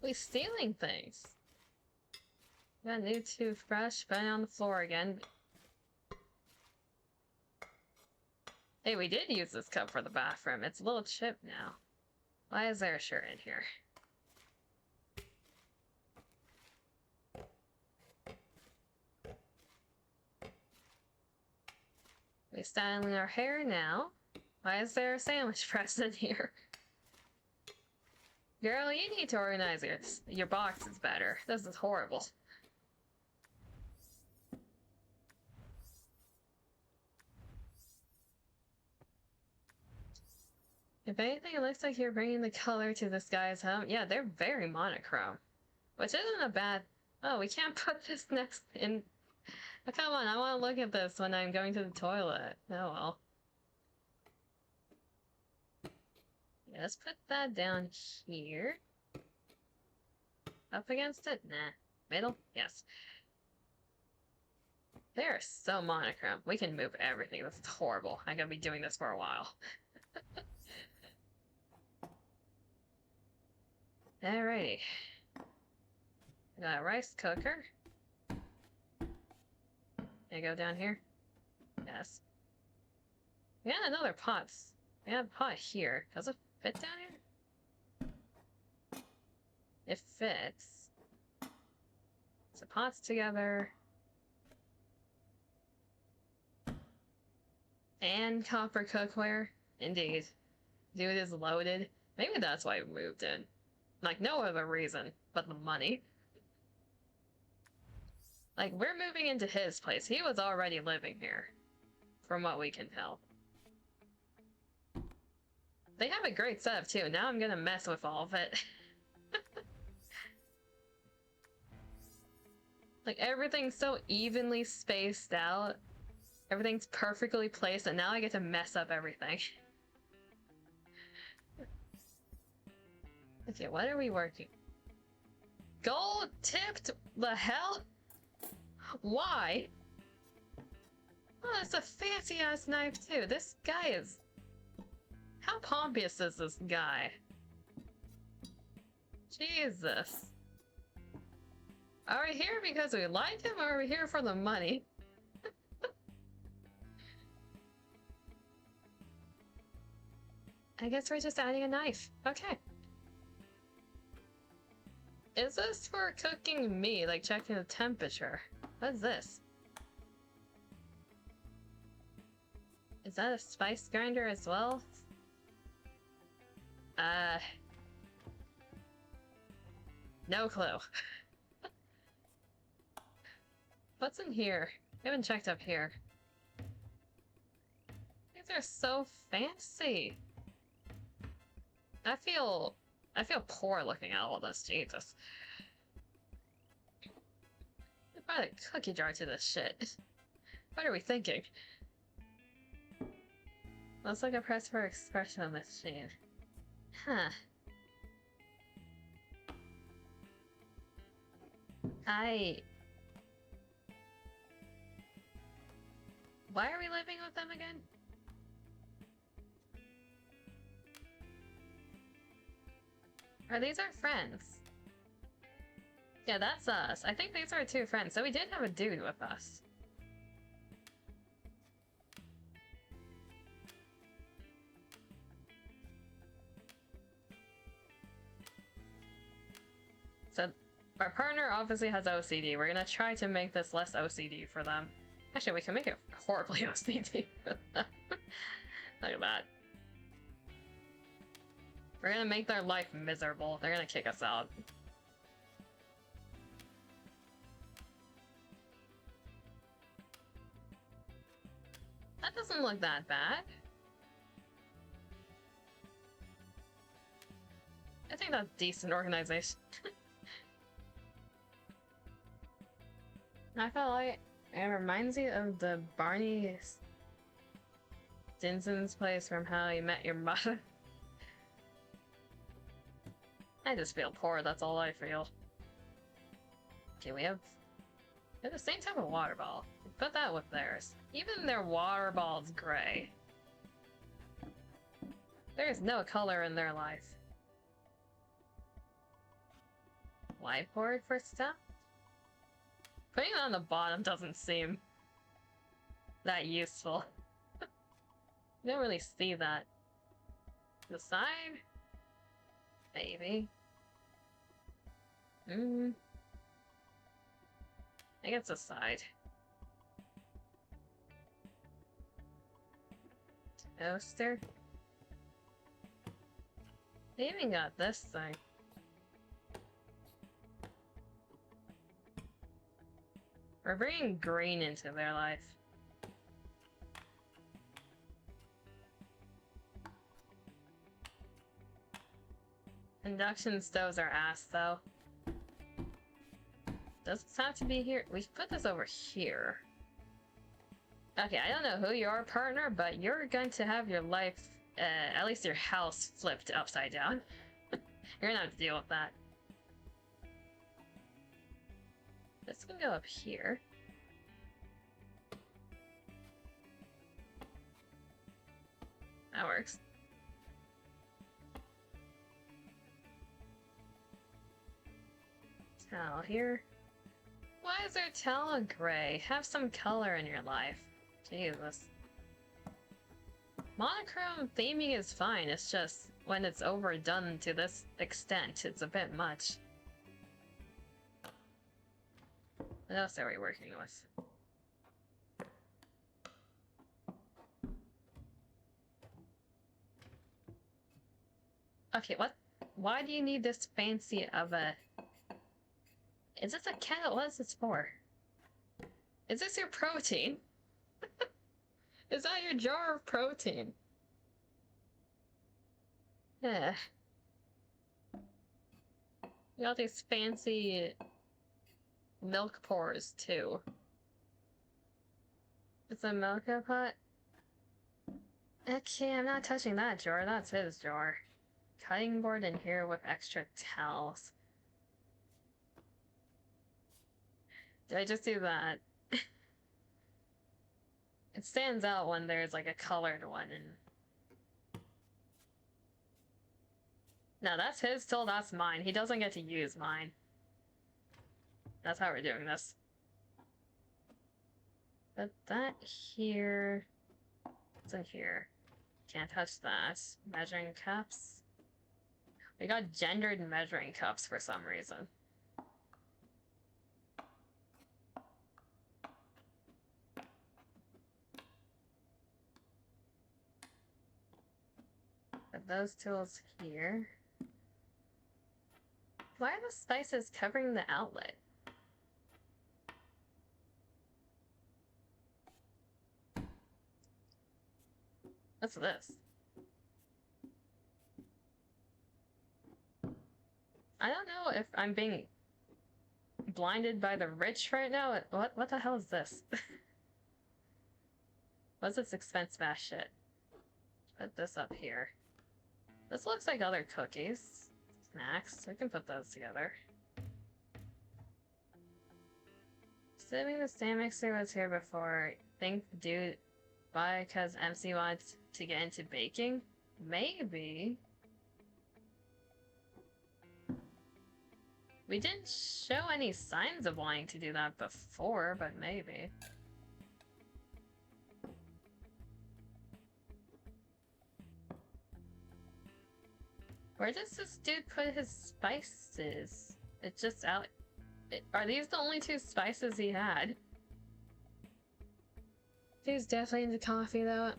We stealing things. Got a new toothbrush, put it on the floor again. Hey, we did use this cup for the bathroom. It's a little chipped now. Why is there a shirt in here? We styling our hair now. Why is there a sandwich press in here? Girl, you need to organize your boxes better. This is horrible. If anything, it looks like you're bringing the color to this guy's home. Yeah, they're very monochrome. Which isn't a bad... Oh, we can't put this next in... Oh, come on, I want to look at this when I'm going to the toilet. Oh well. Yeah, let's put that down here. Up against it? Nah. Middle? Yes. They are so monochrome. We can move everything. This is horrible. I'm gonna be doing this for a while. Alrighty. I got a rice cooker. Can I go down here? Yes. We got another pot. We have a pot here. Does it fit down here? It fits. So pots together. And copper cookware. Indeed. Dude is loaded. Maybe that's why we moved in. Like, no other reason but the money. Like, we're moving into his place. He was already living here. From what we can tell. They have a great setup, too. Now I'm gonna mess with all of it. Like, everything's so evenly spaced out. Everything's perfectly placed, and now I get to mess up everything. Okay, what are we working? Gold tipped? The hell? Why? Oh, that's a fancy ass knife too. This guy is... How pompous is this guy? Jesus. Are we here because we like him, or are we here for the money? I guess we're just adding a knife. Okay. Is this for cooking meat, like checking the temperature? What is this? Is that a spice grinder as well? No clue. What's in here? I haven't checked up here. These are so fancy. I feel poor looking at all this, Jesus. Let's buy a cookie jar to this shit. What are we thinking? Looks like a press for expression machine. Huh. Why are we living with them again? Are these our friends? Yeah, that's us. I think these are our two friends. So we did have a dude with us. So our partner obviously has OCD. We're gonna try to make this less OCD for them. Actually, we can make it horribly OCD for them. Look at that. We're gonna make their life miserable. They're gonna kick us out. That doesn't look that bad. I think that's decent organization. I felt like it reminds you of the Barney Stinson's place from How You Met Your Mother. I just feel poor, that's all I feel. Okay, we have They're the same type of water ball. Put that with theirs. Even their water ball's gray. There is no color in their life. Whiteboard for stuff? Putting it on the bottom doesn't seem that useful. You don't really see that. The side? Maybe. I guess the side. Toaster? They even got this thing. We're bringing green into their life. Induction stoves are ass, though. Does this have to be here? We should put this over here. Okay, I don't know who you are, partner, but you're going to have your life, at least your house, flipped upside down. You're gonna have to deal with that. This can go up here. That works. Towel here. Why is there towel gray? Have some color in your life. Jesus. Monochrome theming is fine, it's just when it's overdone to this extent, it's a bit much. What else are we working with? Okay, what? Why do you need this fancy of a... Is this a kettle? What is this for? Is this your protein? Is that your jar of protein? Yeah. You got these fancy milk pours too. It's a milk pot? Okay, I'm not touching that jar. That's his jar. Cutting board in here with extra towels. Did I just do that? It stands out when there's like a colored one and... No, that's his till that's mine. He doesn't get to use mine. That's how we're doing this. Put that here. What's in here? Can't touch that. Measuring cups. We got gendered measuring cups for some reason. Put those tools here. Why are the spices covering the outlet? What's this? I don't know if I'm being blinded by the rich right now. What the hell is this? What's this expense bash shit? Put this up here. This looks like other cookies. Snacks. We can put those together. Assuming the stand mixer was here before, think due why? Because MC wants to get into baking? Maybe. We didn't show any signs of wanting to do that before, but maybe. Where does this dude put his spices? It's just out. Are these the only two spices he had? He's definitely into coffee though.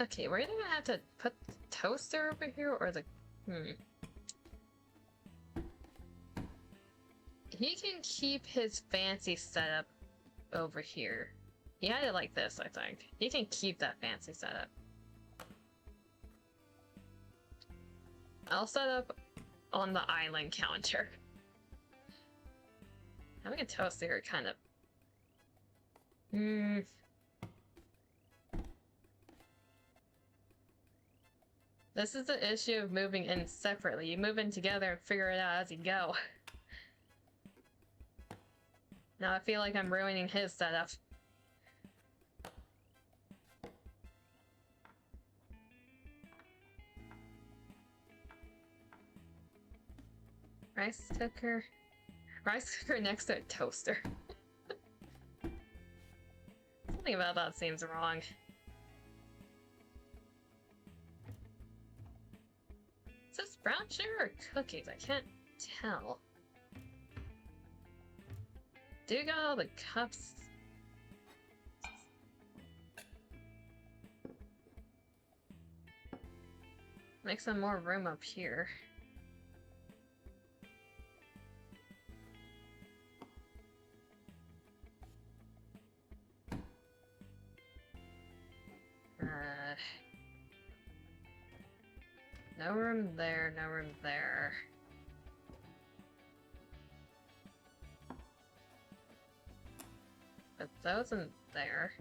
Okay, we're either gonna have to put the toaster over here or the... He can keep his fancy setup over here. He had it like this, I think. He can keep that fancy setup. I'll set up on the island counter. Having a toaster kind of... This is the issue of moving in separately. You move in together and figure it out as you go. Now I feel like I'm ruining his setup. Rice cooker. Rice cooker next to a toaster. Something about that seems wrong. Is this brown sugar or cookies? I can't tell. Do you got all the cups? Make some more room up here. No room there, no room there. But those in there.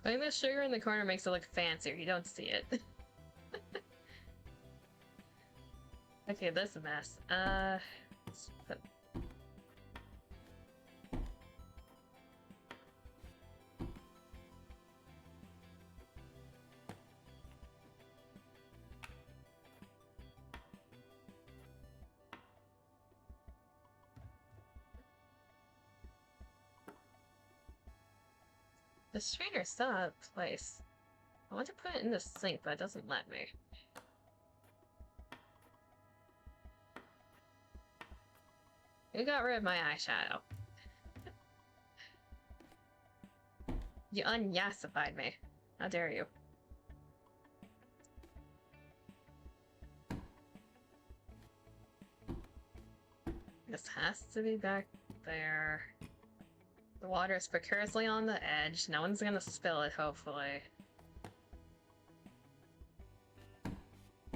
Putting the sugar in the corner makes it look fancier. You don't see it. Okay, this mess. Let's put... The strainer's still out of place. I want to put it in the sink, but it doesn't let me. You got rid of my eyeshadow. You unyassified me. How dare you? This has to be back there. The water is precariously on the edge. No one's gonna spill it, hopefully.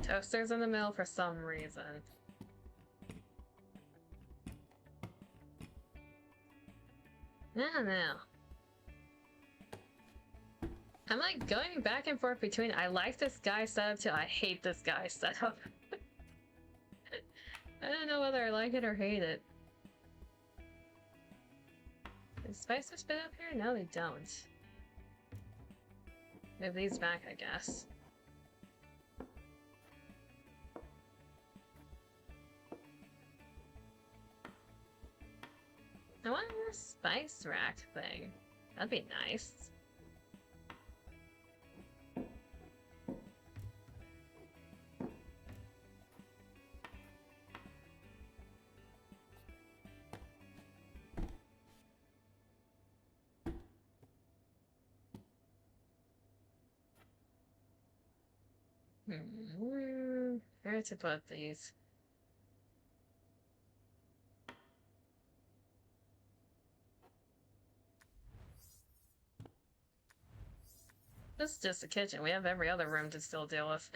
Toaster's in the middle for some reason. No. I'm like going back and forth between I like this guy's setup to I hate this guy's setup. I don't know whether I like it or hate it. Does spicer spit up here? No, they don't. Move these back, I guess. I want a spice rack thing. That'd be nice. Where to put these? This is just a kitchen. We have every other room to still deal with.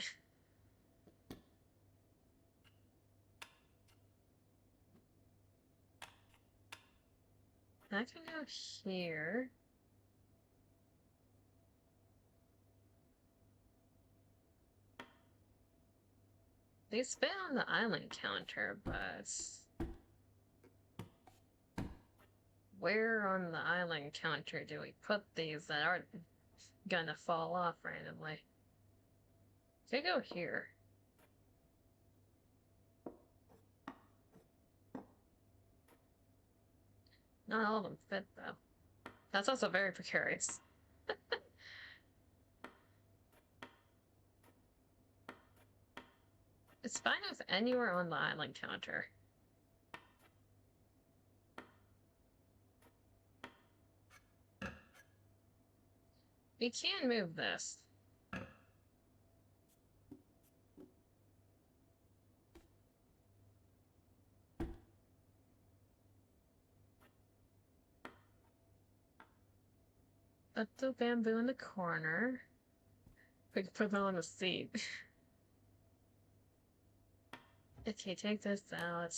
I can go here. They spit on the island counter, but where on the island counter do we put these that aren't gonna fall off randomly? Could go here. Not all of them fit though. That's also very precarious. It's fine with anywhere on the island counter. We can move this. Put the bamboo in the corner. We can put them on the seat. Okay, take this out.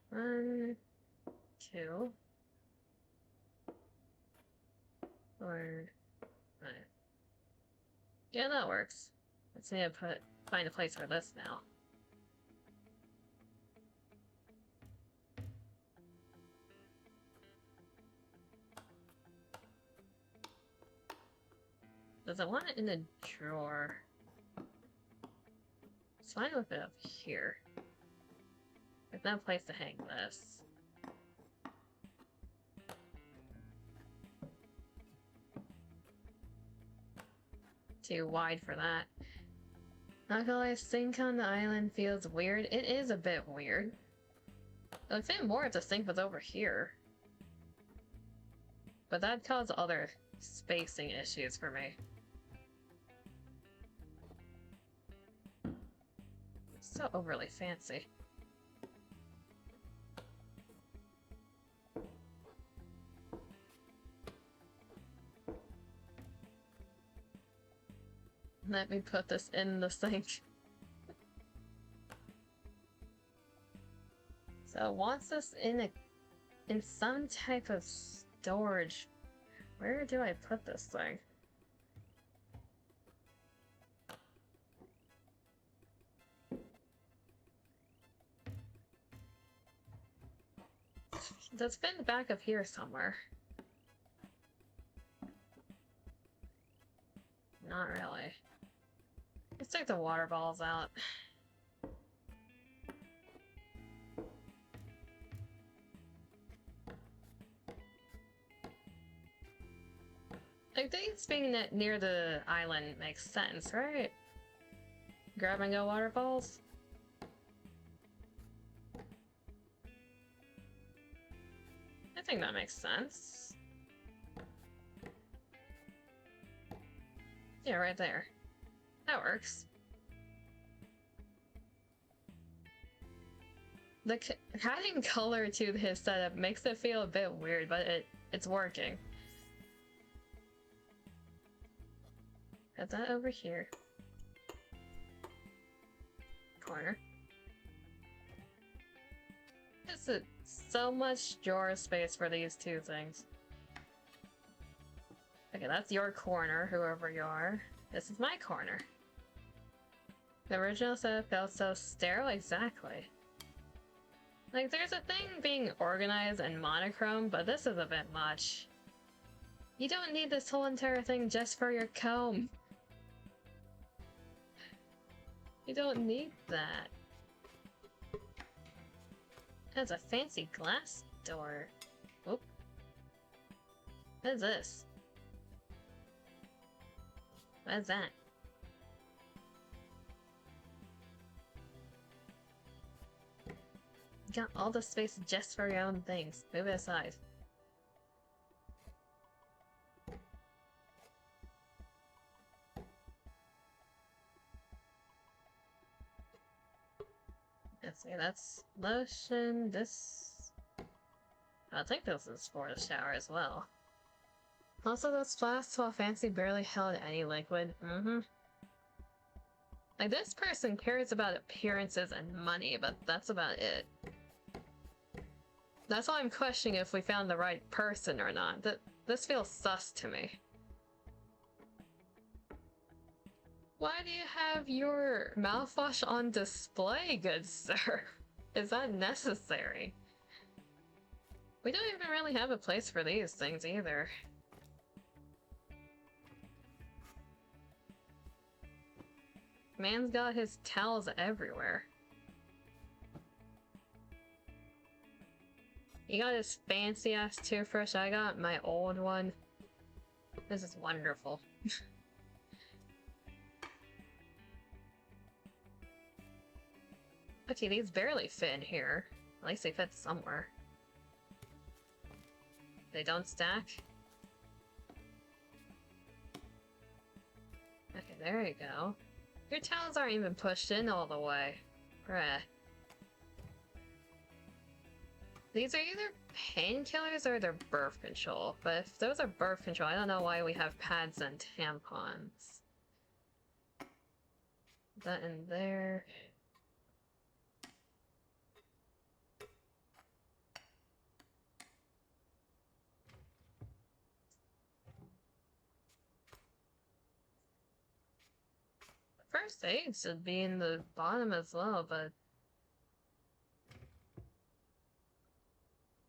1, 2, 4, 5. Yeah, that works. Let's need to find a place for this now. Does it want it in a drawer? It's fine with it up here. There's no place to hang this. Too wide for that. Not gonna lie, sink on the island feels weird. It is a bit weird. It would fit more if the sink was over here. But that'd cause other spacing issues for me. So overly fancy. Let me put this in the sink. So it wants this in some type of storage. Where do I put this thing? That's been the back of here somewhere. Not really. Let's take the water balls out. Like, these being near the island makes sense, right? Grab and go waterfalls? I think that makes sense. Yeah, right there. That works. Adding color to his setup makes it feel a bit weird, but it's working. Put that over here. Corner. This is so much drawer space for these two things. Okay, that's your corner, whoever you are. This is my corner. The original setup felt so sterile, exactly. Like, there's a thing being organized and monochrome, but this is a bit much. You don't need this whole entire thing just for your comb. You don't need that. That's a fancy glass door. Oop. What is this? What is that? You got all the space just for your own things. Move it aside. Let's see, that's lotion, this... I think this is for the shower as well. Also, those flasks, while fancy, barely held any liquid. Like, this person cares about appearances and money, but that's about it. That's why I'm questioning if we found the right person or not. This feels sus to me. Why do you have your mouthwash on display, good sir? Is that necessary? We don't even really have a place for these things either. Man's got his towels everywhere. He got his fancy ass toothbrush. I got my old one. This is wonderful. Okay, these barely fit in here. At least they fit somewhere. They don't stack? Okay, there you go. Your towels aren't even pushed in all the way. Bruh. These are either painkillers or they're birth control, but if those are birth control, I don't know why we have pads and tampons. That in there. First aid should be in the bottom as well, but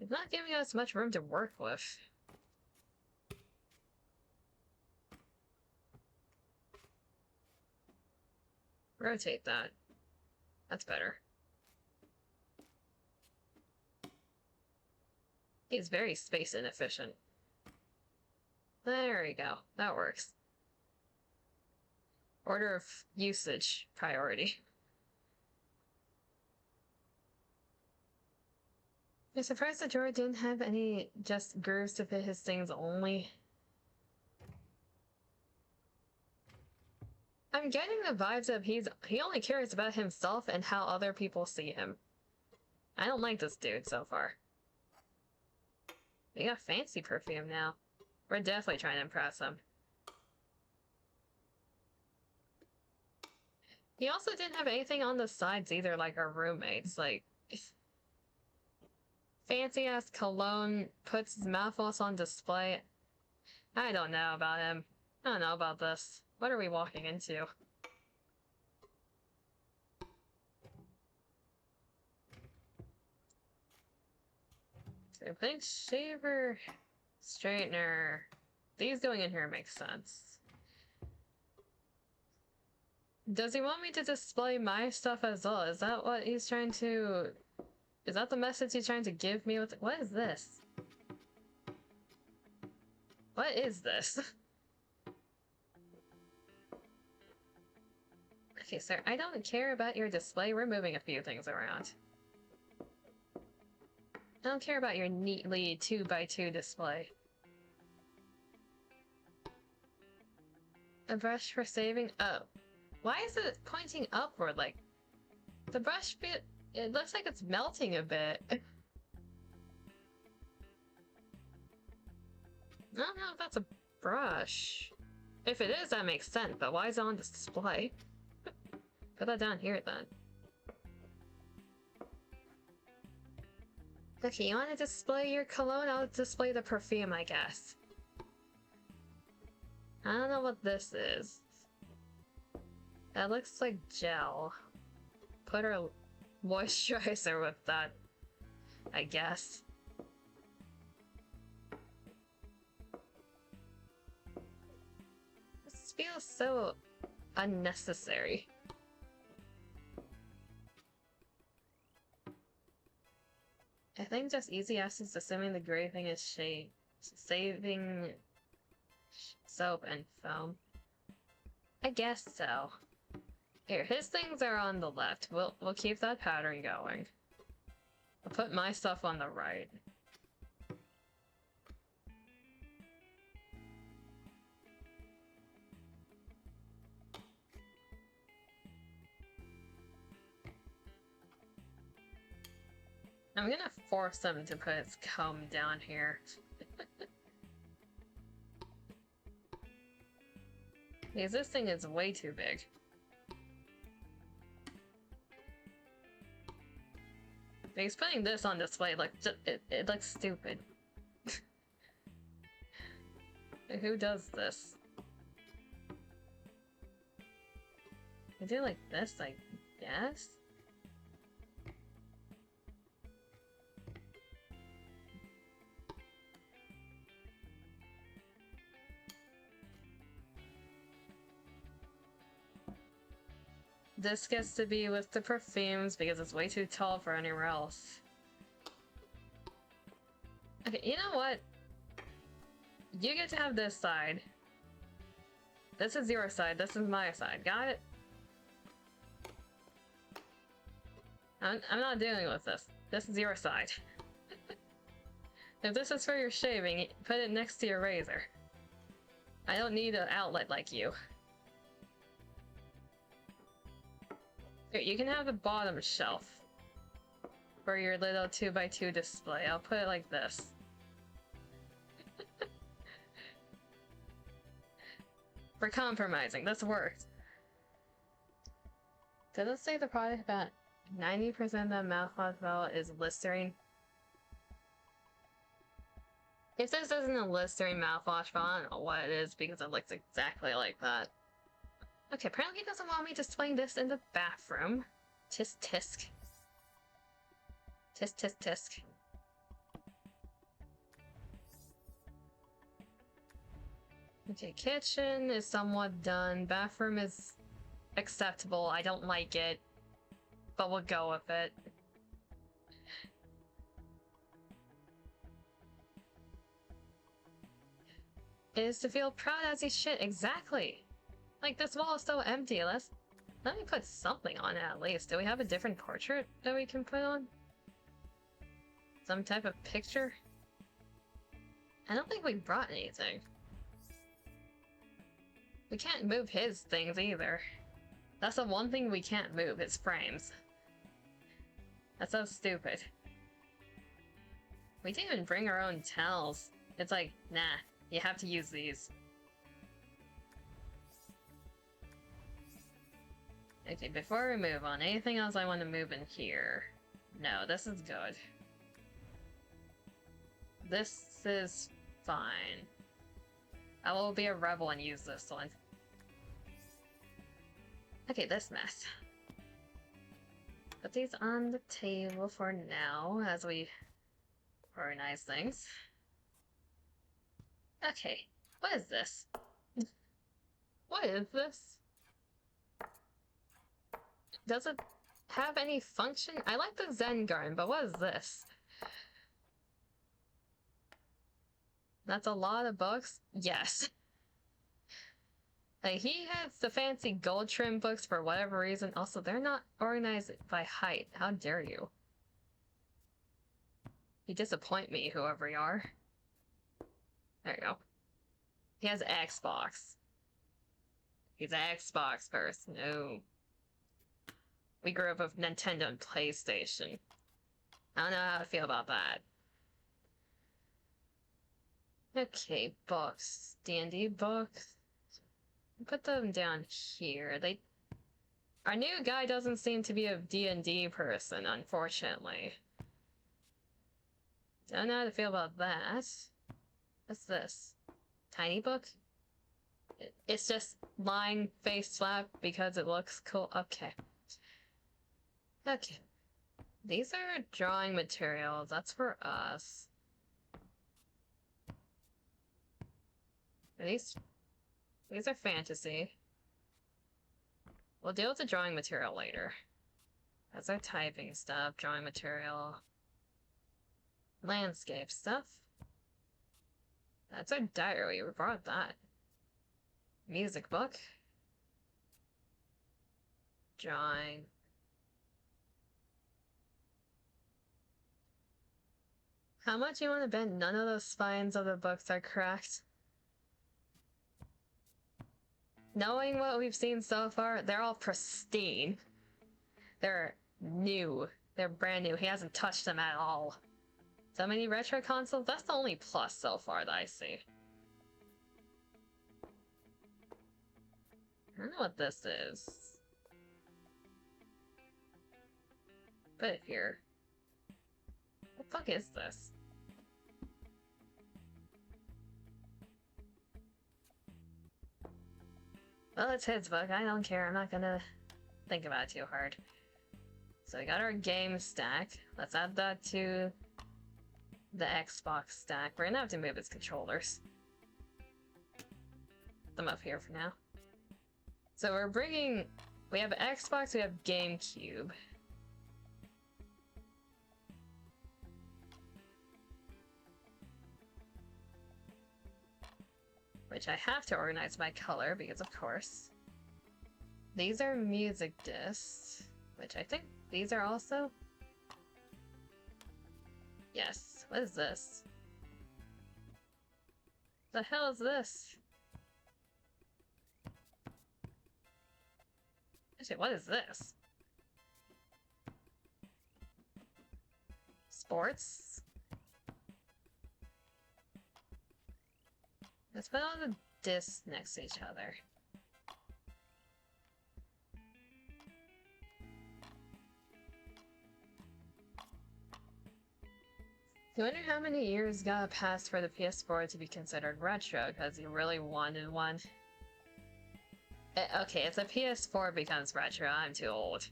it's not giving us much room to work with. Rotate that. That's better. He's very space inefficient. There we go. That works. Order of usage priority. I'm surprised the drawer didn't have any just grooves to fit his things only. I'm getting the vibes that he only cares about himself and how other people see him. I don't like this dude so far. We got fancy perfume now. We're definitely trying to impress him. He also didn't have anything on the sides either, like our roommates. Like, fancy-ass cologne puts his mouthwash on display. I don't know about him. I don't know about this. What are we walking into? So putting shaver, straightener. These going in here makes sense. Does he want me to display my stuff as well? Is that what he's trying to... Is that the message he's trying to give me? What is this? What is this? Okay, sir, I don't care about your display. We're moving a few things around. I don't care about your neatly 2x2 display. A brush for saving... Oh. Why is it pointing upward? Like, the brush bit... It looks like it's melting a bit. I don't know if that's a brush. If it is, that makes sense, but why is it on display? Put that down here, then. Okay, you want to display your cologne? I'll display the perfume, I guess. I don't know what this is. That looks like gel. Put our moisturizer with that, I guess. This feels so unnecessary. I think just easy access, assuming the gray thing is saving soap and foam. I guess so. Here, his things are on the left. We'll keep that pattern going. I'll put my stuff on the right. I'm gonna force him to put his comb down here. Because this thing is way too big. He's putting this on display, like, it looks stupid. Who does this? I do like this, I guess? This gets to be with the perfumes because it's way too tall for anywhere else. Okay, you know what? You get to have this side. This is your side, this is my side. Got it? I'm not dealing with this. This is your side. If this is for your shaving, put it next to your razor. I don't need an outlet like you. Here, you can have the bottom shelf. for your little 2x2 display. I'll put it like this. For compromising, this worked. Does it say the product about 90% of the mouthwash bottle is Listerine? If this isn't a Listerine mouthwash bottle, I don't know what it is because it looks exactly like that. Okay, apparently he doesn't want me displaying this in the bathroom. Tisk tisk. Tisk tisk tisk. Okay, kitchen is somewhat done. Bathroom is acceptable. I don't like it, but we'll go with it. It is to feel proud as he shit. Exactly. Like, this wall is so empty. Let me put something on it at least. Do we have a different portrait that we can put on? Some type of picture? I don't think we brought anything. We can't move his things either. That's the one thing we can't move, his frames. That's so stupid. We didn't even bring our own towels. It's like, nah, you have to use these. Okay, before we move on, anything else I want to move in here? No, this is good. This is fine. I will be a rebel and use this one. Okay, this mess. Put these on the table for now as we organize things. Okay, what is this? What is this? Does it have any function? I like the Zen garden, but what is this? That's a lot of books? Yes. Like, he has the fancy gold trim books for whatever reason. Also, they're not organized by height. How dare you? You disappoint me, whoever you are. There you go. He has Xbox. He's an Xbox person. No. We grew up with Nintendo and PlayStation. I don't know how to feel about that. Okay, books. D&D books. Put them down here. Our new guy doesn't seem to be a D&D person, unfortunately. Don't know how to feel about that. What's this? Tiny book? It's just lying face flat because it looks cool. Okay. Okay. These are drawing materials. That's for us. These are fantasy. We'll deal with the drawing material later. That's our typing stuff, drawing material. Landscape stuff. That's our diary, we brought that. Music book. Drawing. How much you want to bet none of those spines of the books are cracked? Knowing what we've seen so far, they're all pristine. They're new. They're brand new. He hasn't touched them at all. So many retro consoles? That's the only plus so far that I see. I don't know what this is. Put it here. What the fuck is this? Well, it's his book. I don't care. I'm not gonna think about it too hard. So we got our game stack. Let's add that to the Xbox stack. We're gonna have to move its controllers. Put them up here for now. So we're bringing... We have Xbox, we have GameCube. Which I have to organize by color, because of course. These are music discs, which I think these are also... Yes. What is this? The hell is this? Actually, what is this? Sports. Let's put all the discs next to each other. I wonder how many years got past for the PS4 to be considered retro, because you really wanted one. Okay, if the PS4 becomes retro, I'm too old.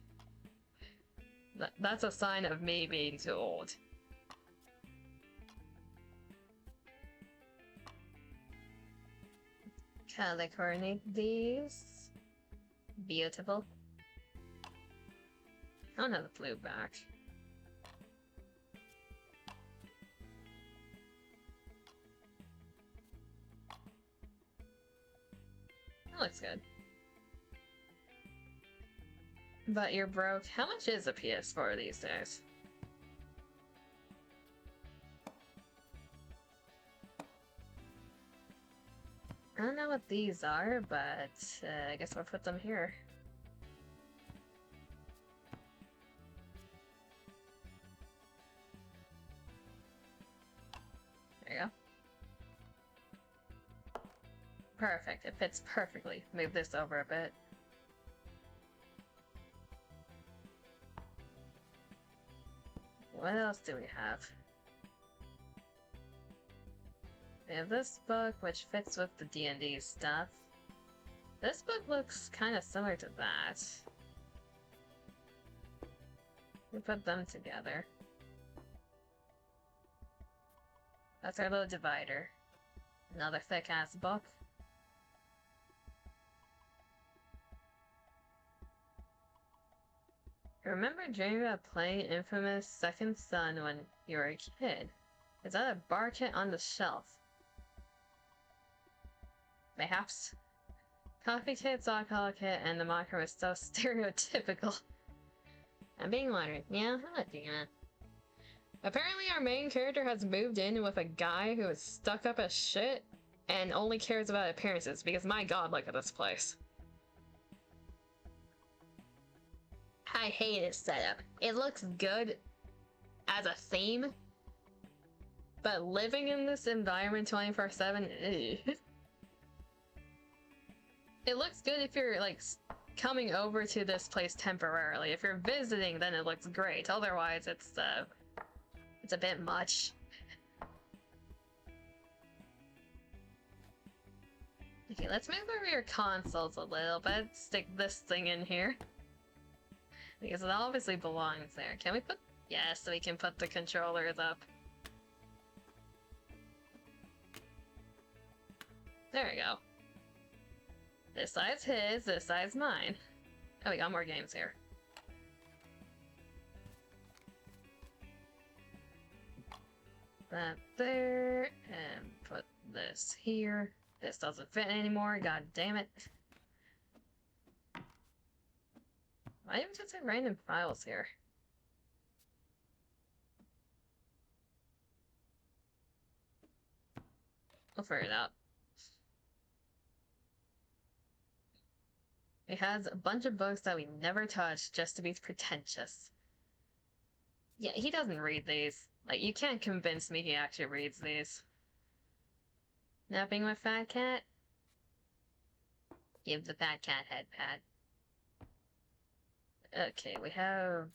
That's a sign of me being too old. Color coordinate these. Beautiful. I don't have the blue back. That looks good. But you're broke. How much is a PS4 these days? I don't know what these are, but I guess we'll put them here. There you go. Perfect. It fits perfectly. Move this over a bit. What else do we have? We have this book, which fits with the D&D stuff. This book looks kind of similar to that. We put them together. That's our little divider. Another thick-ass book. I remember dreaming about playing Infamous Second Son when you were a kid. Is that a bar kit on the shelf? Mayhaps. Coffee kit, alcohol kit, and the moniker was so stereotypical. I'm being modern. Yeah, I'm not doing that. Apparently our main character has moved in with a guy who is stuck up as shit and only cares about appearances, because my god, look at this place. I hate its setup. It looks good as a theme, but living in this environment 24/7, it looks good if you're like coming over to this place temporarily. If you're visiting, then it looks great. Otherwise, it's a bit much. Okay, let's move over your consoles a little bit. Stick this thing in here. Because it obviously belongs there. Can we put... Yes, we can put the controllers up. There we go. This side's his, this side's mine. Oh, we got more games here. That there, and put this here. This doesn't fit anymore, god damn it. Why do we just have random files here? We'll figure it out. It has a bunch of books that we never touched just to be pretentious. Yeah, he doesn't read these. Like, you can't convince me he actually reads these. Napping with fat cat? Give the fat cat head pat. Okay, we have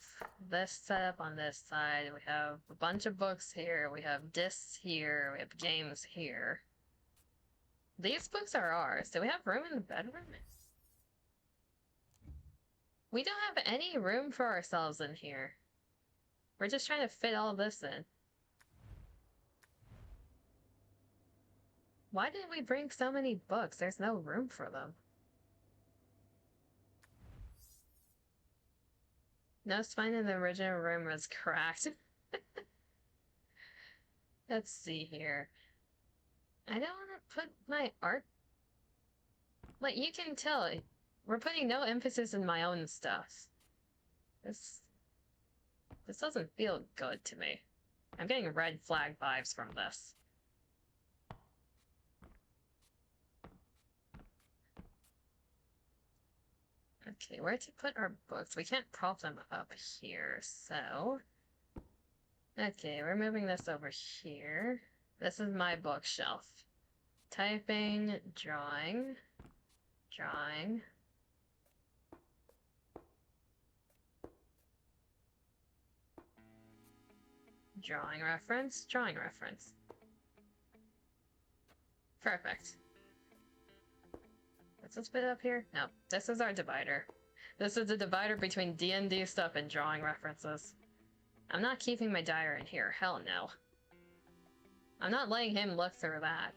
this set up on this side, we have a bunch of books here, we have discs here, we have games here. These books are ours. Do we have room in the bedroom? We don't have any room for ourselves in here. We're just trying to fit all this in. Why did we bring so many books? There's no room for them. No spine in the original room was cracked. Let's see here. I don't want to put my art... Like, you can tell, we're putting no emphasis in my own stuff. This doesn't feel good to me. I'm getting red flag vibes from this. Okay, where to put our books? We can't prop them up here, so... Okay, we're moving this over here. This is my bookshelf. Typing, drawing, drawing. Drawing reference, drawing reference. Perfect. What's this bit up here? No, this is our divider. This is the divider between D&D stuff and drawing references. I'm not keeping my diary in here, hell no. I'm not letting him look through that.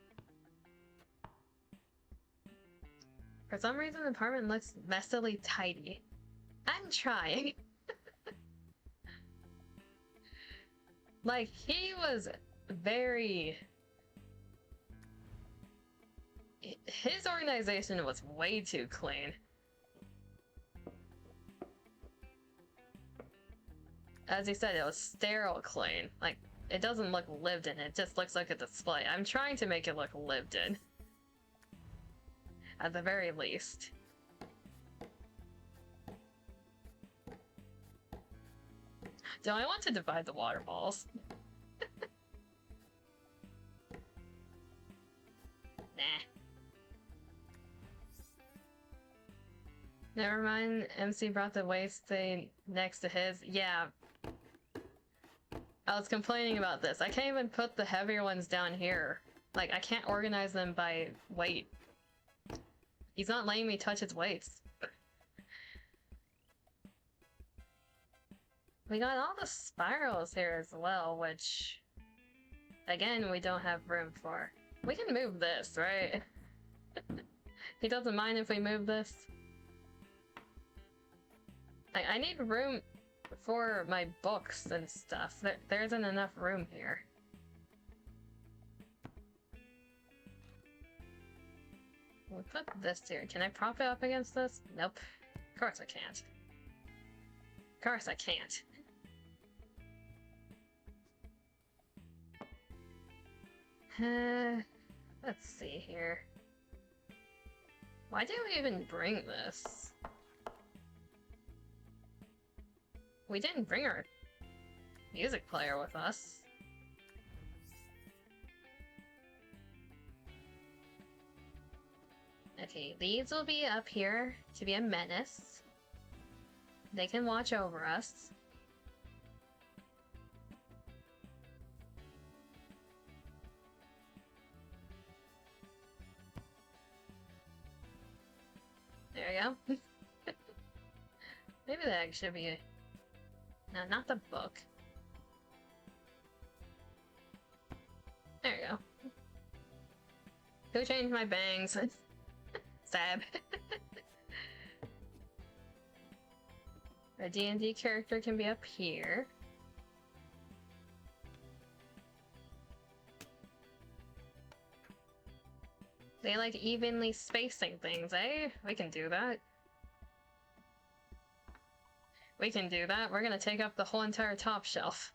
For some reason, the apartment looks messily tidy. I'm trying. Like, he was very... His organization was way too clean. As he said, it was sterile clean. Like, it doesn't look lived in, it just looks like a display. I'm trying to make it look lived in. At the very least. Do I want to divide the water balls? Nah. Never mind, MC brought the waste thing next to his. Yeah. I was complaining about this. I can't even put the heavier ones down here. Like, I can't organize them by weight. He's not letting me touch his weights. We got all the spirals here as well, which... Again, we don't have room for. We can move this, right? He doesn't mind if we move this. I need room for my books and stuff. There isn't enough room here. We'll put this here. Can I prop it up against this? Nope. Of course I can't. Of course I can't. Let's see here. Why did we even bring this? We didn't bring our music player with us. Okay, these will be up here to be a menace. They can watch over us. There we go. Maybe that should be a... No, not the book. There you go. Who changed my bangs? Stab. Our D&D character can be up here. They like evenly spacing things, eh? We can do that. We can do that. We're gonna take up the whole entire top shelf.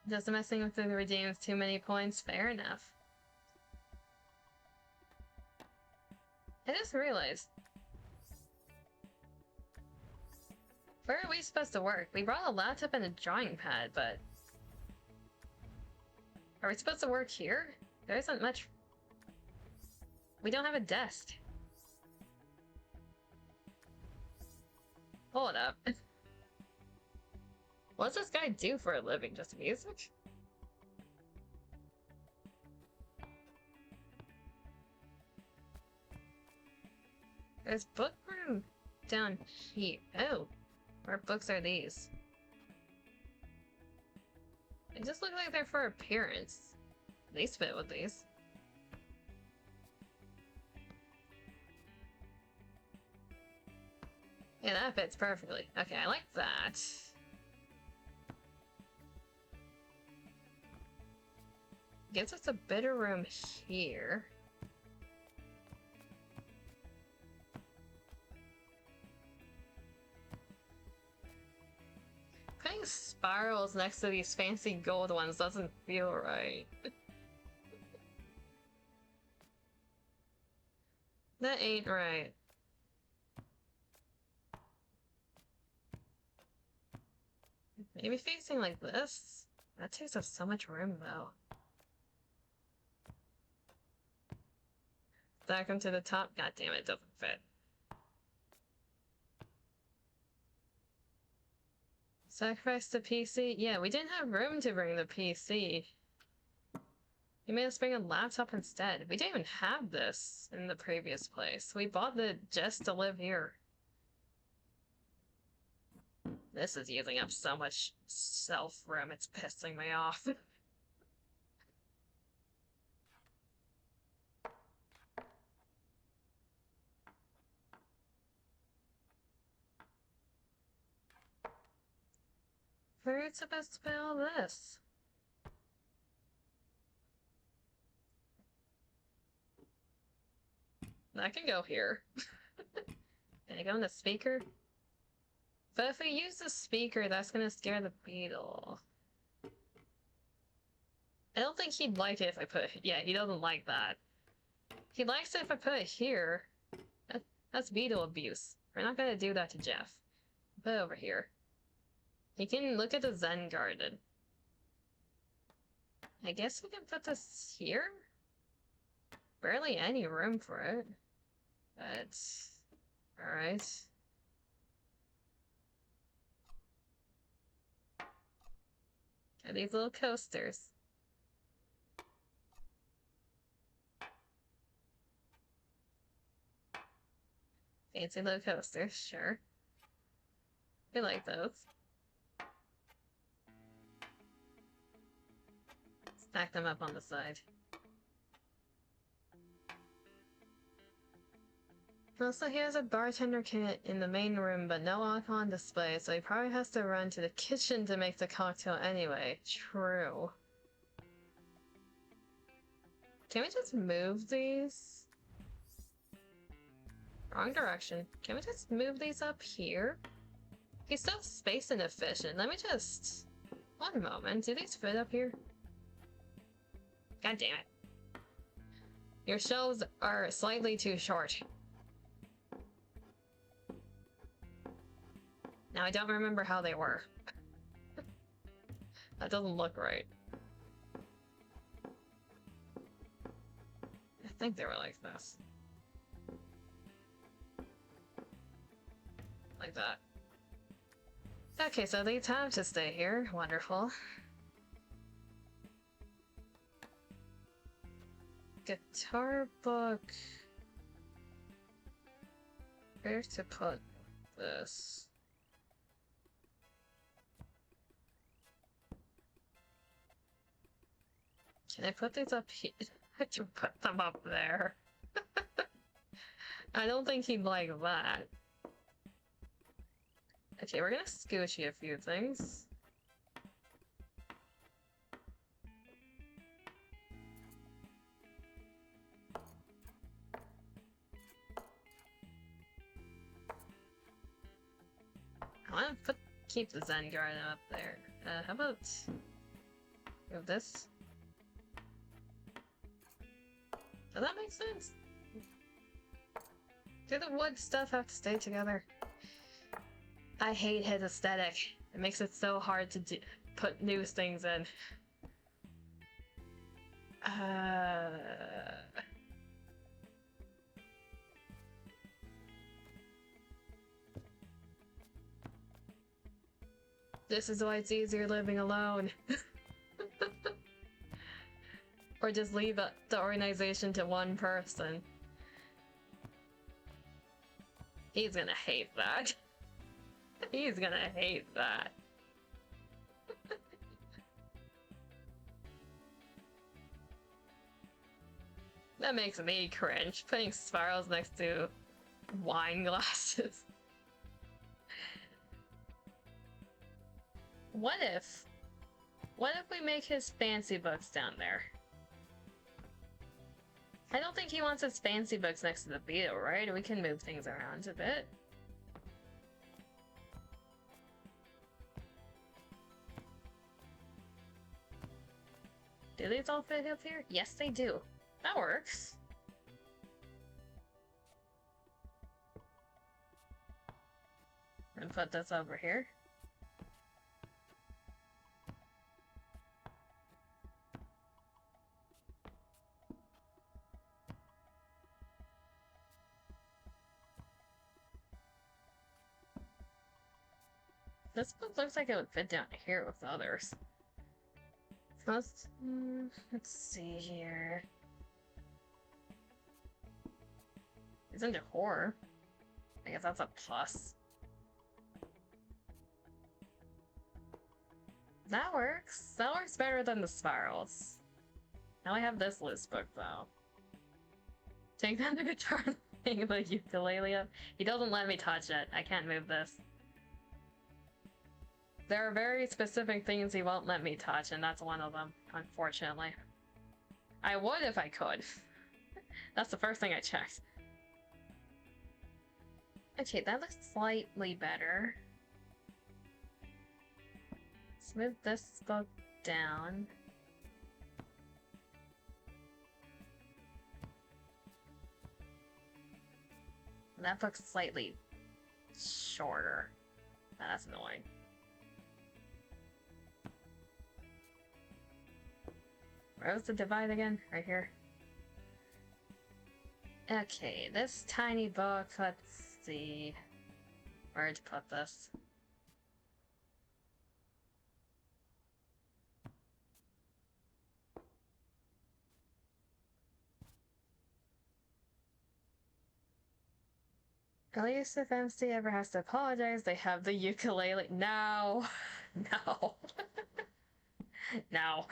Just messing with the redeems too many points? Fair enough. I just realized. Where are we supposed to work? We brought a laptop and a drawing pad, but... Are we supposed to work here? There isn't much... We don't have a desk. Hold up. What does this guy do for a living? Just music? There's book room down here. Oh, where books are these? They just look like they're for appearance. These fit with these. Yeah, that fits perfectly. Okay, I like that. Gives us a better room here. Putting spirals next to these fancy gold ones doesn't feel right. That ain't right. Maybe facing like this? That takes up so much room, though. Stack them to the top? God damn it, doesn't fit. Sacrifice the PC? Yeah, we didn't have room to bring the PC. You made us bring a laptop instead. We didn't even have this in the previous place. We bought it just to live here. This is using up so much self-room, it's pissing me off. Where are you supposed to put all this? That can go here. Can it go in the speaker? But if we use the speaker, that's gonna scare the beetle. I don't think he'd like it if I put it. Yeah, he doesn't like that. He likes it if I put it here. That's beetle abuse. We're not gonna do that to Jeff. Put it over here. He can look at the Zen garden. I guess we can put this here? Barely any room for it. But... alright. Got these little coasters. Fancy little coasters, sure. We like those. Stack them up on the side. Also, he has a bartender kit in the main room, but no alcohol on display, so he probably has to run to the kitchen to make the cocktail anyway. True. Can we just move these? Wrong direction. Can we just move these up here? He's so space inefficient. Let me just... one moment. Do these fit up here? God damn it. Your shelves are slightly too short. Now I don't remember how they were. That doesn't look right. I think they were like this. Like that. Okay, so these have to stay here. Wonderful. Guitar book. Where to put this? Can I put these up here? I can put them up there. I don't think he'd like that. Okay, we're gonna scoochy a few things. I want to keep the Zen garden up there. How about this? Does that make sense? Do the wood stuff have to stay together? I hate his aesthetic. It makes it so hard to put new things in. This is why it's easier living alone. Or just leave the organization to one person. He's gonna hate that. He's gonna hate that. That makes me cringe, putting spirals next to wine glasses. What if we make his fancy books down there? I don't think he wants his fancy books next to the beetle, right? We can move things around a bit. Do these all fit up here? Yes, they do. That works. I'm gonna put this over here. This book looks like it would fit down here with others. Let's see here. He's into horror. I guess that's a plus. That works. That works better than the spirals. Now I have this list book though. Take down the guitar and the ukulele up. He doesn't let me touch it. I can't move this. There are very specific things he won't let me touch, and that's one of them, unfortunately. I would if I could. That's the first thing I checked. Okay, that looks slightly better. Let's move this book down. That book's slightly shorter. That's annoying. Where's the divide again? Right here. Okay, this tiny book, let's see where to put this. At least if MC ever has to apologize, they have the ukulele. No! No. No.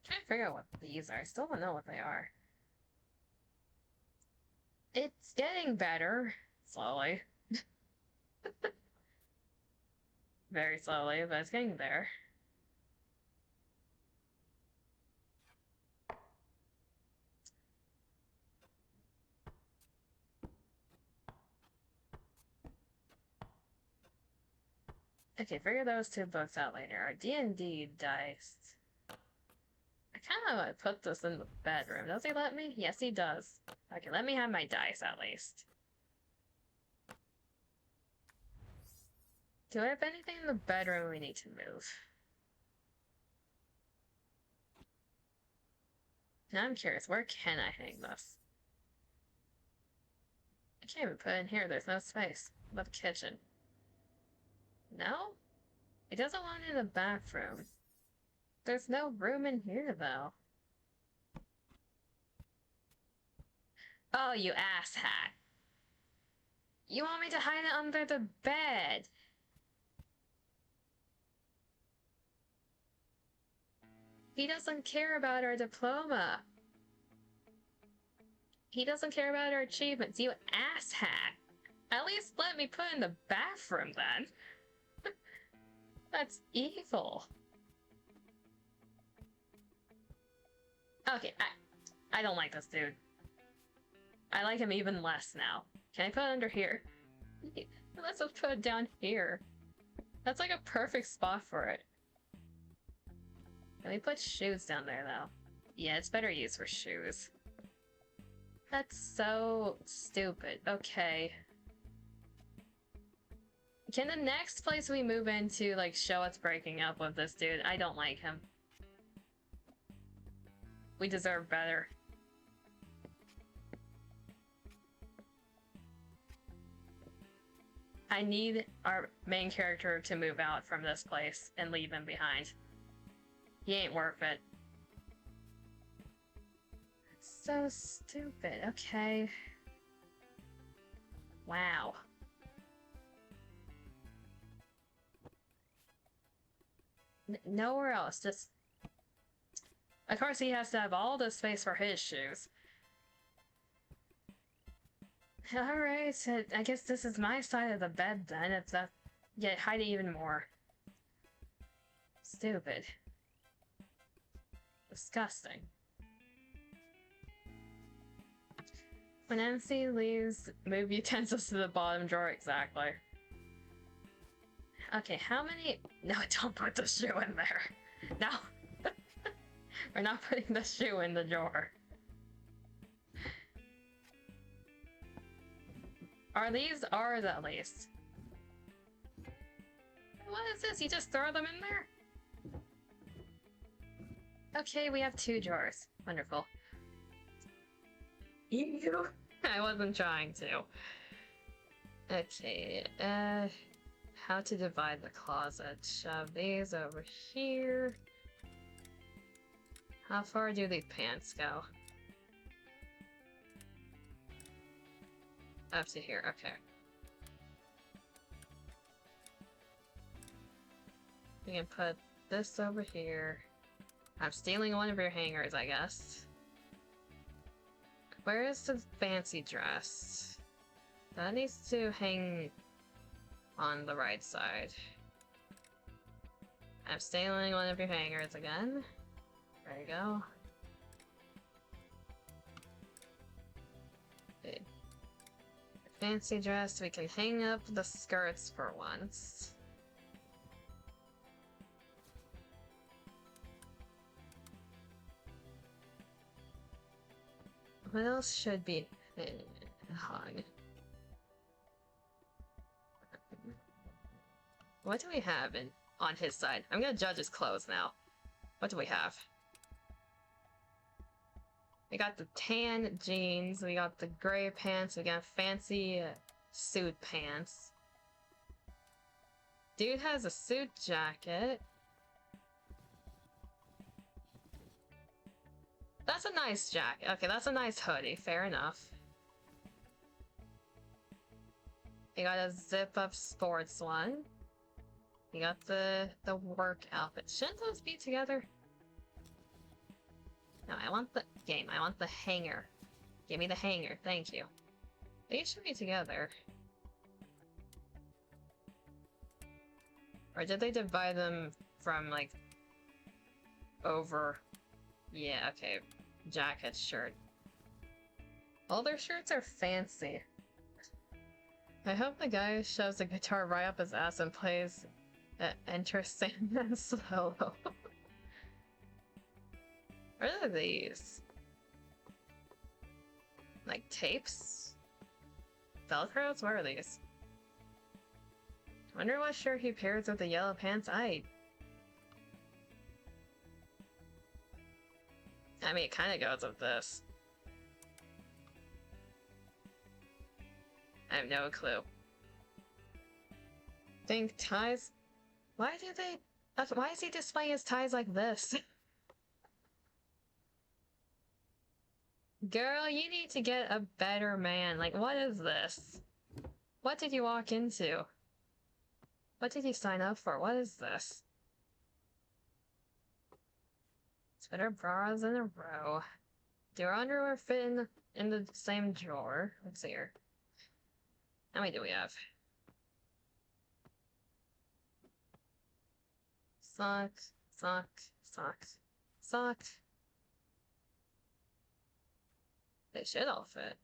Trying to figure out what these are. I still don't know what they are. It's getting better. Slowly. Very slowly, but it's getting there. Okay, figure those two books out later. Our D&D dice. I kind of want to put this in the bedroom. Does he let me? Yes, he does. Okay, let me have my dice at least. Do I have anything in the bedroom we need to move? Now I'm curious, where can I hang this? I can't even put it in here, there's no space. What about the kitchen? No? It doesn't want it in the bathroom. There's no room in here, though. Oh, you asshat. You want me to hide it under the bed? He doesn't care about our diploma. He doesn't care about our achievements, you asshat. At least let me put it in the bathroom, then. That's evil. Okay, I don't like this dude. I like him even less now. Can I put it under here? Let's just put it down here. That's like a perfect spot for it. Can we put shoes down there, though? Yeah, it's better used for shoes. That's so stupid. Okay. Can the next place we move into, like, show us breaking up with this dude? I don't like him. We deserve better. I need our main character to move out from this place and leave him behind. He ain't worth it. It's so stupid. Okay. Wow. Nowhere else, just... Of course he has to have all the space for his shoes. Alright, so I guess this is my side of the bed then, if that... Yeah, hide it even more. Stupid. Disgusting. When MC leaves, move utensils to the bottom drawer, exactly. Okay, how many... No, don't put the shoe in there. No. We're not putting the shoe in the drawer. Are these ours at least? What is this? You just throw them in there? Okay, we have 2 drawers. Wonderful. Ew. I wasn't trying to. Okay, how to divide the closet. Shove these over here. How far do these pants go? Up to here, okay. We can put this over here. I'm stealing one of your hangers, I guess. Where is the fancy dress? That needs to hang on the right side. I'm stealing one of your hangers again. There you go. Okay. Fancy dress, we can hang up the skirts for once. What else should be hung? What do we have on his side? I'm gonna judge his clothes now. What do we have? We got the tan jeans, we got the gray pants, we got fancy suit pants. Dude has a suit jacket. That's a nice jacket. Okay, that's a nice hoodie. Fair enough. You got a zip-up sports one. You got the work outfit. Shouldn't those be together? No, I want the game. I want the hanger. Give me the hanger. Thank you. These should be together. Or did they divide them from, like, over? Yeah, okay. Jacket, shirt. All their shirts are fancy. I hope the guy who shoves the guitar right up his ass and plays Enter Sandman solo. What are these? Like tapes? Velcros? What are these? Wonder what shirt he pairs with the yellow pants. I mean, it kind of goes with this. I have no clue. Think ties? Why do they... Why is he displaying his ties like this? Girl, you need to get a better man. Like, what is this? What did you walk into? What did you sign up for? What is this? Sweater bras in a row. Do our underwear fit in the same drawer? Let's see here. How many do we have? Sock, sock, sock, sock. They should all fit.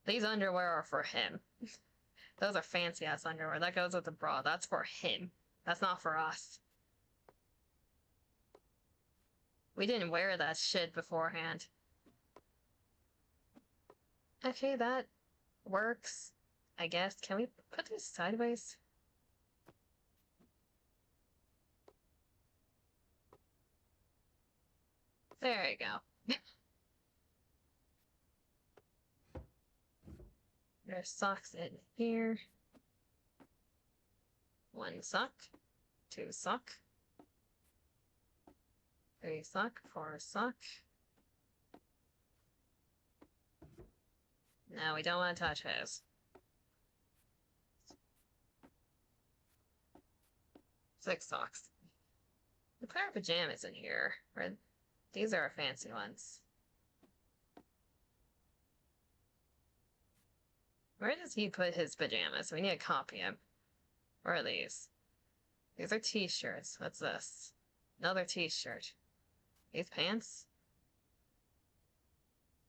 These underwear are for him. Those are fancy ass underwear. That goes with the bra. That's for him. That's not for us. We didn't wear that shit beforehand. Okay, that works. I guess. Can we put this sideways? There you go. There's socks in here. 1 sock. 2 sock. 3 sock. 4 sock. No, we don't want to touch his. 6 socks. We put our pajamas in here. These are our fancy ones. Where does he put his pajamas? We need to copy him. Where are these? These are t-shirts. What's this? Another t-shirt. These pants?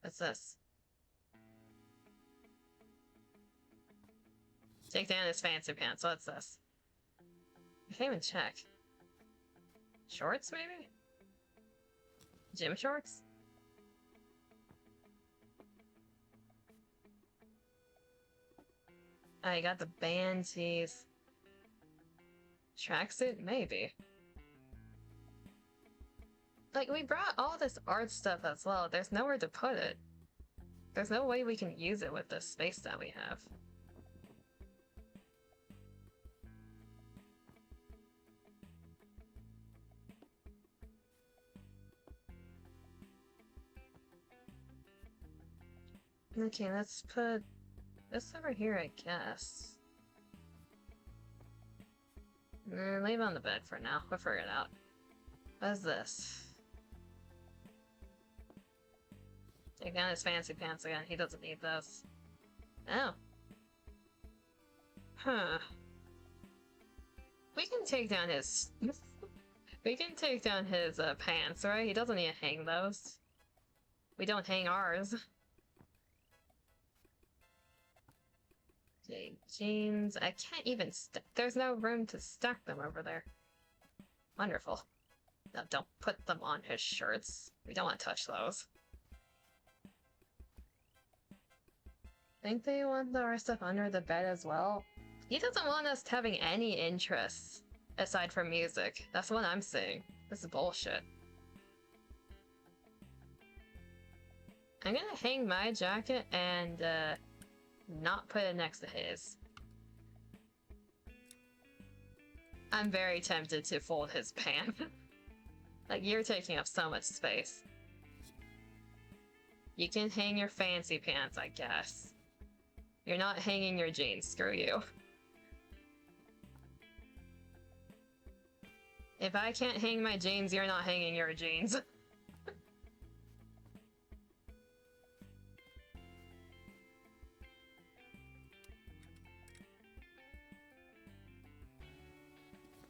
What's this? Take down his fancy pants. What's this? I can't even check. Shorts, maybe? Gym shorts? I got the band tees. Tracksuit? Maybe. Like, we brought all this art stuff as well. There's nowhere to put it. There's no way we can use it with the space that we have. Okay, let's put this over here, I guess. Leave it on the bed for now. We'll figure it out. What is this? Take down his fancy pants again. He doesn't need those. Oh. Huh. We can take down his... we can take down his pants, right? He doesn't need to hang those. We don't hang ours. Okay, jeans. I can't even there's no room to stack them over there. Wonderful. No, don't put them on his shirts. We don't want to touch those. Think they want our stuff under the bed as well? He doesn't want us having any interests aside from music. That's what I'm saying. This is bullshit. I'm gonna hang my jacket and not put it next to his. I'm very tempted to fold his pants. Like, you're taking up so much space. You can hang your fancy pants, I guess. You're not hanging your jeans, screw you. If I can't hang my jeans, you're not hanging your jeans.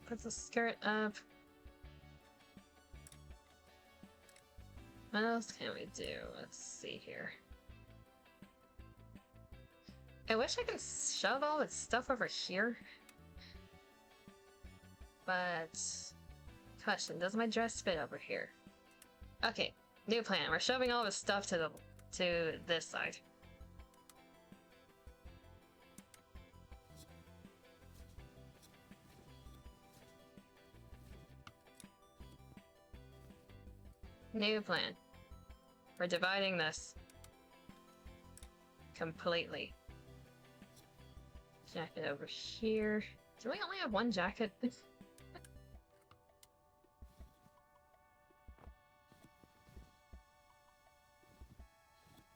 Put the skirt up. What else can we do? Let's see here. I wish I could shove all this stuff over here. But... question, does my dress fit over here? Okay, new plan. We're shoving all this stuff to this side. New plan. We're dividing this completely. Jacket over here. Do we only have one jacket?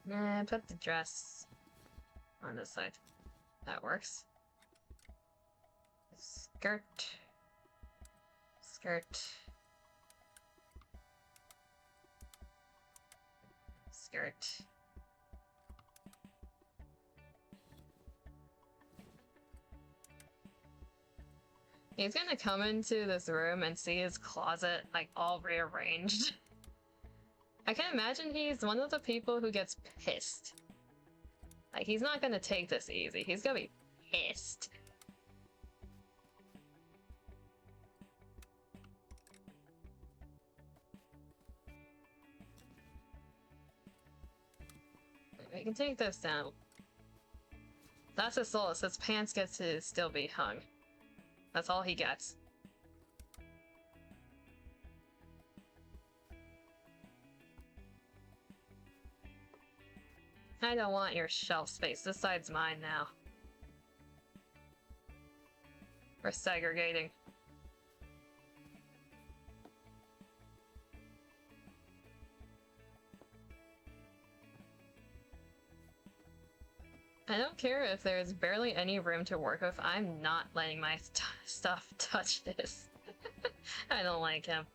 Nah, put the dress on this side. That works. Skirt. Skirt. Skirt. He's gonna come into this room and see his closet, like, all rearranged. I can imagine he's one of the people who gets pissed. Like, he's not gonna take this easy. He's gonna be pissed. We can take this down. That's his solace. His pants get to still be hung. That's all he gets. I don't want your shelf space. This side's mine now. We're segregating. I don't care if there's barely any room to work with. I'm not letting my stuff touch this. I don't like him.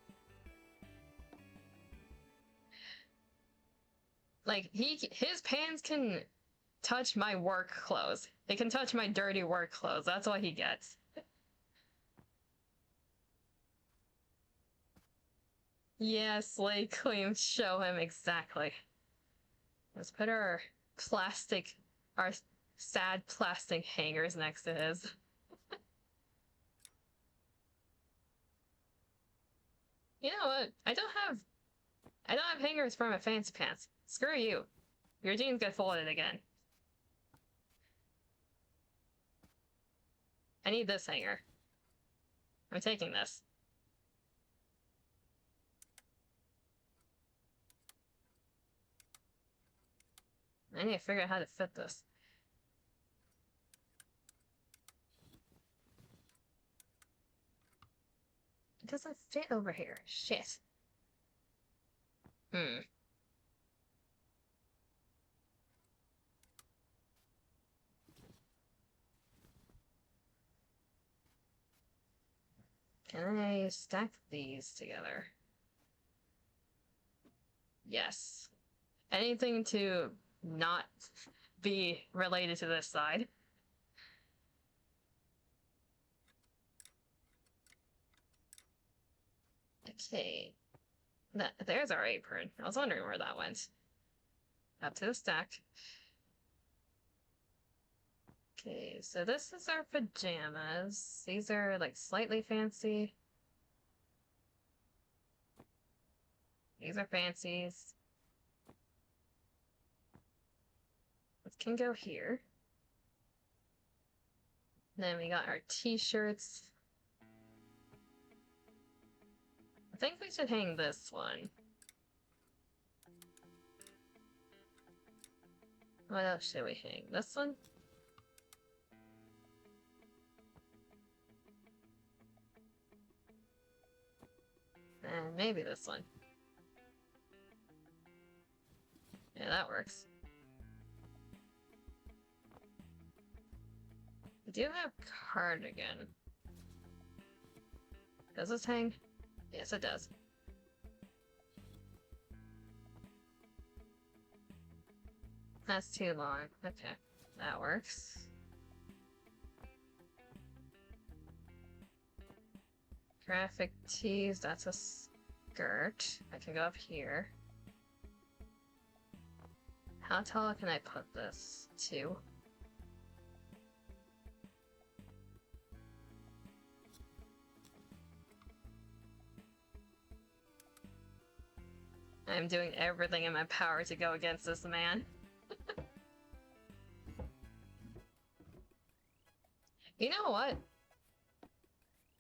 Like, his pants can touch my work clothes. They can touch my dirty work clothes. That's what he gets. Yes, Slay Queen, show him exactly. Let's put our sad plastic hangers next to his. You know what? I don't have hangers for my fancy pants. Screw you. Your jeans get folded again. I need this hanger. I'm taking this. I need to figure out how to fit this. It doesn't fit over here. Shit. Hmm. Can I stack these together? Yes. Anything to not be related to this side. Okay. There's our apron. I was wondering where that went. Up to the stack. Okay, so this is our pajamas. These are like slightly fancy. These are fancies. This can go here. Then we got our t-shirts. I think we should hang this one. What else should we hang? This one? And maybe this one. Yeah, that works. We do have cardigan. Does this hang? Yes, it does. That's too long. Okay, that works. Graphic tees, that's a skirt. I can go up here. How tall can I put this? 2? I'm doing everything in my power to go against this man. You know what?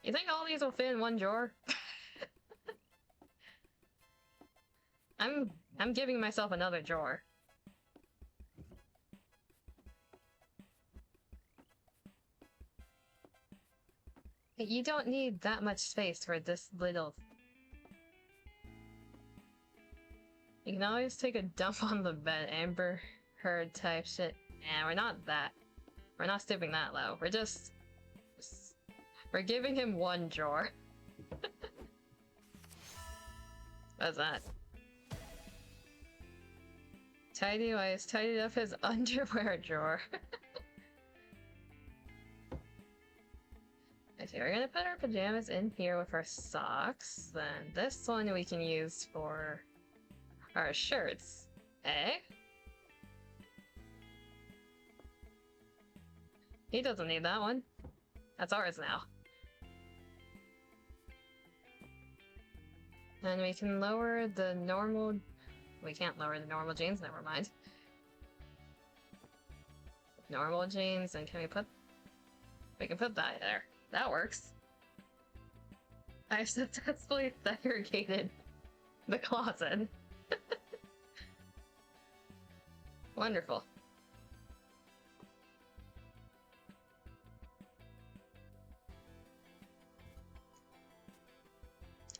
You think all these will fit in one drawer? I'm giving myself another drawer. You don't need that much space for this little. You can always take a dump on the bed, Amber Heard type shit. Nah, we're not that. We're not stooping that low. We're giving him one drawer. What's that? Tidy Wise tidied up his underwear drawer. Okay, we're gonna put our pajamas in here with our socks. Then this one we can use for our shirts. Eh? He doesn't need that one. That's ours now. And we can lower the normal... We can't lower the normal jeans, never mind. Normal jeans, and can we put... We can put that there. That works. I've successfully segregated the closet. Wonderful.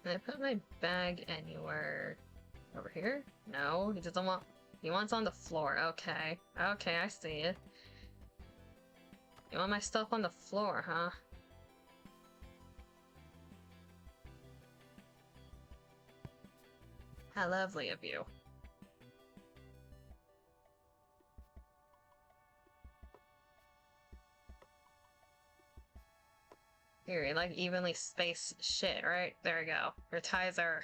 Can I put my bag anywhere? Over here? No, he doesn't want... He wants on the floor. Okay. Okay, I see it. You want my stuff on the floor, huh? How lovely of you. Here, you like evenly spaced shit, right? There we go. Your ties are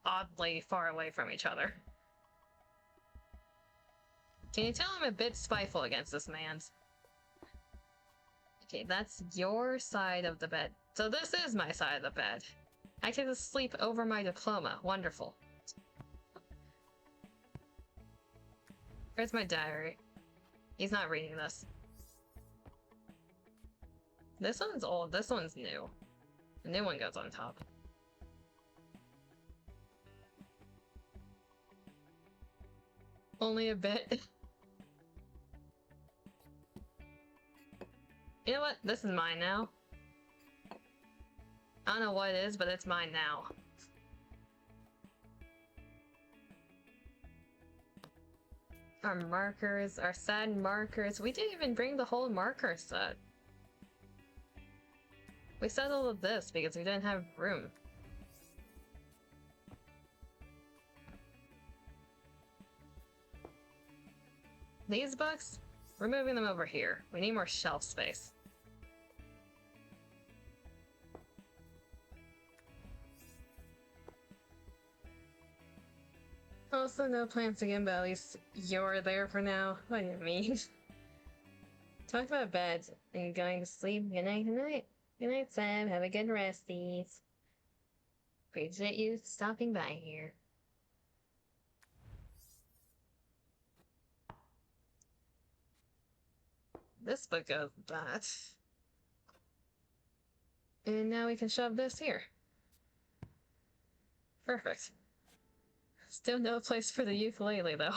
oddly far away from each other. Can you tell I'm a bit spiteful against this man's? Okay, that's your side of the bed. So this is my side of the bed. I get to sleep over my diploma. Wonderful. Where's my diary? He's not reading this. This one's old, this one's new. The new one goes on top. Only a bit. You know what? This is mine now. I don't know what it is, but it's mine now. Our markers, our sad markers. We didn't even bring the whole marker set. We settled this because we didn't have room. These books? We're moving them over here. We need more shelf space. Also, no plans again, but at least you're there for now. What do you mean? Talk about beds and going to sleep. Good night, good night. Good night, Sam. Have a good resties. Appreciate you stopping by here. This book goes with that. And now we can shove this here. Perfect. Still no place for the ukulele, though.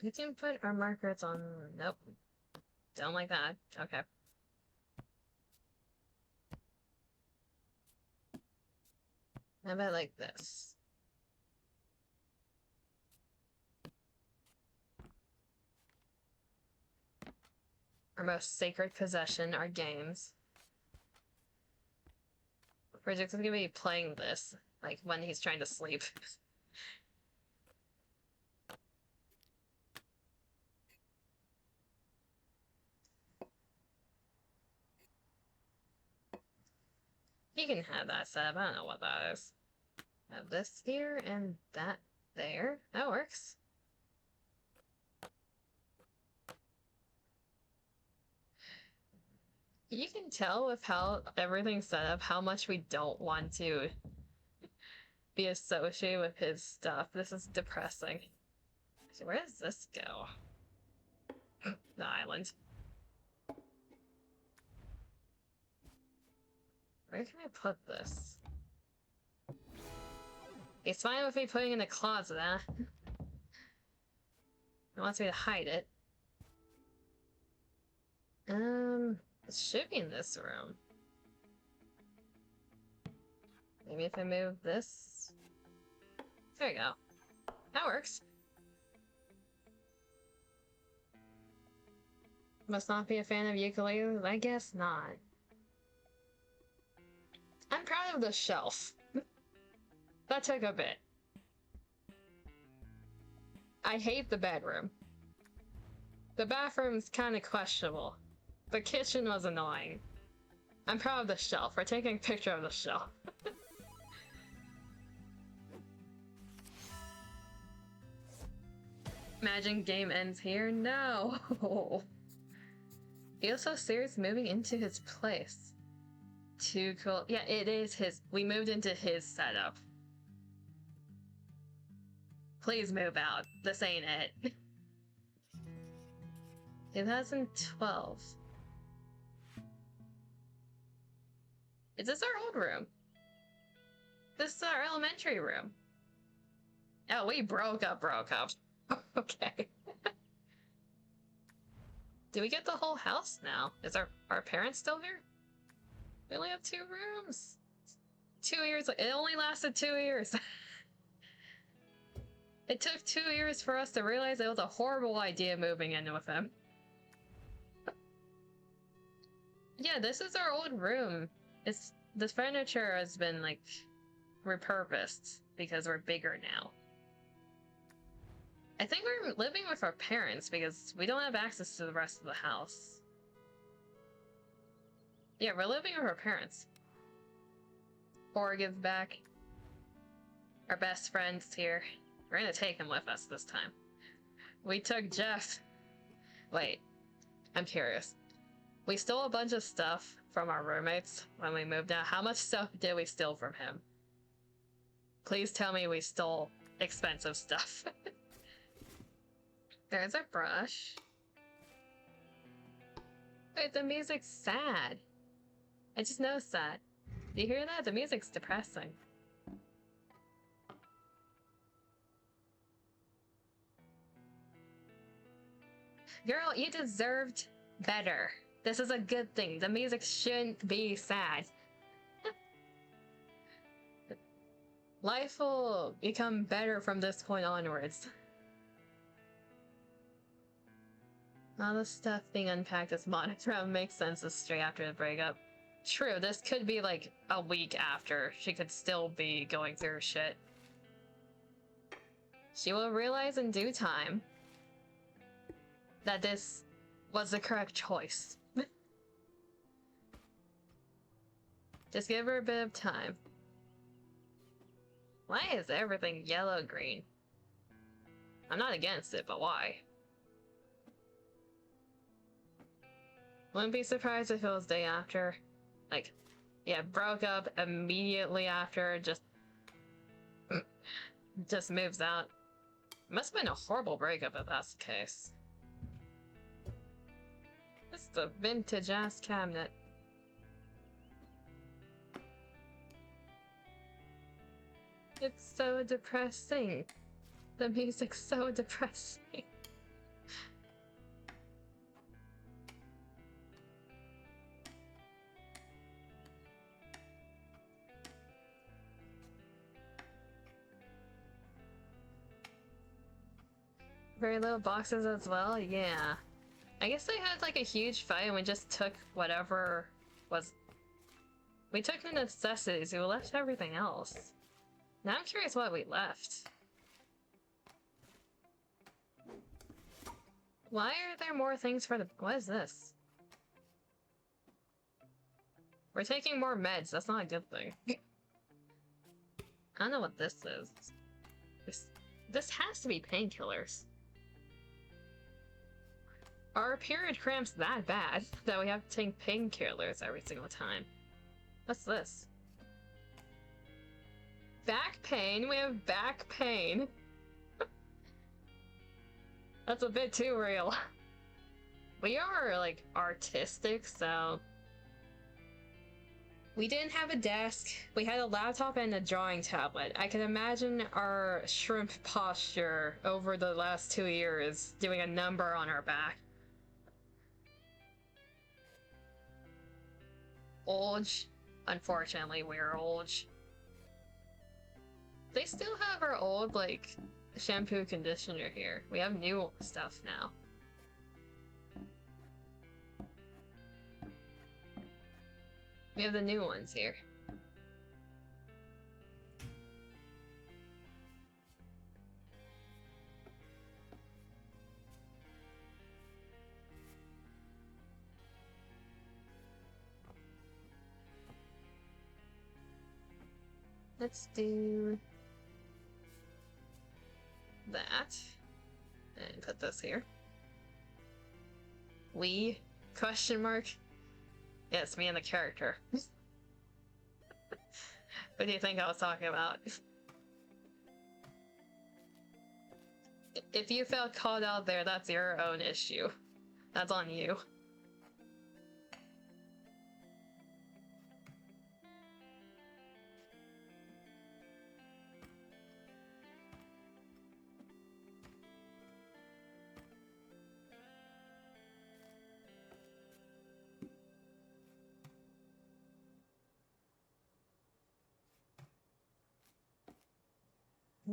We can put our markers on... Nope. Don't like that. Okay. How about like this? Our most sacred possession, our games. Project's gonna be playing this, like, when he's trying to sleep. You can have that set up, I don't know what that is. Have this here and that there. That works. You can tell with how everything's set up how much we don't want to be associated with his stuff. This is depressing. So where does this go? The island. Where can I put this? It's fine with me putting it in the closet, huh? It wants me to hide it. It should be in this room. Maybe if I move this... There you go. That works. Must not be a fan of ukuleles? I guess not. I'm proud of the shelf. That took a bit. I hate the bedroom. The bathroom's kind of questionable. The kitchen was annoying. I'm proud of the shelf. We're taking a picture of the shelf. Imagine game ends here? No! Feels so serious moving into his place. Too cool. Yeah, it is his. We moved into his setup. Please move out. This ain't it. 2012. Is this our old room? This is our elementary room. Oh, we broke up. Okay. Do we get the whole house now? Is our parents still here? We only have 2 rooms. 2 years. It only lasted 2 years. It took 2 years for us to realize it was a horrible idea moving in with him. Yeah, this is our old room. The furniture has been, like, repurposed because we're bigger now. I think we're living with our parents because we don't have access to the rest of the house. Yeah, we're living with our parents. Or give back. Our best friend's here. We're gonna take him with us this time. We took Jeff. Wait, I'm curious. We stole a bunch of stuff from our roommates when we moved out. How much stuff did we steal from him? Please tell me we stole expensive stuff. There's a brush. Wait, the music's sad. I just noticed that. Do you hear that? The music's depressing. Girl, you deserved better. This is a good thing. The music shouldn't be sad. Life will become better from this point onwards. All the stuff being unpacked as monochrome makes sense as straight after the breakup. True, this could be like a week after. She could still be going through her shit. She will realize in due time that this was the correct choice. Just give her a bit of time. Why is everything yellow-green? I'm not against it, but why? Wouldn't be surprised if it was day after. Like, yeah, broke up immediately after, just moves out. Must have been a horrible breakup if that's the case. This is a vintage-ass cabinet. It's so depressing. The music's so depressing. Very little boxes as well? Yeah. I guess they had like a huge fight and we just took whatever was... We took the necessities, we left everything else. Now I'm curious what we left. Why are there more things for the... What is this? We're taking more meds, that's not a good thing. I don't know what this is. This has to be painkillers. Are period cramps that bad that we have to take painkillers every single time? What's this? Back pain? We have back pain. That's a bit too real. We are, like, artistic, so... We didn't have a desk. We had a laptop and a drawing tablet. I can imagine our shrimp posture over the last 2 years doing a number on our back. Old. Unfortunately, we're old. They still have our old, like, shampoo conditioner here. We have new stuff now. We have the new ones here. Let's do that and put this here. We? Question mark? Yes, me and the character. What do you think I was talking about? If you felt called out there, that's your own issue. That's on you.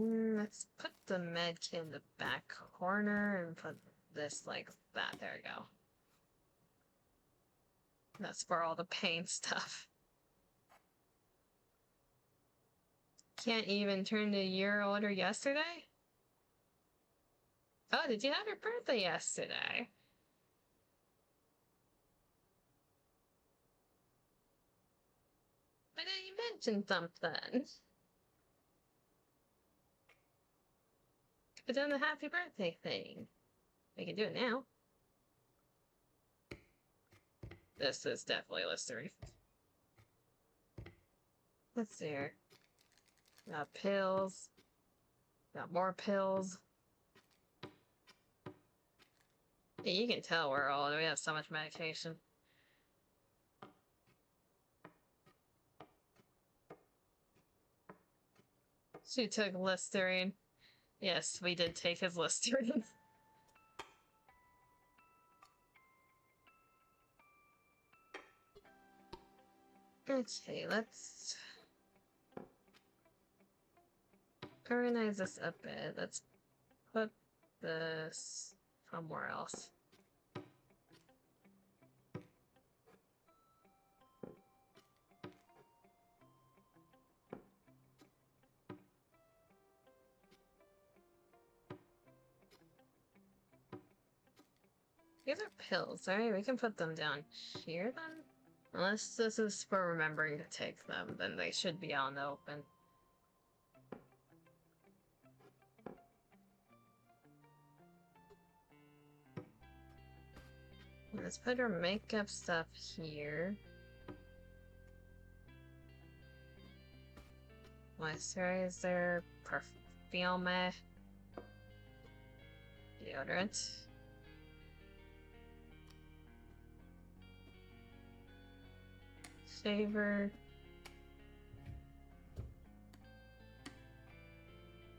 Let's put the med kit in the back corner and put this like that. There we go. That's for all the pain stuff. Can't even turn a year older yesterday? Oh, did you have your birthday yesterday? Why didn't you mention something? But done the happy birthday thing. We can do it now. This is definitely Listerine. Let's see here. Got pills. Got more pills. Yeah, you can tell we're old. We have so much medication. She took Listerine. Yes, we did take his Listerine. Okay, let's organize this a bit. Let's put this somewhere else. These are pills, right? We can put them down here then? Unless this is for remembering to take them, then they should be out in the open. Let's put our makeup stuff here. Moisturizer, perfume, deodorant. Shaver.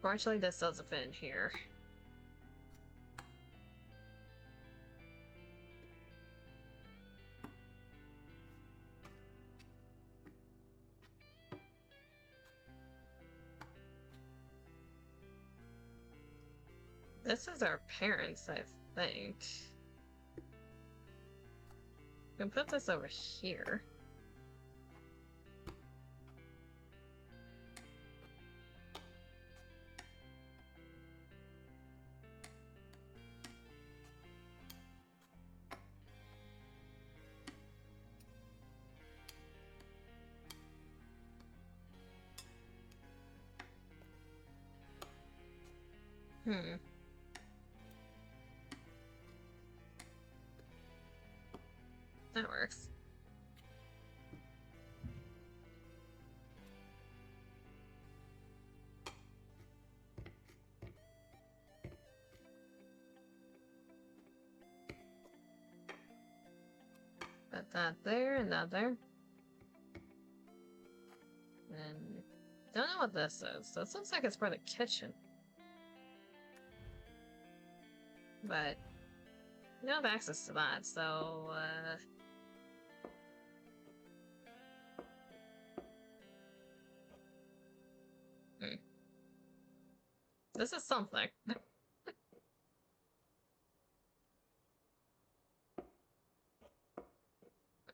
Fortunately, this doesn't fit in here. This is our parents, I think. We can put this over here. That works. Put that there and that there. And don't know what this is. This looks like it's for the kitchen. But we don't have access to that, so this is something.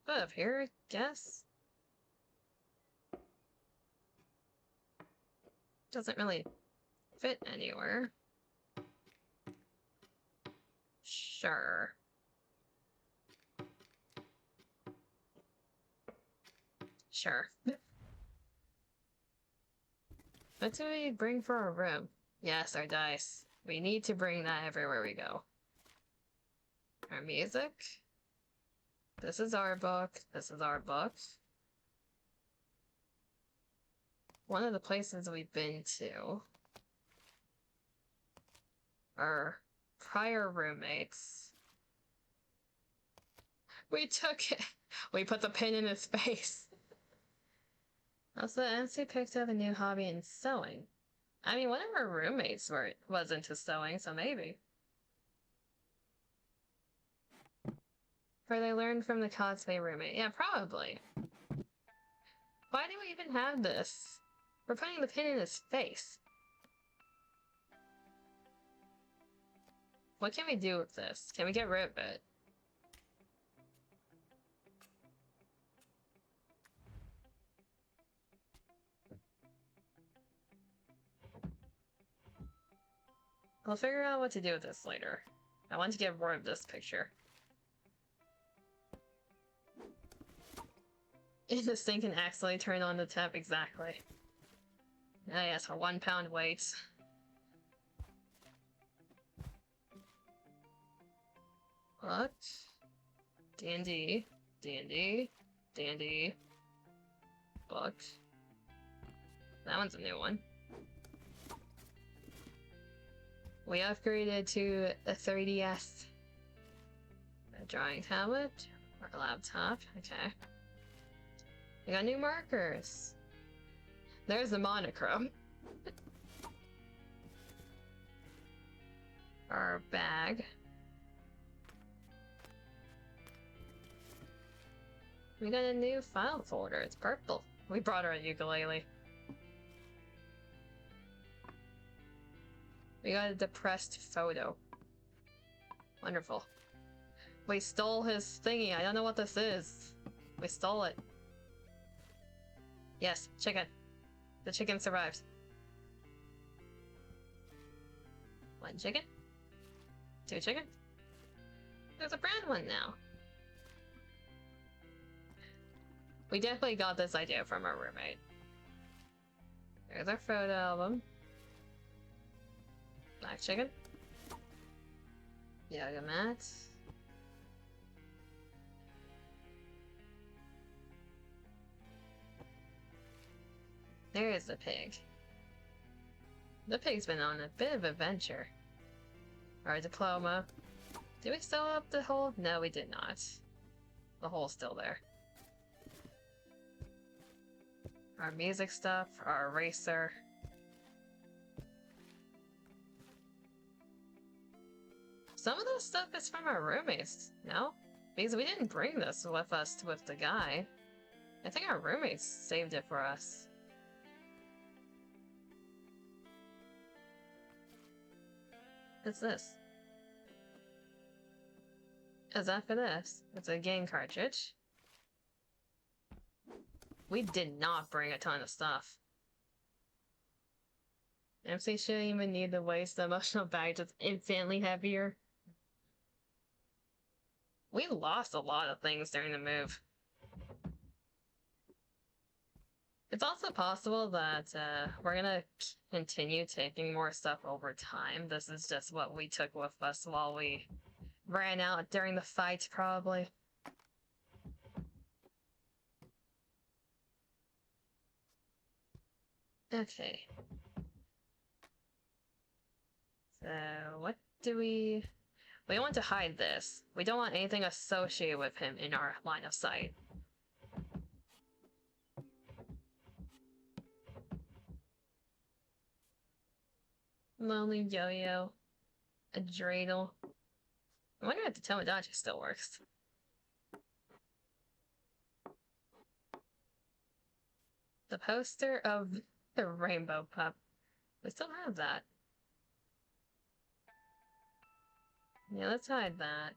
Put up here, I guess. Doesn't really fit anywhere. Sure. Sure. What do we bring for our room? Yes, our dice. We need to bring that everywhere we go. Our music. This is our book. This is our book. One of the places we've been to. Our prior roommates. We took it. We put the pin in his face. Also, Nancy picked up a new hobby in sewing. I mean, one of our roommates was into sewing, so maybe. For they learned from the cosplay roommate. Yeah, probably. Why do we even have this? We're putting the pin in his face. What can we do with this? Can we get rid of it? I'll figure out what to do with this later. I want to get rid of this picture. This thing can accidentally turn on the tap, exactly. Ah yes, for 1 pound weight. What? D&D, D&D, D&D, book. That one's a new one. We upgraded to a 3DS. A drawing tablet or laptop. Okay. We got new markers. There's the monochrome. Our bag. We got a new file folder. It's purple. We brought our ukulele. We got a depressed photo. Wonderful. We stole his thingy. I don't know what this is. We stole it. Yes, chicken. The chicken survived. One chicken. Two chicken. There's a brown one now. We definitely got this idea from our roommate. There's our photo album. Black chicken. Yoga mat. There is the pig. The pig's been on a bit of adventure. Our diploma. Did we sew up the hole? No, we did not. The hole's still there. Our music stuff, our eraser. Some of this stuff is from our roommates, no? Because we didn't bring this with us with the guy. I think our roommates saved it for us. What's this? Is that for this? It's a game cartridge. We did not bring a ton of stuff. MC shouldn't even need to waste the emotional bag, just infinitely heavier. We lost a lot of things during the move. It's also possible that we're gonna continue taking more stuff over time. This is just what we took with us while we ran out during the fight, probably. Okay. So, what do we... We want to hide this. We don't want anything associated with him in our line of sight. Lonely yo-yo. A dreidel. I wonder if the Tomodachi still works. The poster of the rainbow pup. We still have that. Yeah, let's hide that.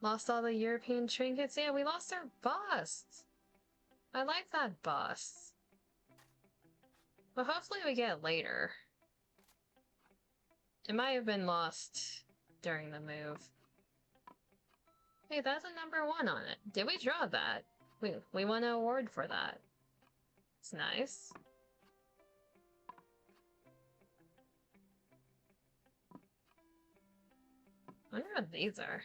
Lost all the European trinkets? Yeah, we lost our bust. I like that bust. But hopefully we get it later. It might have been lost during the move. Hey, that's a #1 on it. Did we draw that? We won an award for that. It's nice. I wonder what these are.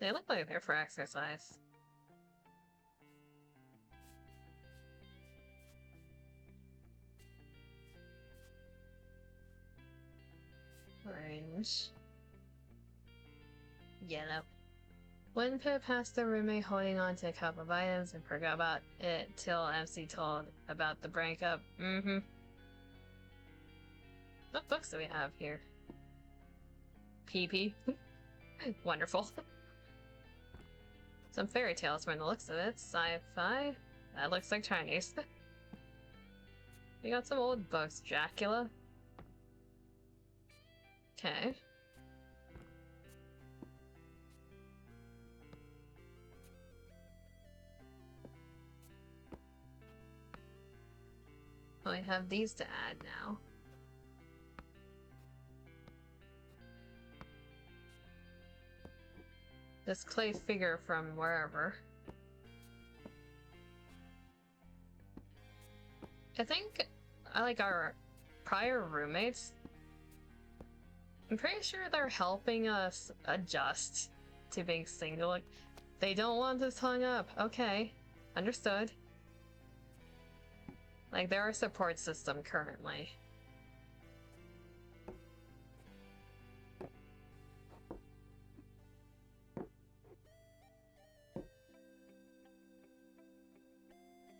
They look like they're for exercise. Orange. Yellow. One Pip passed the roommate holding on to a couple of items and forgot about it till MC told about the breakup. What books do we have here? PP. Wonderful. Some fairy tales from the looks of it. Sci-fi. That looks like Chinese. We got some old books. Dracula. Okay. Oh, I have these to add now. This clay figure from wherever. I think I like our prior roommates. I'm pretty sure they're helping us adjust to being single. Like, they don't want this hung up. Okay, understood. Like, they're our support system currently.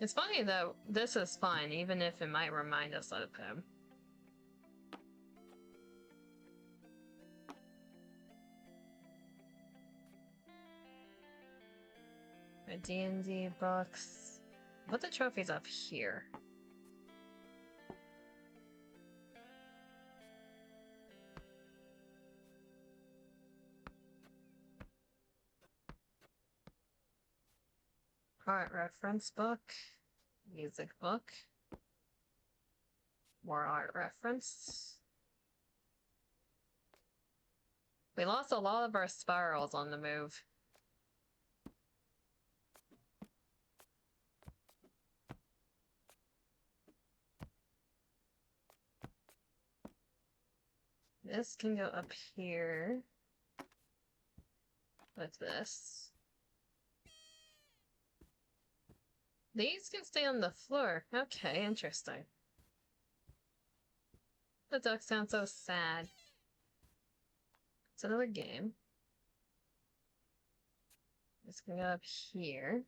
It's funny though, this is fun, even if it might remind us of him. My D&D books. Put the trophies up here. Art reference book. Music book. More art reference. We lost a lot of our spirals on the move. This can go up here with this. These can stay on the floor. Okay, interesting. The ducks sound so sad. It's another game. This can go up here.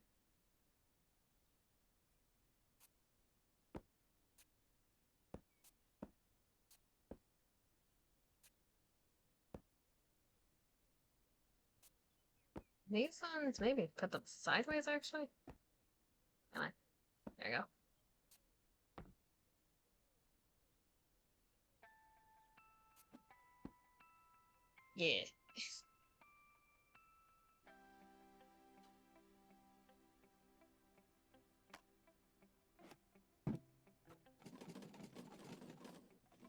These ones, maybe put them sideways, actually. Come on. There you go. Yeah.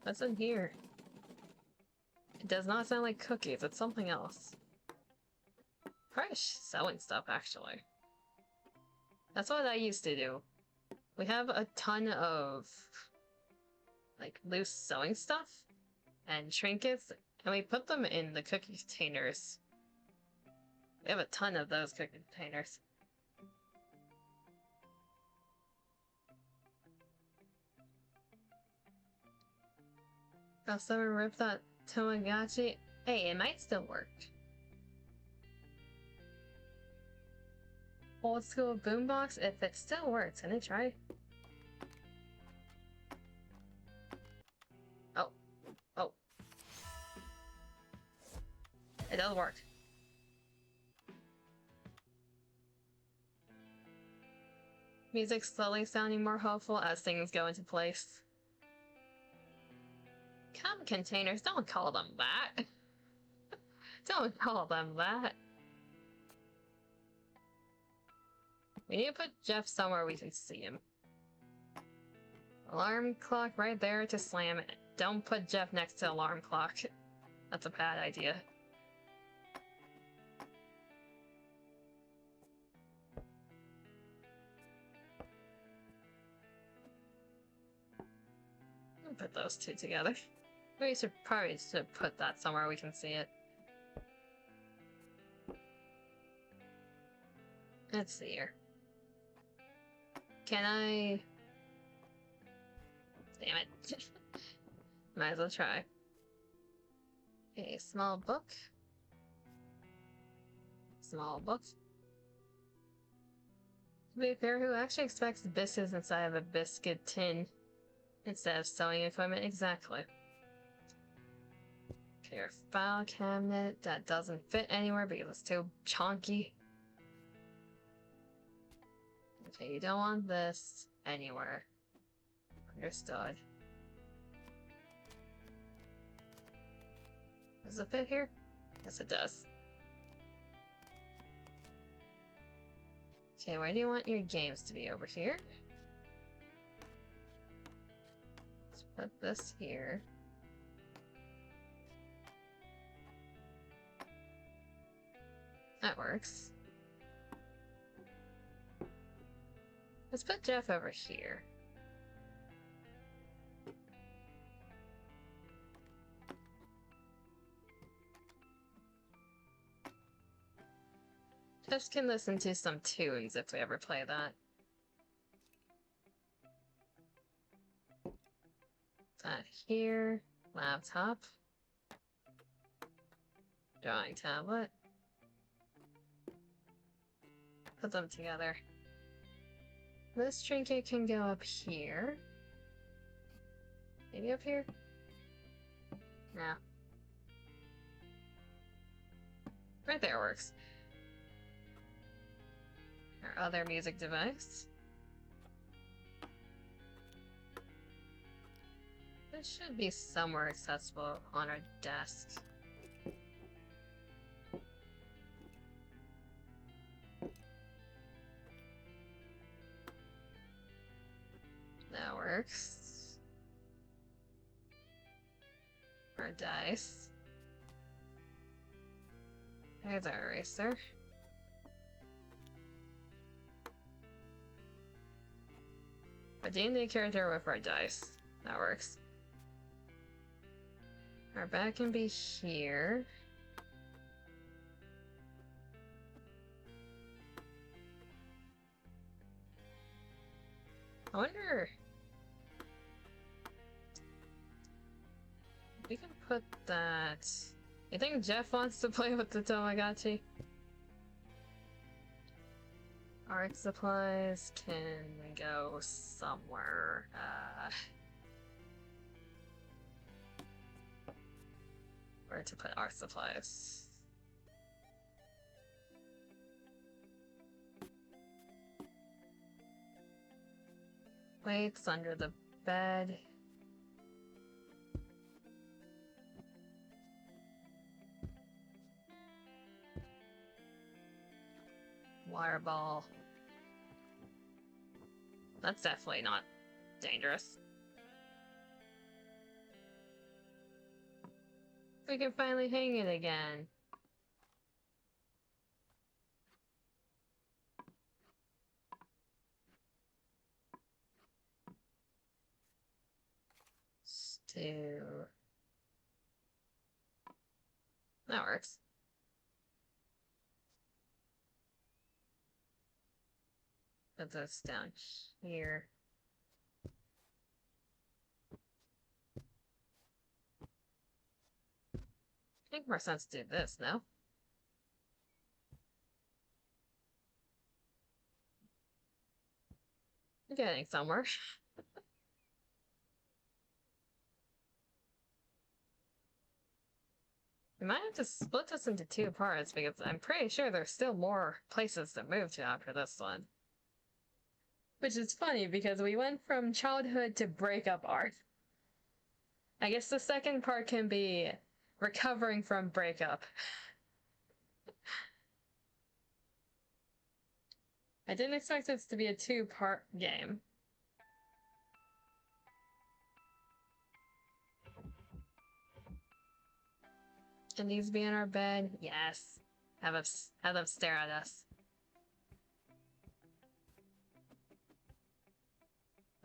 What's in here? It does not sound like cookies, it's something else. Probably sewing stuff, actually. That's what I used to do. We have a ton of, like, loose sewing stuff and trinkets, and we put them in the cookie containers. We have a ton of those cookie containers. Got someone ripped that Tamagotchi? Hey, it might still work. Old school boombox, if it still works, can I try? Oh. Oh. It does work. Music slowly sounding more hopeful as things go into place. Cum containers, don't call them that. Don't call them that. We need to put Jeff somewhere we can see him. Alarm clock right there to slam it. Don't put Jeff next to alarm clock. That's a bad idea. I'll put those two together. We should probably put that somewhere we can see it. Let's see here. Can I... Damn it. Might as well try. A small book. Small book. To be fair, who actually expects biscuits inside of a biscuit tin instead of sewing equipment? Exactly. Okay, our file cabinet. That doesn't fit anywhere because it's too chunky. Okay, you don't want this anywhere. Understood. Does it fit here? Yes, it does. Okay, where do you want your games to be? Over here? Let's put this here. That works. Let's put Jeff over here. Just can listen to some tunes if we ever play that. That here, laptop, drawing tablet. Put them together. This trinket can go up here. Maybe up here? No. Right there works. Our other music device. It should be somewhere accessible on our desk. That works. Our dice. There's our eraser. A D&D character with our dice. That works. Our bag can be here. I wonder... we can put that... You think Jeff wants to play with the Tamagotchi? Art supplies can go somewhere. Where to put art supplies? Weights under the bed. Water ball. That's definitely not dangerous. We can finally hang it again. Stew. That works. Put this down here. Make more sense to do this, no? I'm getting somewhere. We might have to split this into two parts because I'm pretty sure there's still more places to move to after this one. Which is funny because we went from childhood to breakup art. I guess the second part can be recovering from breakup. I didn't expect this to be a two-part game. Can these be in our bed? Yes. Have them stare at us.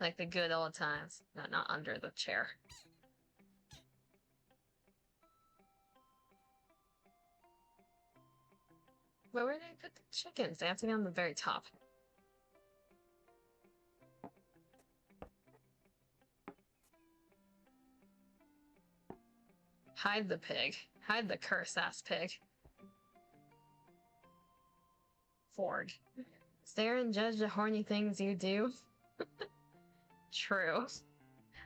Like the good old times. No, not under the chair. Where would they put the chickens? They have to be on the very top. Hide the pig. Hide the curse-ass pig. Ford. Stare and judge the horny things you do. True.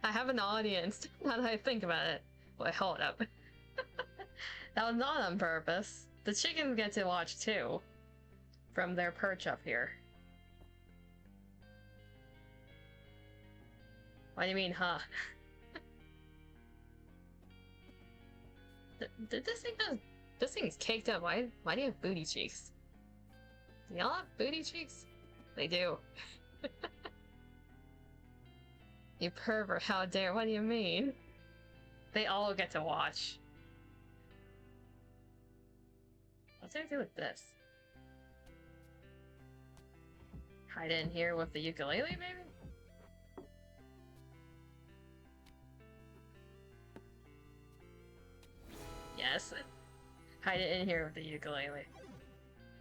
I have an audience, now that I think about it. Wait, hold up. That was not on purpose. The chickens get to watch too. From their perch up here. What do you mean, huh? Did this thing have... This thing's caked up. Why do you have booty cheeks? Do y'all have booty cheeks? They do. You pervert, how dare, what do you mean? They all get to watch. What's I do with this? Hide in here with the ukulele, maybe? Yes. Hide it in here with the ukulele.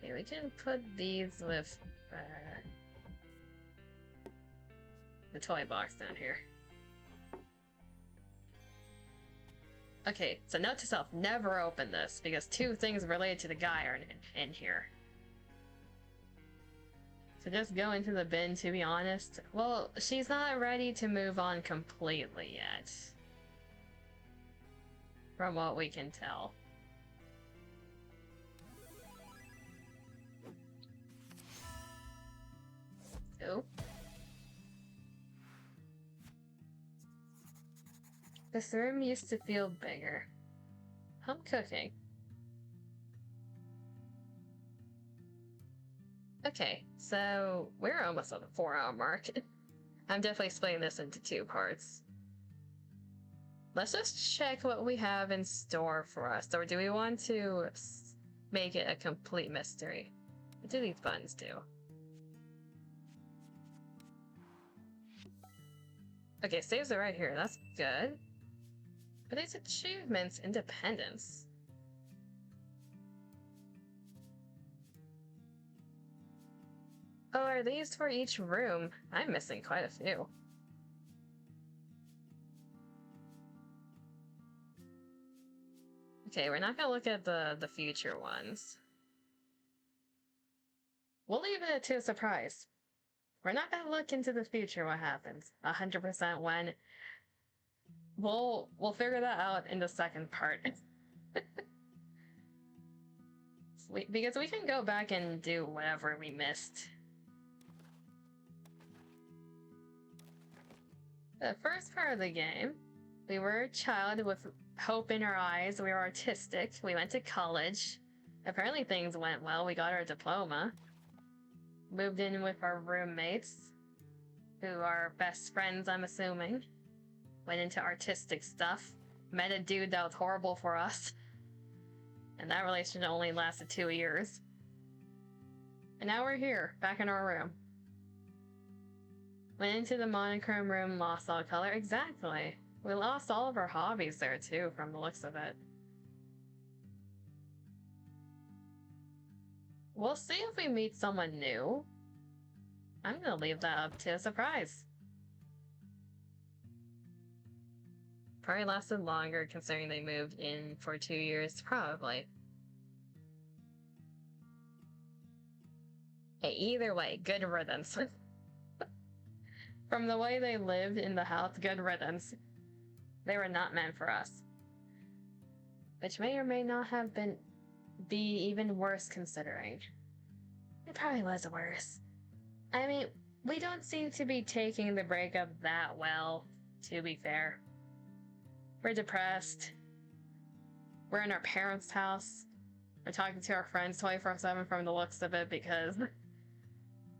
Okay, we can put these with the toy box down here. Okay, so note to self, never open this, because 2 things related to the guy are in here. So just go into the bin, to be honest. Well, she's not ready to move on completely yet. From what we can tell. Oh. This room used to feel bigger. I'm cooking. Okay, so we're almost at the 4-hour mark. I'm definitely splitting this into 2 parts. Let's just check what we have in store for us. Or do we want to make it a complete mystery? What do these buttons do? Okay, saves are right here. That's good. But these achievements, independence. Oh, are these for each room? I'm missing quite a few. Okay, we're not gonna look at the future ones. We'll leave it to a surprise. We're not gonna look into the future what happens 100% when. We'll figure that out in the second part. Because we can go back and do whatever we missed. The first part of the game, we were a child with hope in our eyes. We were artistic. We went to college. Apparently things went well. We got our diploma. Moved in with our roommates, who are best friends, I'm assuming. Went into artistic stuff. Met a dude that was horrible for us. And that relationship only lasted 2 years. And now we're here, back in our room. Went into the monochrome room, lost all color. Exactly. We lost all of our hobbies there too, from the looks of it. We'll see if we meet someone new. I'm gonna leave that up to a surprise. Probably lasted longer considering they moved in for 2 years, probably. Hey, either way, good riddance. From the way they lived in the house, good riddance. They were not meant for us. Which may or may not have be even worse considering. It probably was worse. I mean, we don't seem to be taking the breakup that well, to be fair. We're depressed. We're in our parents' house. We're talking to our friends 24/7 from the looks of it because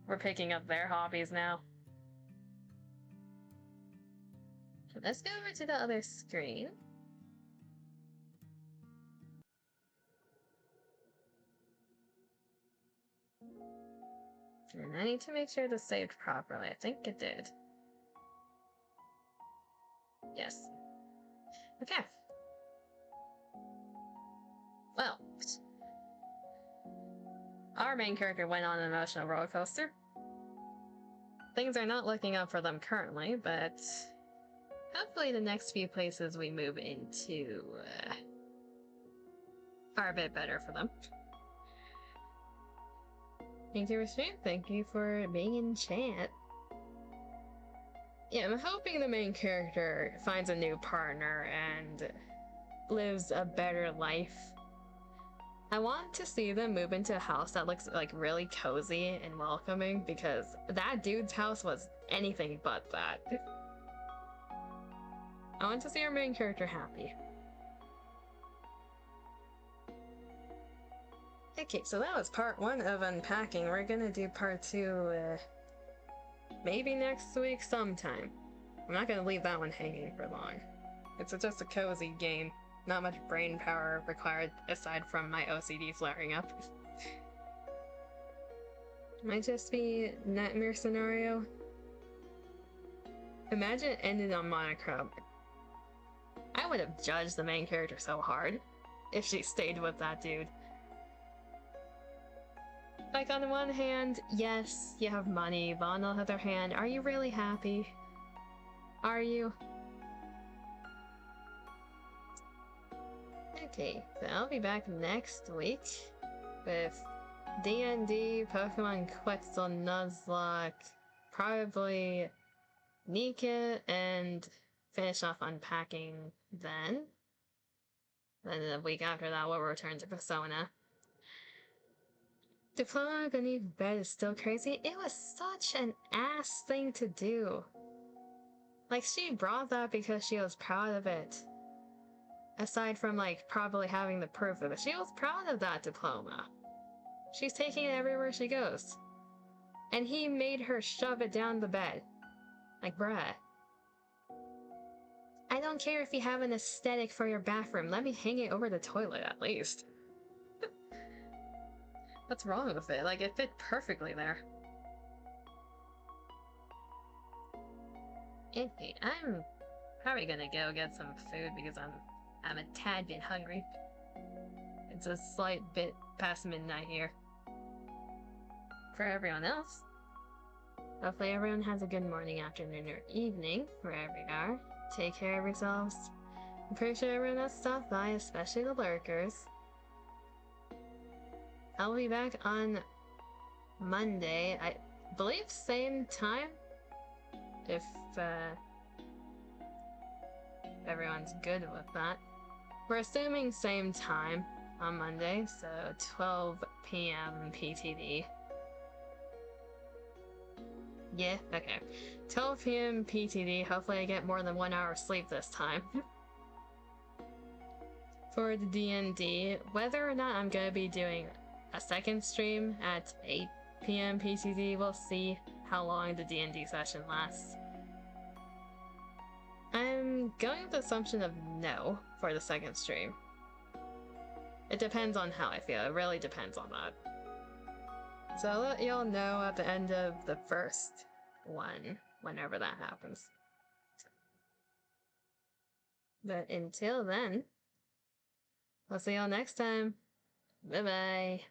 we're picking up their hobbies now. Let's go over to the other screen. And I need to make sure this saved properly. I think it did. Yes. Okay. Well, our main character went on an emotional roller coaster. Things are not looking up for them currently, but hopefully the next few places we move into are a bit better for them. Thank you for stream. Thank you for being in chat. Yeah, I'm hoping the main character finds a new partner and lives a better life. I want to see them move into a house that looks like really cozy and welcoming because that dude's house was anything but that. I want to see our main character happy. Okay, so that was part 1 of Unpacking. We're gonna do part 2 maybe next week sometime. I'm not gonna leave that one hanging for long. It's just a cozy game. Not much brain power required aside from my OCD flaring up. Might just be nightmare scenario. Imagine it ended on monochrome. I would have judged the main character so hard if she stayed with that dude. Like, on the one hand, yes, you have money, but on the other hand, are you really happy? Are you? Okay, so I'll be back next week with D&D, Pokemon Quetzal, Nuzlocke, probably Nika, and finish off Unpacking then. Then the week after that, we'll return to Persona. Diploma beneath bed is still crazy. It was such an ass thing to do. Like, she brought that because she was proud of it. Aside from, like, probably having the proof of it, she was proud of that diploma. She's taking it everywhere she goes. And he made her shove it down the bed. Like, bruh. I don't care if you have an aesthetic for your bathroom. Let me hang it over the toilet, at least. What's wrong with it? Like, it fit perfectly there. Okay, I'm probably gonna go get some food because I'm a tad bit hungry. It's a slight bit past midnight here. For everyone else, hopefully everyone has a good morning, afternoon, or evening, wherever you are. Take care of yourselves. I'm pretty sure everyone has stopped by, especially the lurkers. I'll be back on Monday, I believe same time, if everyone's good with that. We're assuming same time on Monday, so 12 p.m. PTD. Yeah, okay. 12 p.m. PTD, hopefully I get more than 1 hour sleep this time. For the D&D, whether or not I'm gonna be doing a second stream at 8 p.m. PTD, we'll see how long the D&D session lasts. I'm going with the assumption of no for the second stream. It depends on how I feel, it really depends on that. So I'll let y'all know at the end of the first one, whenever that happens. But until then, I'll see y'all next time. Bye-bye.